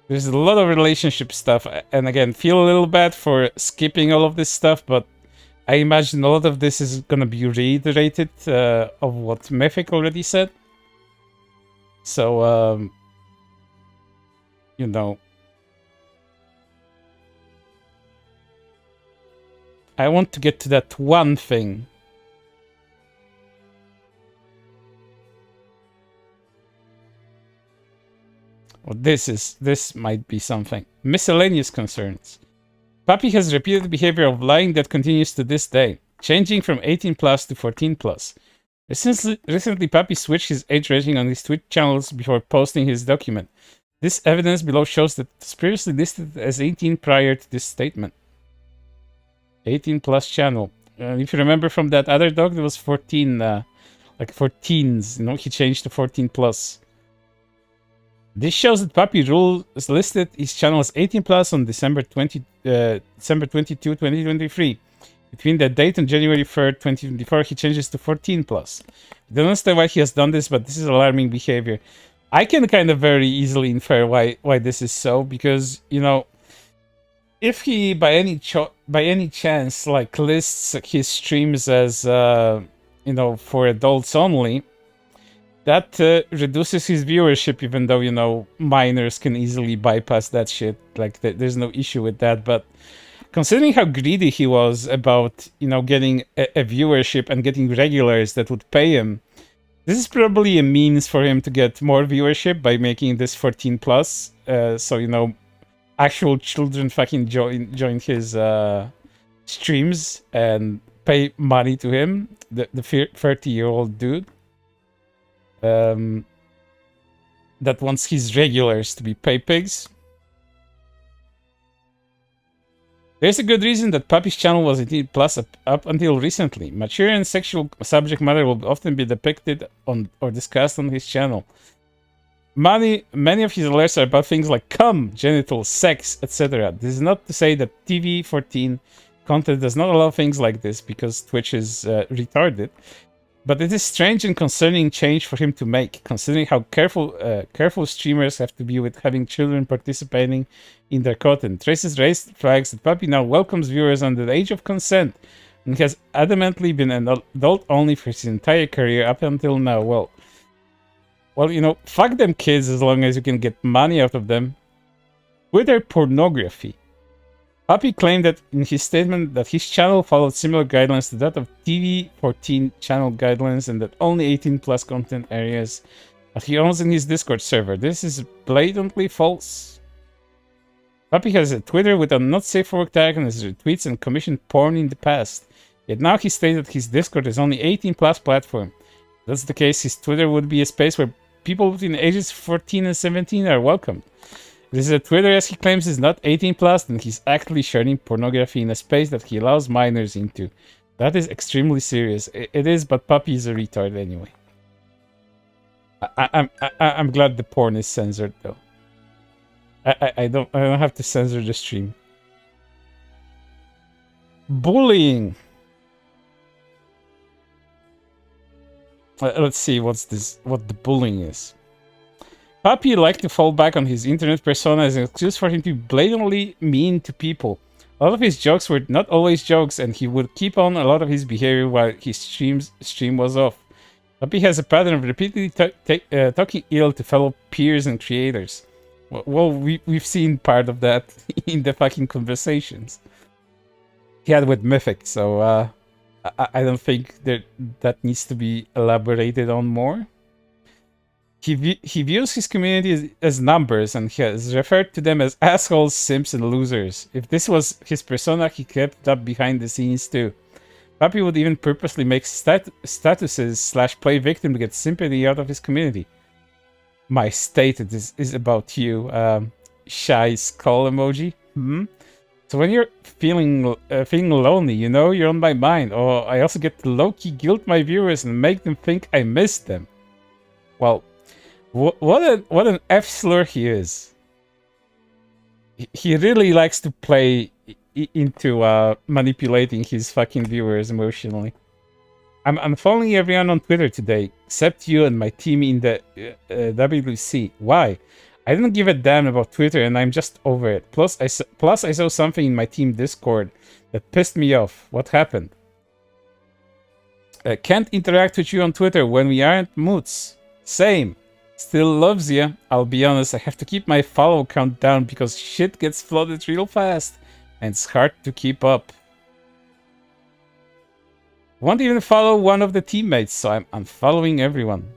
There's a lot of relationship stuff, and again, feel a little bad for skipping all of this stuff, but I imagine a lot of this is gonna be reiterated of what Mythic already said. So, you know, I want to get to that one thing. Well, this might be something. Miscellaneous concerns. Papi has repeated behavior of lying that continues to this day, changing from 18 plus to 14 plus. Recently, Papi switched his age rating on his Twitch channels before posting his document. This evidence below shows that it was previously listed as 18 prior to this statement. 18 plus channel. If you remember from that other dog, there was 14, like 14s. You know, he changed to 14 plus. This shows that Papi Rule is listed his channel as 18 plus on December 22, 2023. Between that date and January 3rd, 2024, he changes to 14 plus. I don't understand why he has done this, but this is alarming behavior. I can kind of very easily infer why this is so, because, you know, if he by any chance like lists his streams as you know, for adults only, that reduces his viewership, even though, you know, minors can easily bypass that shit. Like, there's no issue with that. But considering how greedy he was about, you know, getting a viewership and getting regulars that would pay him, this is probably a means for him to get more viewership by making this 14 plus. So, you know, actual children fucking join his streams and pay money to him, the 30-year-old dude. That wants his regulars to be pay pigs. There's a good reason that Papi's channel was 18 plus up until recently. Mature and sexual subject matter will often be depicted on or discussed on his channel. Many of his alerts are about things like cum, genitals, sex, etc. This is not to say that TV-14 content does not allow things like this, because Twitch is retarded. But it is strange and concerning change for him to make, considering how careful streamers have to be with having children participating in their content. Traces raised flags that Papi now welcomes viewers under the age of consent and has adamantly been an adult only for his entire career up until now. Well, you know, fuck them kids as long as you can get money out of them. Twitter pornography. Papi claimed that in his statement that his channel followed similar guidelines to that of TV-14 channel guidelines, and that only 18 plus content areas that he owns in his Discord server. This is blatantly false. Papi has a Twitter with a not safe for work tag and has retweets and commissioned porn in the past. Yet now he stated his Discord is only 18 plus platform. If that's the case, his Twitter would be a space where people between ages 14 and 17 are welcomed. This is a Twitter, as he claims, is not 18 plus, and he's actually sharing pornography in a space that he allows minors into. That is extremely serious. It is, but Papi is a retard anyway. I'm glad the porn is censored though. I don't have to censor the stream. Bullying. Let's see what the bullying is. Papi liked to fall back on his internet persona as an excuse for him to be blatantly mean to people. A lot of his jokes were not always jokes, and he would keep on a lot of his behavior while his stream was off. Papi has a pattern of repeatedly talking ill to fellow peers and creators. Well, we've seen part of that in the fucking conversations he had with Mythic, so I don't think that needs to be elaborated on more. He views his community as numbers and has referred to them as assholes, simps, and losers. If this was his persona, he kept it up behind the scenes too. Papi would even purposely make statuses / play victim to get sympathy out of his community. My status is about you. Shy skull emoji. So when you're feeling lonely, you know, you're on my mind. Or I also get to low-key guilt my viewers and make them think I miss them. Well, what an F-slur he is. He really likes to play into manipulating his fucking viewers emotionally. I'm following everyone on Twitter today, except you and my team in the WC. Why? I didn't give a damn about Twitter and I'm just over it. Plus I saw something in my team Discord that pissed me off. What happened? Can't interact with you on Twitter when we aren't moods. Same. Still loves you. I'll be honest, I have to keep my follow count down because shit gets flooded real fast and it's hard to keep up. Won't even follow one of the teammates, so I'm unfollowing everyone.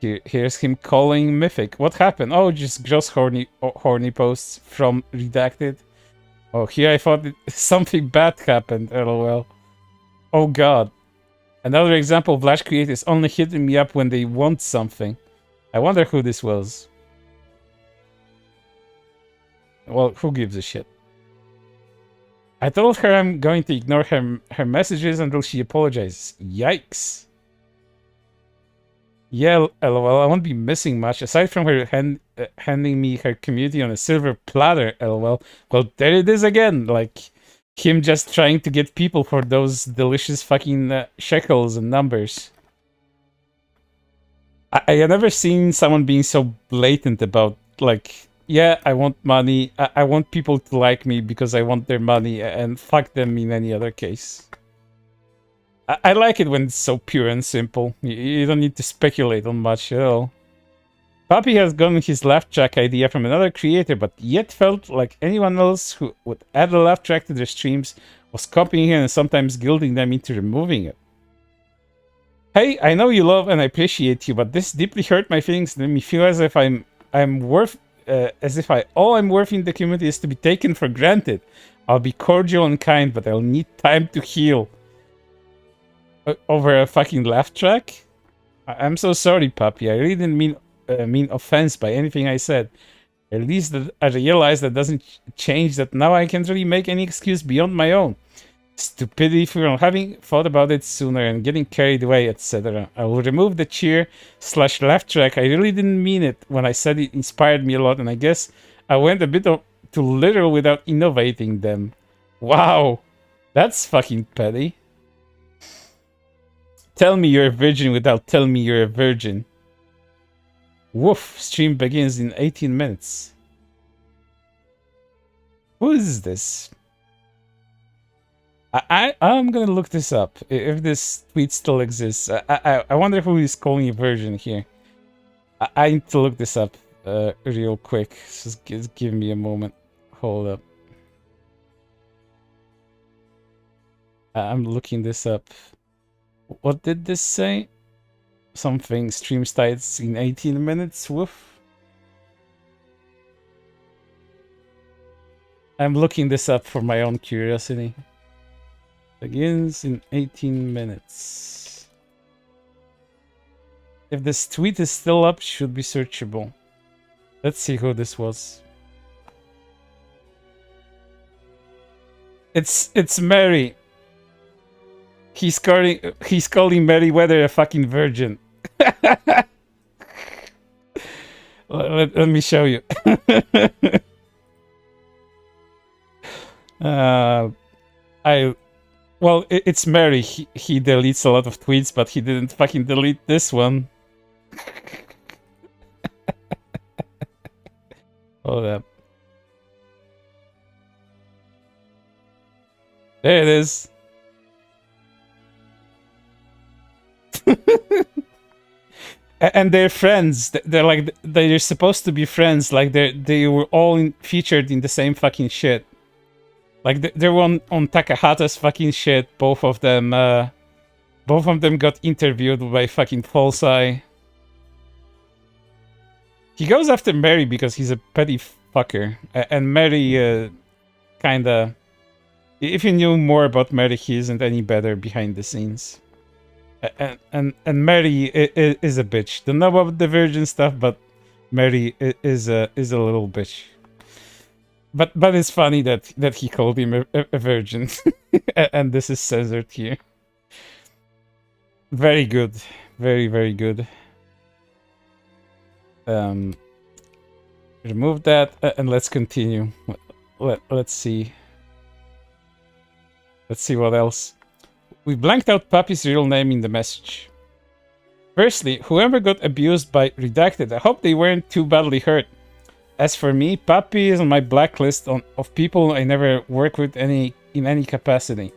Here's him calling Mythic. What happened? Oh, just horny posts from Redacted. Oh, here I thought something bad happened, lol. Oh god. Another example of Lash creators only hitting me up when they want something. I wonder who this was. Well, who gives a shit? I told her I'm going to ignore her messages until she apologizes. Yikes. Yeah, lol, I won't be missing much. Aside from her handing me her community on a silver platter, lol. Well, there it is again. Like, him just trying to get people for those delicious fucking shekels and numbers. I have never seen someone being so blatant about, like, yeah, I want money. I want people to like me because I want their money and fuck them in any other case. I like it when it's so pure and simple. You don't need to speculate on much at all. Papi has gotten his laugh track idea from another creator, but yet felt like anyone else who would add a laugh track to their streams was copying it and sometimes guilting them into removing it. Hey, I know you love and I appreciate you, but this deeply hurt my feelings and made me feel as if all I'm worth in the community is to be taken for granted. I'll be cordial and kind, but I'll need time to heal. Over a fucking laugh track? I'm so sorry, Papi. I really didn't mean offense by anything I said. At least that I realize that doesn't change that now I can't really make any excuse beyond my own. Stupidity for having thought about it sooner and getting carried away, etc. I will remove the cheer/laugh track. I really didn't mean it when I said it inspired me a lot, and I guess I went a bit too literal without innovating them. Wow, that's fucking petty. Tell me you're a virgin without telling me you're a virgin. Woof, stream begins in 18 minutes. Who is this? I'm gonna look this up, if this tweet still exists. I wonder who is calling a virgin here. I need to look this up real quick. Just give me a moment. Hold up. I'm looking this up. What did this say? Something stream starts in 18 minutes. Woof. I'm looking this up for my own curiosity. Begins in 18 minutes. If this tweet is still up, should be searchable. Let's see who this was. It's Mary. He's calling Meriwether a fucking virgin. let me show you. Well, it's Mary. He deletes a lot of tweets, but he didn't fucking delete this one. Hold up. There it is. And they're friends. They're supposed to be friends. Like they were all featured in the same fucking shit. Like they were on Takahata's fucking shit. Both of them got interviewed by fucking Falseye. He goes after Mary because he's a petty fucker. And Mary, kinda. If you knew more about Mary, he isn't any better behind the scenes. And Mary is a bitch. Don't know about the virgin stuff, but Mary is a little bitch. But it's funny that he called him a virgin, and this is censored here. Very good, very good. Remove that and let's continue. Let's see. Let's see what else. We blanked out Papi's real name in the message. Firstly, whoever got abused by Redacted, I hope they weren't too badly hurt. As for me, Papi is on my blacklist of people I never work with in any capacity.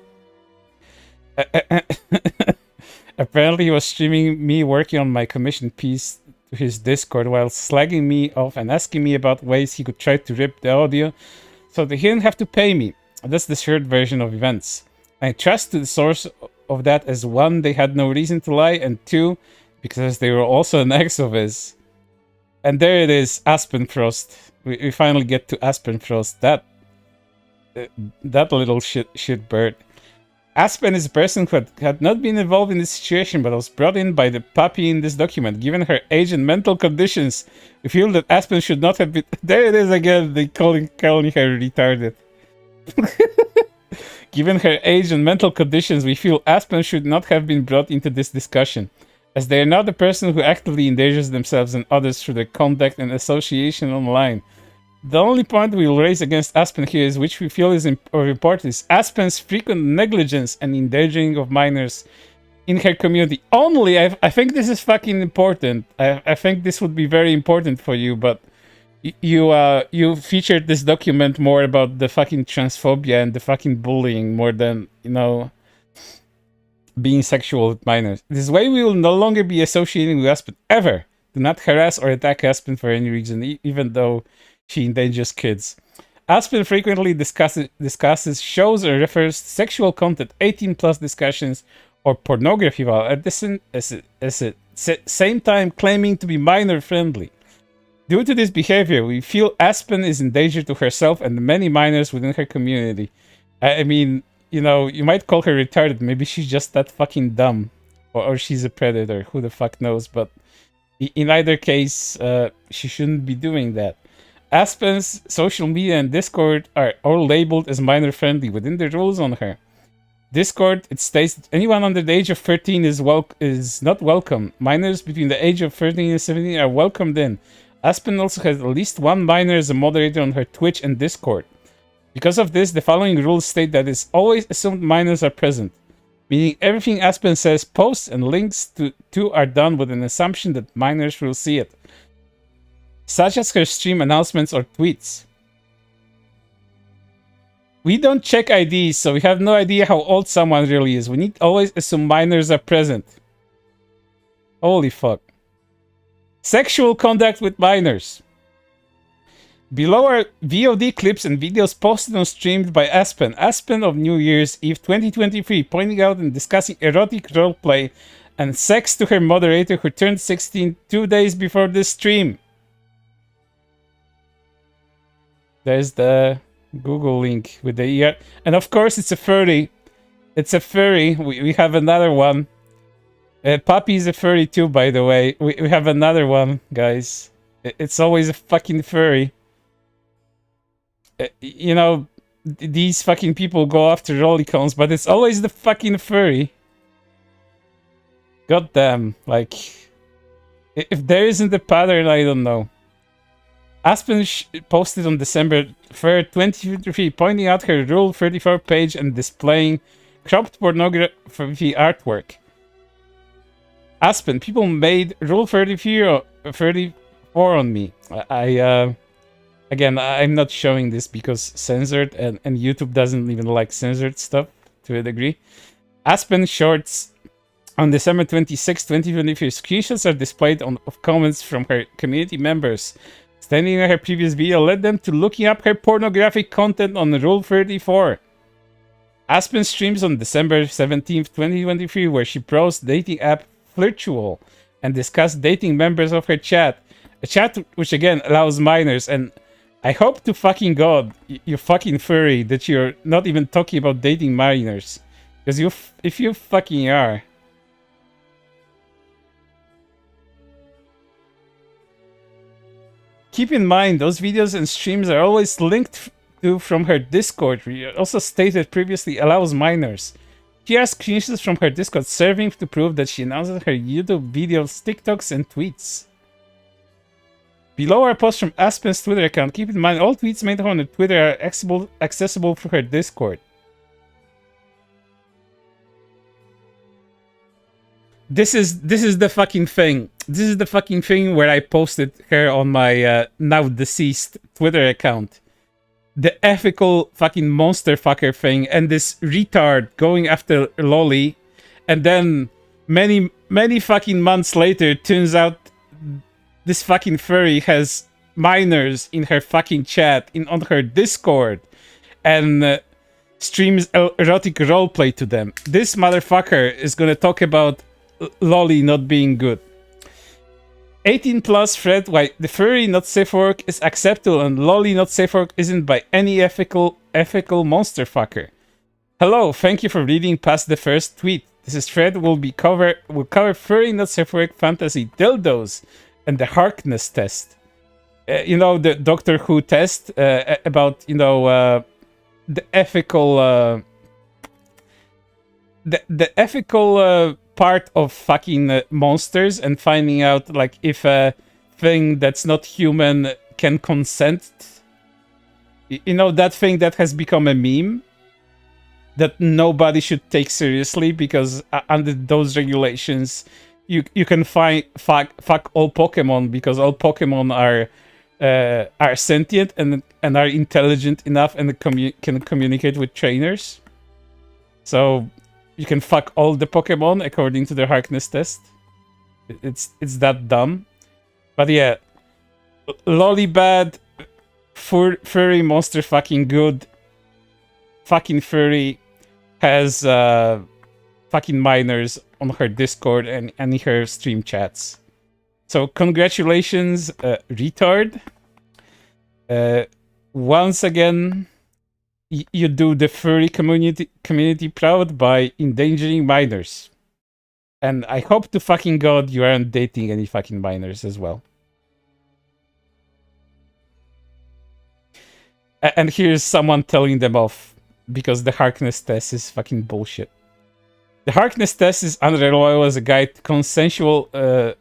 Apparently he was streaming me working on my commission piece to his Discord while slagging me off and asking me about ways he could try to rip the audio so that he didn't have to pay me. That's the short version of events. I trust the source of that as 1, they had no reason to lie, and 2, because they were also an ex of his. And there it is, Aspen Frost. We finally get to Aspen Frost. That little shit bird. Aspen is a person who had not been involved in this situation, but was brought in by the Papi in this document. Given her age and mental conditions, we feel that Aspen should not have been... There it is again, they calling her retarded. Given her age and mental conditions, we feel Aspen should not have been brought into this discussion, as they are not the person who actively endangers themselves and others through their conduct and association online. The only point we will raise against Aspen here is, which we feel is important, is Aspen's frequent negligence and endangering of minors in her community. Only, I think this is fucking important. I think this would be very important for you, but you featured this document more about the fucking transphobia and the fucking bullying more than, you know, being sexual with minors. This way we will no longer be associating with Aspen ever. Do not harass or attack Aspen for any reason, even though she endangers kids. Aspen frequently discusses shows or refers to sexual content, 18+ discussions, or pornography, while at the same time claiming to be minor friendly. Due to this behavior, we feel Aspen is in danger to herself and the many minors within her community. I mean, you know, you might call her retarded. Maybe she's just that fucking dumb. Or she's a predator. Who the fuck knows? But in either case, she shouldn't be doing that. Aspen's social media and Discord are all labeled as minor friendly within the rules on her. Discord, it states that anyone under the age of 13 is not welcome. Minors between the age of 13 and 17 are welcomed in. Aspen also has at least 1 minor as a moderator on her Twitch and Discord. Because of this, the following rules state that it's always assumed minors are present, meaning everything Aspen says, posts, and links to are done with an assumption that minors will see it, such as her stream announcements or tweets. We don't check IDs, so we have no idea how old someone really is. We need to always assume minors are present. Holy fuck. Sexual contact with minors. Below are VOD clips and videos posted and streamed by Aspen of New Year's Eve 2023, pointing out and discussing erotic roleplay and sex to her moderator who turned 16 2 days before this stream. There's the Google link with the ER. And of course it's a furry. It's a furry. We have another one. Papi is a furry too, by the way. We have another one, guys. It's always a fucking furry. You know, these fucking people go after lolicons, but it's always the fucking furry. God damn, like, if there isn't a pattern, I don't know. Aspen posted on December 3rd, 2023, pointing out her Rule 34 page and displaying cropped pornography artwork. Aspen, people made Rule 34 on me. Again, I'm not showing this because censored, and YouTube doesn't even like censored stuff to a degree. Aspen shorts on December 26, 2023. Screenshots are displayed of comments from her community members. Standing in her previous video led them to looking up her pornographic content on Rule 34. Aspen streams on December 17, 2023, where she browsed dating app Flirtual and discussed dating members of her chat. A chat which again allows minors, and I hope to fucking God, you fucking furry, that you're not even talking about dating minors. Because if you fucking are... Keep in mind, those videos and streams are always linked to from her Discord. Also stated previously allows minors. She has screenshots from her Discord serving to prove that she announces her YouTube videos, TikToks, and tweets. Below are posts from Aspen's Twitter account. Keep in mind, all tweets made on her Twitter are accessible through her Discord. This is the fucking thing. This is the fucking thing where I posted her on my now deceased Twitter account. The ethical fucking monster fucker thing, and this retard going after Lolly, and then many fucking months later, turns out this fucking furry has minors in her fucking chat on her Discord, and streams erotic roleplay to them. This motherfucker is gonna talk about Lolly not being good. 18 plus thread why the furry not safe for work is acceptable and Lolly not safe for work isn't by any ethical monster fucker. Hello, thank you for reading past the first tweet. This thread will cover furry not safe for work fantasy dildos and the Harkness test. You know, the Doctor Who test about, you know, the ethical the ethical part of fucking monsters and finding out like if a thing that's not human can consent. You know, that thing that has become a meme that nobody should take seriously because under those regulations you can fuck all Pokemon because all Pokemon are sentient and are intelligent enough and can communicate with trainers. So you can fuck all the Pokemon according to the Harkness test. It's that dumb. But yeah, Lolly bad, furry monster fucking good. Fucking furry has fucking minors on her Discord and in her stream chats. So congratulations, retard. Once again, you do the furry community proud by endangering minors. And I hope to fucking God you aren't dating any fucking minors as well. And here's someone telling them off because the Harkness test is fucking bullshit. The Harkness test is unreliable as a guide to consensual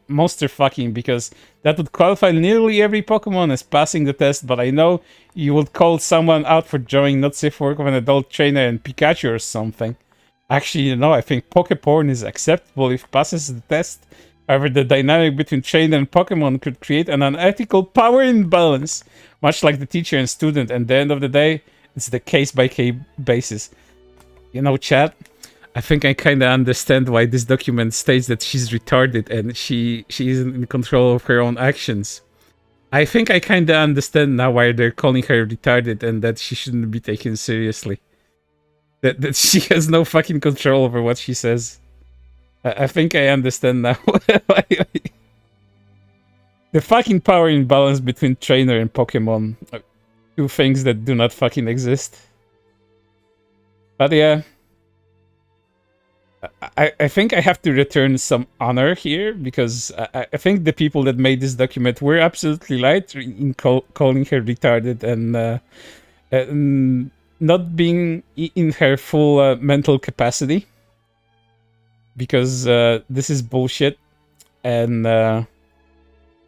monster fucking because that would qualify nearly every Pokemon as passing the test, but I know you would call someone out for drawing not safe work of an adult trainer and Pikachu or something. Actually, you know, I think Pokeporn is acceptable if passes the test. However, the dynamic between trainer and Pokemon could create an unethical power imbalance, much like the teacher and student, and at the end of the day, it's the case-by-case basis. You know, chat? I think I kind of understand why this document states that she's retarded and she isn't in control of her own actions. I think I kind of understand now why they're calling her retarded and that she shouldn't be taken seriously. That she has no fucking control over what she says. I think I understand now. The fucking power imbalance between trainer and Pokemon are two things that do not fucking exist. But yeah. I think I have to return some honor here because I think the people that made this document were absolutely right in calling her retarded and not being in her full mental capacity because this is bullshit. And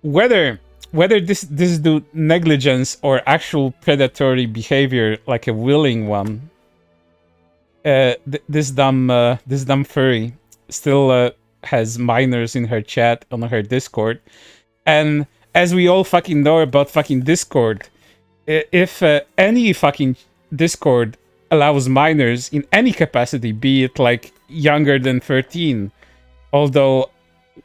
whether this is due negligence or actual predatory behavior like a willing one, this dumb furry still has minors in her chat on her Discord, and as we all fucking know about fucking Discord, if any fucking Discord allows minors in any capacity, be it like younger than 13, although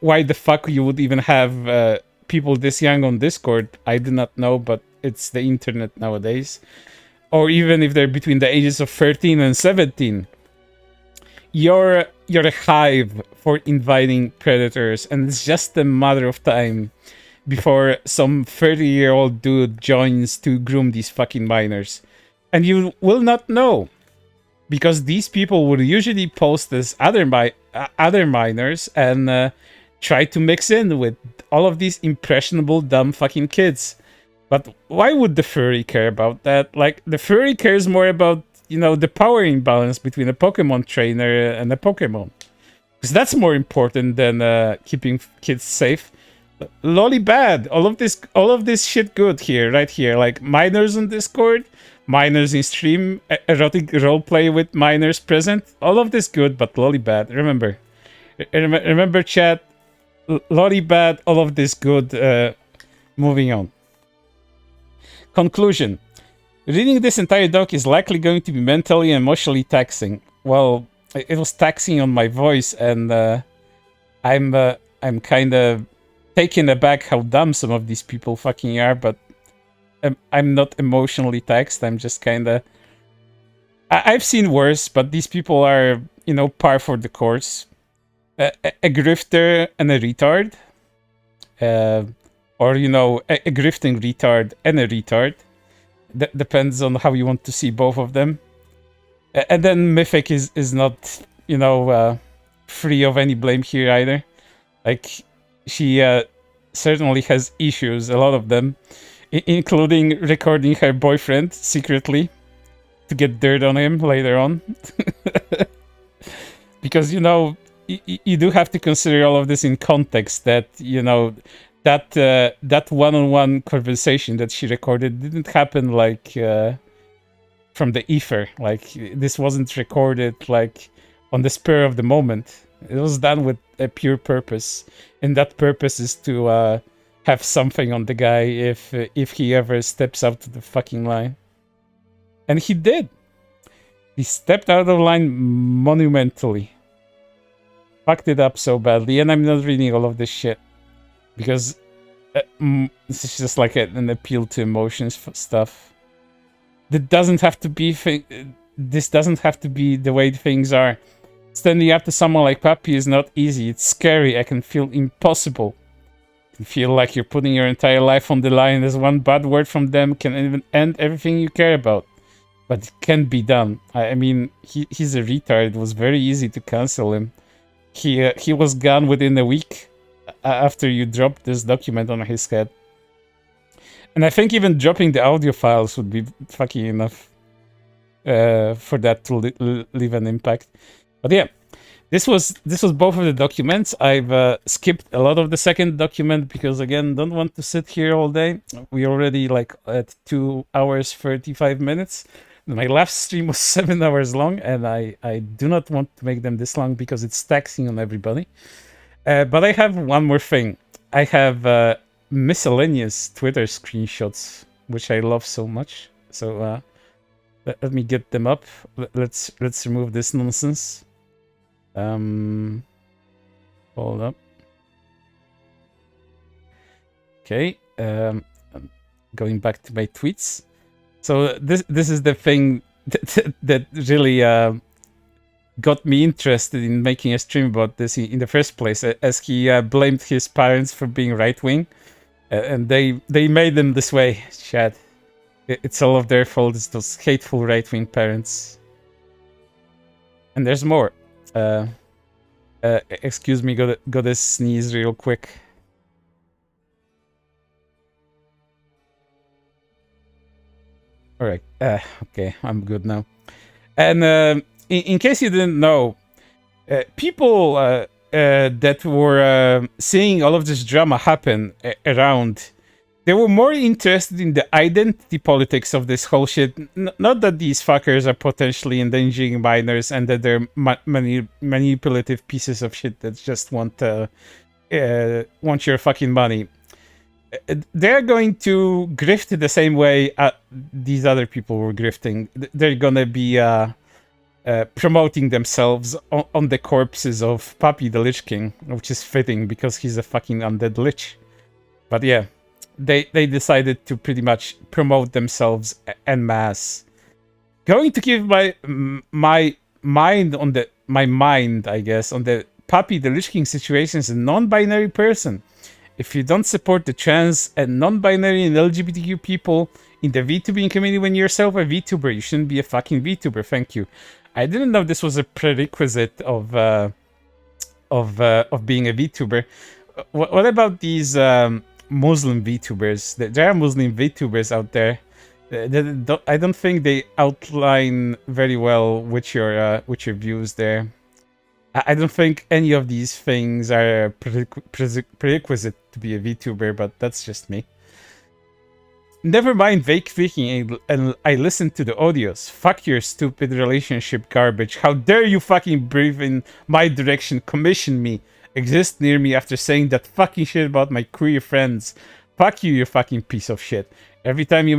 why the fuck you would even have people this young on Discord, I do not know, but it's the internet nowadays. Or even if they're between the ages of 13 and 17, you're a hive for inviting predators, and it's just a matter of time before some 30-year-old dude joins to groom these fucking minors. And you will not know, because these people would usually post as other minors and try to mix in with all of these impressionable dumb fucking kids. But why would the furry care about that? Like, the furry cares more about, you know, the power imbalance between a Pokemon trainer and a Pokemon. Because that's more important than keeping kids safe. Lolly bad. All of this shit good here, right here. Like, minors on Discord, minors in stream, erotic roleplay with minors present. All of this good, but Lolly bad. Remember. Remember, chat. Lolly bad, all of this good. Moving on. Conclusion. Reading this entire doc is likely going to be mentally and emotionally taxing. Well, it was taxing on my voice, and I'm kind of taken aback how dumb some of these people fucking are, but I'm not emotionally taxed. I'm just kind of... I've seen worse, but these people are, you know, par for the course. A grifter and a retard. Or, you know, a grifting retard and a retard. That depends on how you want to see both of them. And then Mythic is not, you know, free of any blame here either. Like, she certainly has issues, a lot of them, including recording her boyfriend secretly to get dirt on him later on. Because, you know, you do have to consider all of this in context, that, you know, that one-on-one conversation that she recorded didn't happen like from the ether. Like, this wasn't recorded like on the spur of the moment. It was done with a pure purpose, and that purpose is to have something on the guy if he ever steps out to the fucking line. And he did. He stepped out of line monumentally. Fucked it up so badly, and I'm not reading all of this shit because this is just like an appeal to emotions stuff. That doesn't have to be. This doesn't have to be the way things are. Standing up to someone like Papi is not easy. It's scary. I can feel impossible. I can feel like you're putting your entire life on the line, as one bad word from them can even end everything you care about. But it can be done. I mean, he's a retard. It was very easy to cancel him. He was gone within a week after you dropped this document on his head. And I think even dropping the audio files would be fucking enough for that to leave an impact. But yeah, this was both of the documents. I've skipped a lot of the second document because, again, don't want to sit here all day. We already like at 2 hours 35 minutes. My last stream was 7 hours long, and I do not want to make them this long because it's taxing on everybody. But I have one more thing. I have miscellaneous Twitter screenshots, which I love so much. So let me get them up. Let's remove this nonsense. Hold up. Okay. I'm going back to my tweets. So this is the thing that really got me interested in making a stream about this in the first place, as he blamed his parents for being right-wing, and they made them this way. Chad, it's all of their fault. It's those hateful right-wing parents. And there's more. Excuse me, gotta sneeze real quick. All right. Okay, I'm good now. And in case you didn't know, people that were seeing all of this drama happen around, they were more interested in the identity politics of this whole shit. Not that these fuckers are potentially endangering minors and that they're manipulative pieces of shit that just want your fucking money. They're going to grift the same way these other people were grifting. They're gonna be promoting themselves on the corpses of PapiTheLichKing, which is fitting because he's a fucking undead lich. But yeah, they decided to pretty much promote themselves en masse. Going to give my mind, I guess, on the PapiTheLichKing situation as a non-binary person. If you don't support the trans and non-binary and LGBTQ people in the VTubing community when you're yourself a VTuber, you shouldn't be a fucking VTuber. Thank you. I didn't know this was a prerequisite of being a VTuber. What about these Muslim VTubers. There are Muslim VTubers out there. I don't think they outline very well with your views there. I don't think any of these things are a prerequisite to be a VTuber, but that's just me. Never mind fake speaking, and I listened to the audios. Fuck your stupid relationship garbage. How dare you fucking breathe in my direction, commission me, exist near me after saying that fucking shit about my queer friends. Fuck you, you fucking piece of shit. Every time you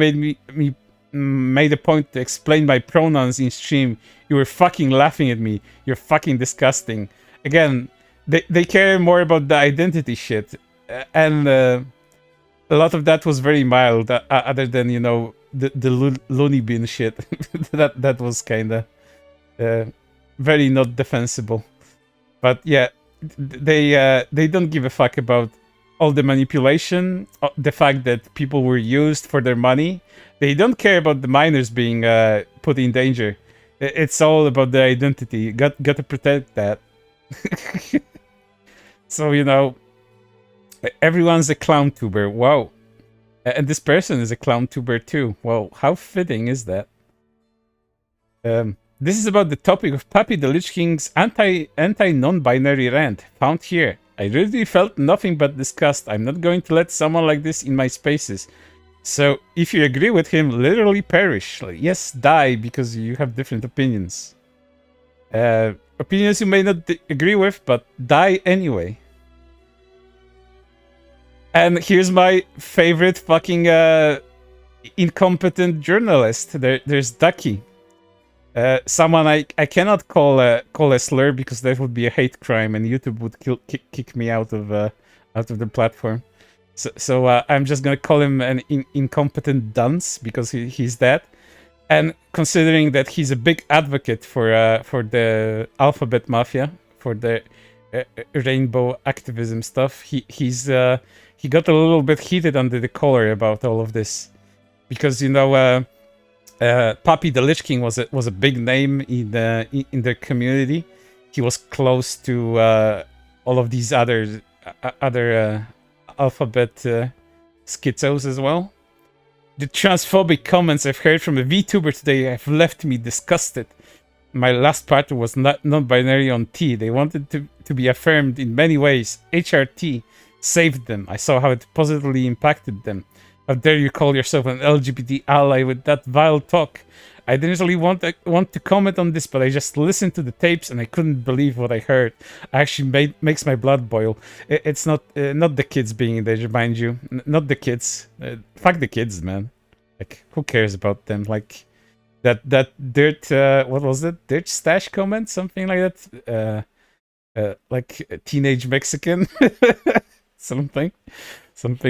made a point to explain my pronouns in stream, you were fucking laughing at me. You're fucking disgusting. Again, they care more about the identity shit, and a lot of that was very mild, other than, you know, the loony bin shit. that was kind of very not defensible. But yeah, they don't give a fuck about all the manipulation, the fact that people were used for their money. They don't care about the minors being put in danger. It's all about the identity. Got to protect that. So, you know, everyone's a clown tuber. Wow. And this person is a clown tuber too. Wow, how fitting is that? This is about the topic of PapiTheLichKing's anti-non-binary rant. Found here. I really felt nothing but disgust. I'm not going to let someone like this in my spaces. So, if you agree with him, literally perish. Like, yes, die, because you have different opinions. Opinions you may not agree with, but die anyway. And here's my favorite fucking incompetent journalist. There's Ducky. Someone I cannot call a slur because that would be a hate crime and YouTube would kick me out of the platform. So I'm just gonna call him an incompetent dunce because he's that. And considering that he's a big advocate for the alphabet mafia, for the rainbow activism stuff, he got a little bit heated under the collar about all of this, because, you know, PapiTheLichKing was a big name in the community. He was close to all of these other alphabet schizos as well. The transphobic comments I've heard from a VTuber today have left me disgusted. My last partner was non-binary on T. They wanted to be affirmed in many ways. HRT saved them. I saw how it positively impacted them. How dare you call yourself an LGBT ally with that vile talk? I didn't really want to comment on this, but I just listened to the tapes and I couldn't believe what I heard. Actually makes my blood boil. It's not the kids being in danger, mind you. Not the kids. Fuck the kids, man. Like, who cares about them? Like, that dirt, what was it? Dirt stash comment? Something like that? Like a teenage Mexican? Something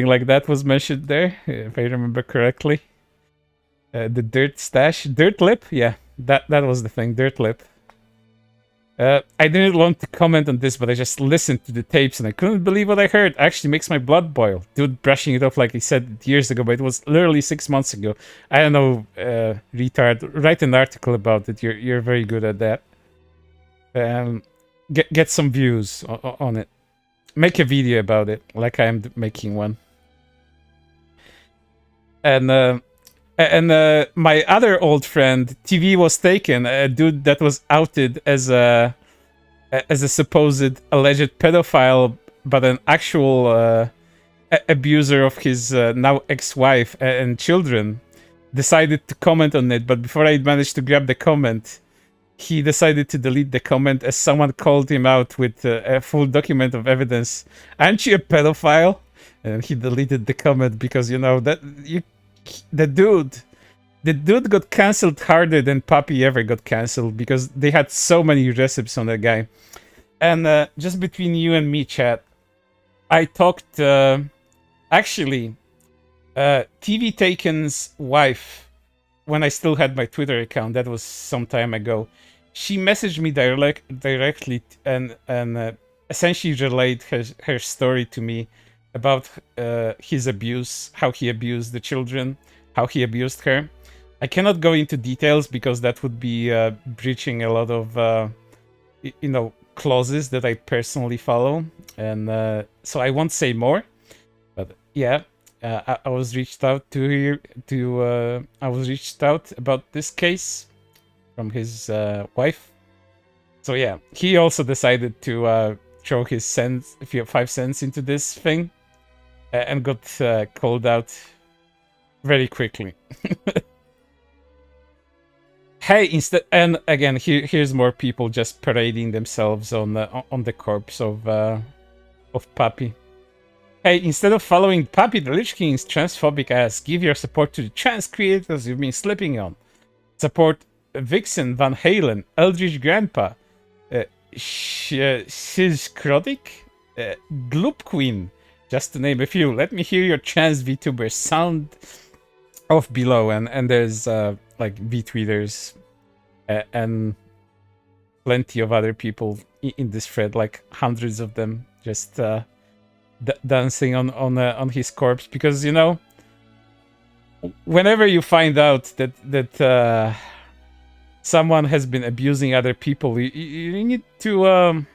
like that was mentioned there, if I remember correctly. The dirt stash, dirt lip, yeah, that was the thing, dirt lip. I didn't want to comment on this, but I just listened to the tapes and I couldn't believe what I heard. Actually makes my blood boil. Dude brushing it off like he said years ago, but it was literally 6 months ago. I don't know, retard. Write an article about it. You're very good at that. Get some views on it. Make a video about it, like I am making one. And my other old friend, TV was taken, a dude that was outed as a supposed alleged pedophile, but an actual abuser of his now ex-wife and children, decided to comment on it. But before I managed to grab the comment, he decided to delete the comment as someone called him out with a full document of evidence. Aren't you a pedophile? And he deleted the comment because, you know, the dude got cancelled harder than Papi ever got cancelled because they had so many recipes on that guy. And just between you and me, chat, I talked, actually, TV Taken's wife, when I still had my Twitter account, that was some time ago, she messaged me directly and essentially relayed her story to me about his abuse, how he abused the children, how he abused her. I cannot go into details because that would be breaching a lot of, you know, clauses that I personally follow, and so I won't say more. But yeah, I was reached out to here to I was reached out about this case from his wife. So yeah, he also decided to throw his cents, 5 cents into this thing, and got called out very quickly. Hey, instead, and again, here's more people just parading themselves on the corpse of Papi. Hey, instead of following PapiTheLichKing's transphobic ass, give your support to the trans creators you've been slipping on. Support Vixen, Van Halen, Eldritch Grandpa, Shiz Krodik, Gloop Queen, just to name a few. Let me hear your trans VTubers sound off below, and there's like VTweeters and plenty of other people in this thread, like hundreds of them, just dancing on his corpse, because you know, whenever you find out that someone has been abusing other people, you need to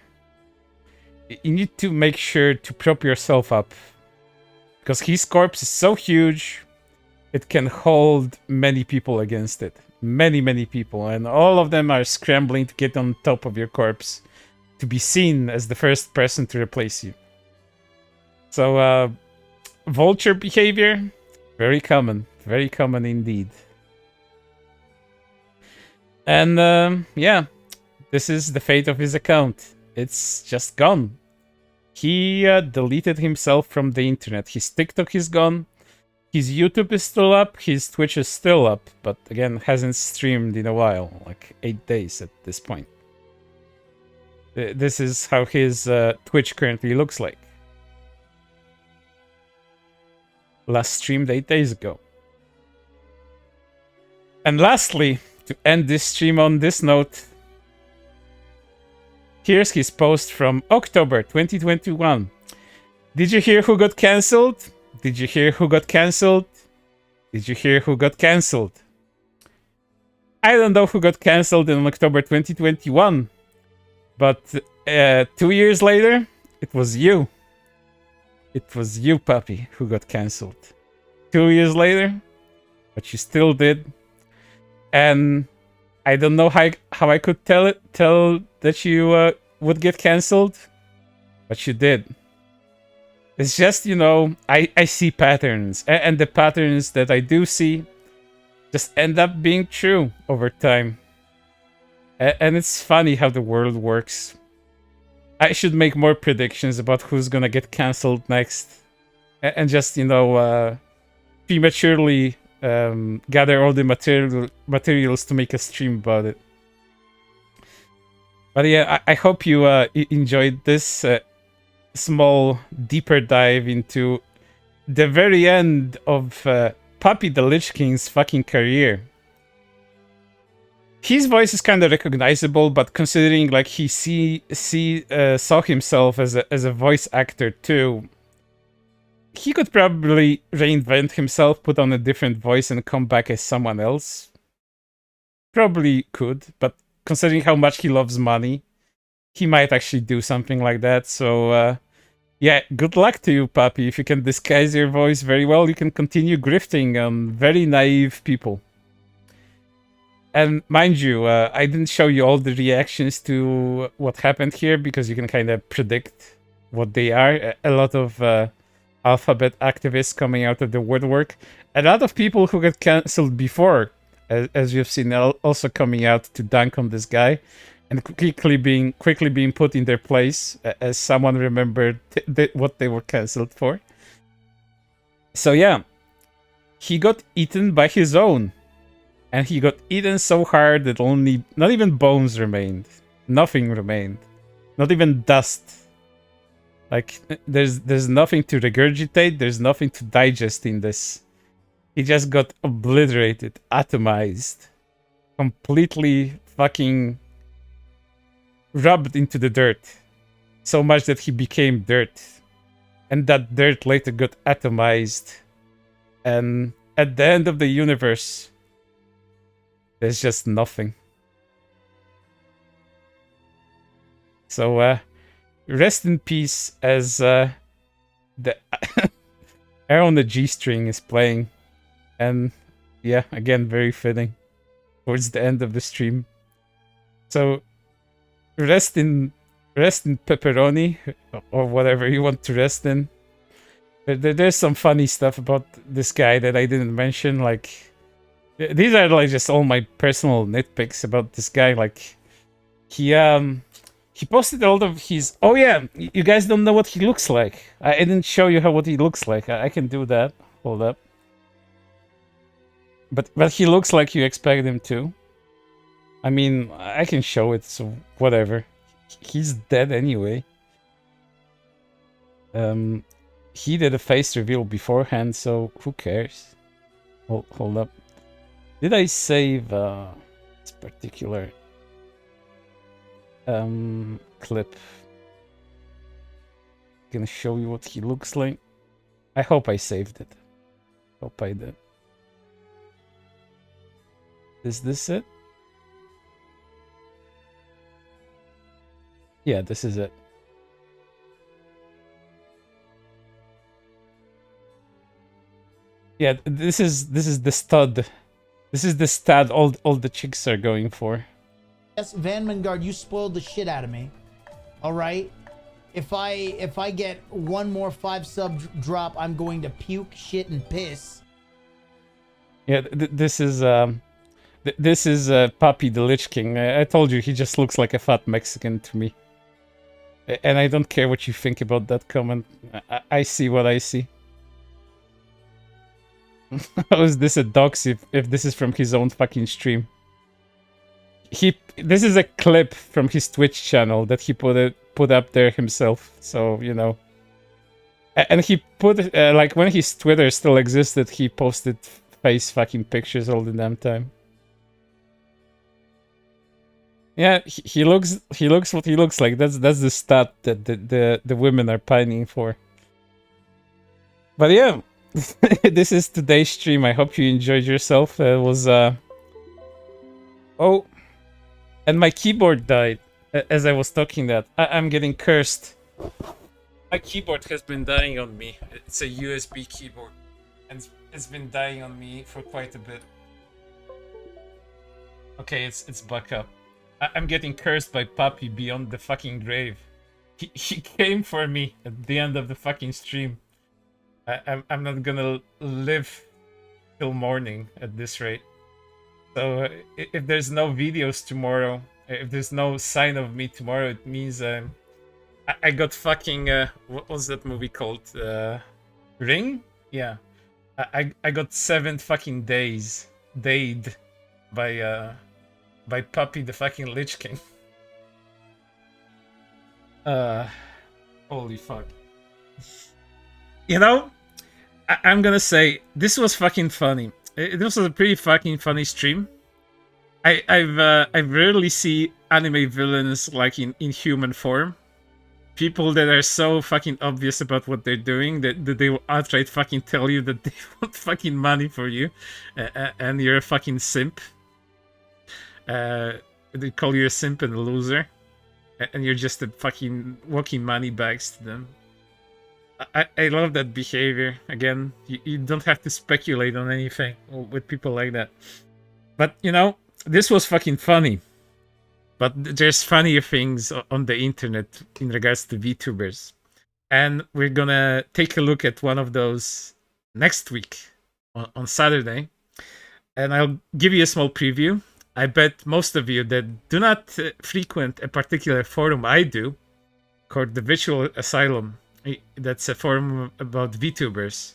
make sure to prop yourself up, because his corpse is so huge, it can hold many people against it, many people, and all of them are scrambling to get on top of your corpse to be seen as the first person to replace you. So, vulture behavior, very common indeed. And yeah, this is the fate of his account. It's just gone. He deleted himself from the internet. His TikTok is gone. His YouTube is still up. His Twitch is still up, but again, hasn't streamed in a while, like 8 days at this point. This is how his Twitch currently looks like. Last streamed 8 days ago. And lastly, to end this stream on this note, here's his post from October 2021. Did you hear who got cancelled? Did you hear who got cancelled? Did you hear who got cancelled? I don't know who got cancelled in October 2021, but 2 years later, it was you. It was you, Papi, who got cancelled. 2 years later, but you still did. And I don't know how I could tell that you would get cancelled, but you did. It's just, you know, I see patterns, and the patterns that I do see just end up being true over time. And it's funny how the world works. I should make more predictions about who's gonna get cancelled next, and just, you know, prematurely gather all the materials to make a stream about it. But yeah, I hope you enjoyed this small, deeper dive into the very end of PapiTheLichKing's fucking career. His voice is kind of recognizable, but considering like he saw himself as a voice actor too, he could probably reinvent himself, put on a different voice, and come back as someone else. Probably could, but considering how much he loves money, he might actually do something like that. So yeah, good luck to you, Papi. If you can disguise your voice very well, you can continue grifting on very naive people. And mind you, I didn't show you all the reactions to what happened here, because you can kind of predict what they are. A lot of alphabet activists coming out of the woodwork. A lot of people who got cancelled before, as you've seen, also coming out to dunk on this guy, and quickly being put in their place as someone remembered what they were cancelled for. So yeah, he got eaten by his own. And he got eaten so hard that not even bones remained. Nothing remained. Not even dust. Like, there's nothing to regurgitate, there's nothing to digest in this. He just got obliterated, atomized. Completely fucking rubbed into the dirt. So much that he became dirt. And that dirt later got atomized. And at the end of the universe, there's just nothing. So, rest in peace as the... Arrow on the G-string is playing. And yeah, again, very fitting. Towards the end of the stream. So rest in pepperoni, or whatever you want to rest in. There's some funny stuff about this guy that I didn't mention. Like, these are like just all my personal nitpicks about this guy. Like, he posted all of his. Oh yeah, you guys don't know what he looks like. I didn't show you what he looks like. I can do that. Hold up. But he looks like you expect him to. I mean, I can show it, so whatever. He's dead anyway. He did a face reveal beforehand, so who cares? Hold up. Did I save this particular clip? Gonna show you what he looks like. I hope I saved it. Hope I did. Is this it? Yeah, this is it. Yeah, this is the stud. This is the stud all the chicks are going for. Yes, Van Mangard, you spoiled the shit out of me. All right. If I get one more 5-sub drop, I'm going to puke, shit, and piss. Yeah, this is PapiTheLichKing. I told you he just looks like a fat Mexican to me. And I don't care what you think about that comment. I see what I see. How is this a dox if this is from his own fucking stream? This is a clip from his Twitch channel that he put up there himself. So, you know. And he put like when his Twitter still existed, he posted face fucking pictures all the damn time. Yeah, he looks what he looks like. That's the stat that the women are pining for. But yeah, this is today's stream. I hope you enjoyed yourself. It was oh, and my keyboard died as I was talking that. I'm getting cursed. My keyboard has been dying on me. It's a USB keyboard, and it's been dying on me for quite a bit. Okay, it's back up. I'm getting cursed by Papi beyond the fucking grave. He came for me at the end of the fucking stream. I'm not gonna live till morning at this rate. So if there's no videos tomorrow, if there's no sign of me tomorrow, it means I got fucking what was that movie called? Ring? Yeah. I got 7 fucking days dayed by Papi the fucking Lich-King. Holy fuck. You know, I'm gonna say this was fucking funny. This was a pretty fucking funny stream. I rarely see anime villains like in human form. People that are so fucking obvious about what they're doing that they will outright fucking tell you that they want fucking money for you, and you're a fucking simp. They call you a simp and a loser, and you're just a fucking walking money bags to them. I love that behavior. Again, you don't have to speculate on anything with people like that. But, you know, this was fucking funny. But there's funnier things on the internet in regards to VTubers. And we're gonna take a look at one of those next week on Saturday. And I'll give you a small preview. I bet most of you that do not frequent a particular forum I do, called the Virtual Asylum. That's a forum about VTubers,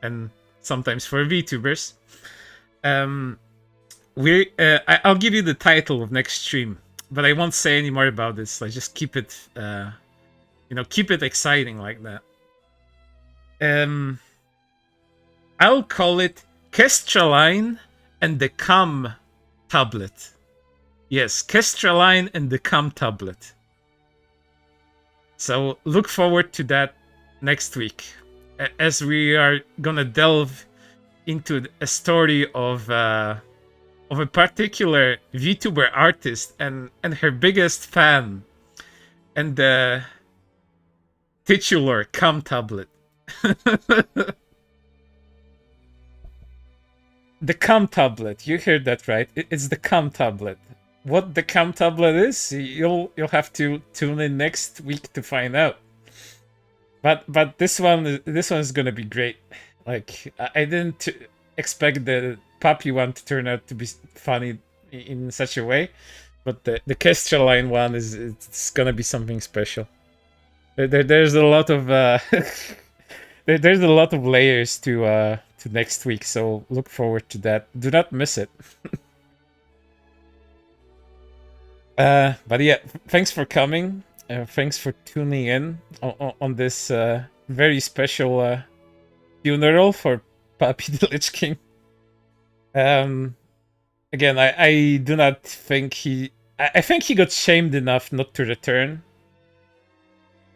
and sometimes for VTubers. I'll give you the title of next stream, but I won't say any more about this. Like, just keep it, keep it exciting like that. I'll call it Kestraline and the Cum Tablet. Yes, Kestraline and the Cum Tablet. So look forward to that next week, as we are gonna delve into a story of a particular VTuber artist and her biggest fan, and the titular Cum Tablet. The cum tablet. You heard that right. It's the cum tablet. What the cum tablet is, you'll have to tune in next week to find out. But this one is gonna be great. Like I didn't expect the puppy one to turn out to be funny in such a way, but the Kestraline one it's gonna be something special. There's a lot of there's a lot of layers to next week, so look forward to that. Do not miss it. But yeah, thanks for coming. Thanks for tuning in on this very special funeral for PapiTheLichKing. Again, I do not think I think he got shamed enough not to return.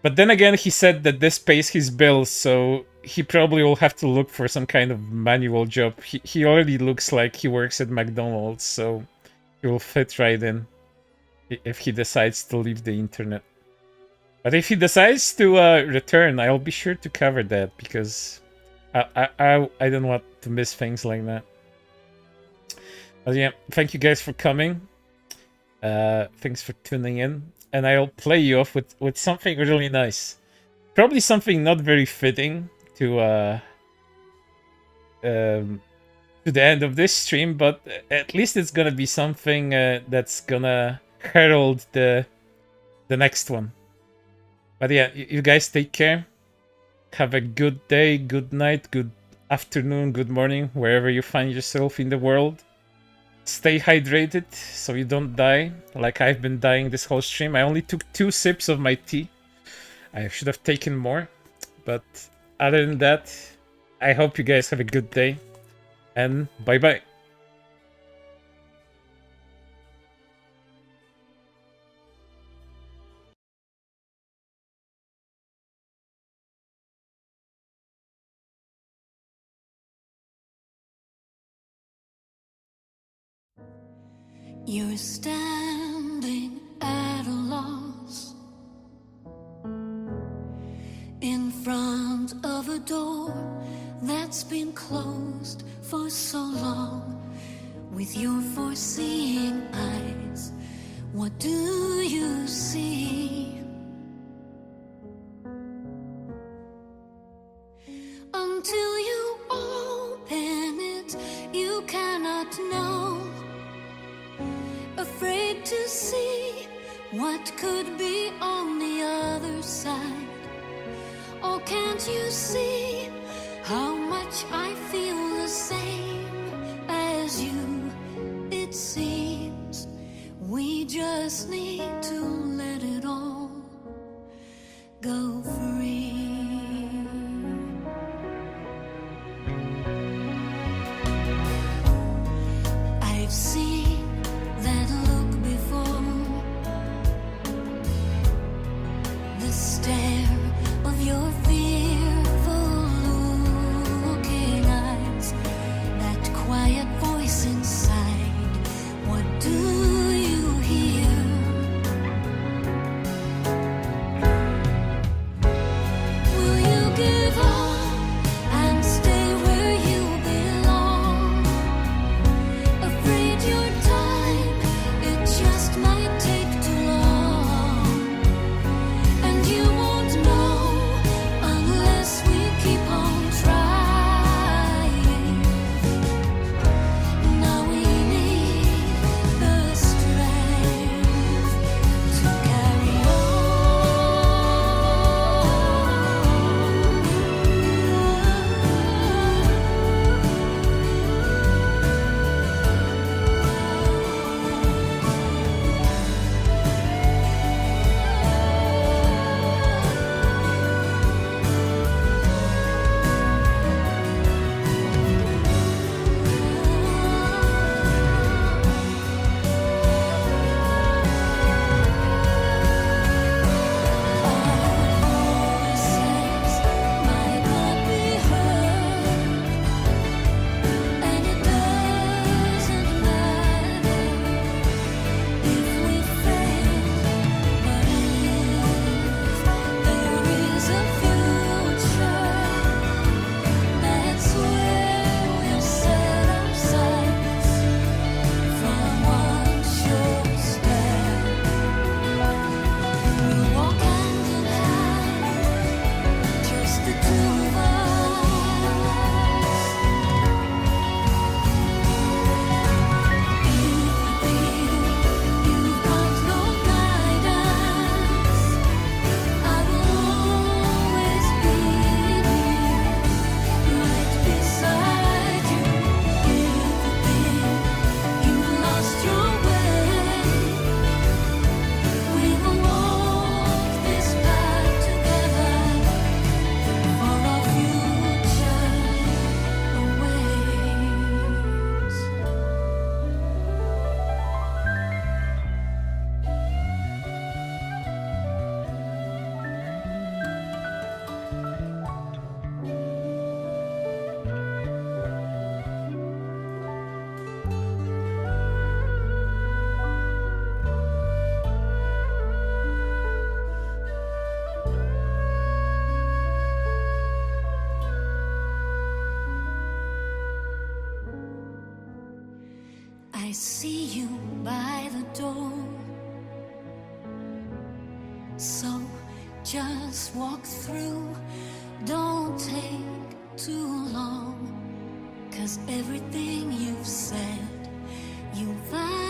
But then again, he said that this pays his bills, so he probably will have to look for some kind of manual job. He already looks like he works at McDonald's, so he will fit right in if he decides to leave the internet. But if he decides to return, I'll be sure to cover that, because I don't want to miss things like that. But yeah, thank you guys for coming. Thanks for tuning in. And I'll play you off with something really nice. Probably something not very fitting to the end of this stream, but at least it's gonna be something that's gonna herald the next one. But yeah, you guys take care. Have a good day, good night, good afternoon, good morning, wherever you find yourself in the world. Stay hydrated so you don't die like I've been dying this whole stream. I only took 2 sips of my tea. I should have taken more. But other than that, I hope you guys have a good day. And bye-bye. You're standing at a loss in front of a door that's been closed for so long. With your foreseeing eyes, what do you see? Until you open it, you cannot know. Afraid to see what could be on the other side. Oh, can't you see how much I feel the same as you? It seems we just need to let it all go free. I've seen that look before, the stare of your fearful looking eyes, that quiet voice inside. What do you hear? Will you give up and stay where you belong? Afraid your time, it just might take too long. And you won't know unless we keep on trying. Now we need the I see you by the door. So just walk through, don't take too long, 'cause everything you've said, you value.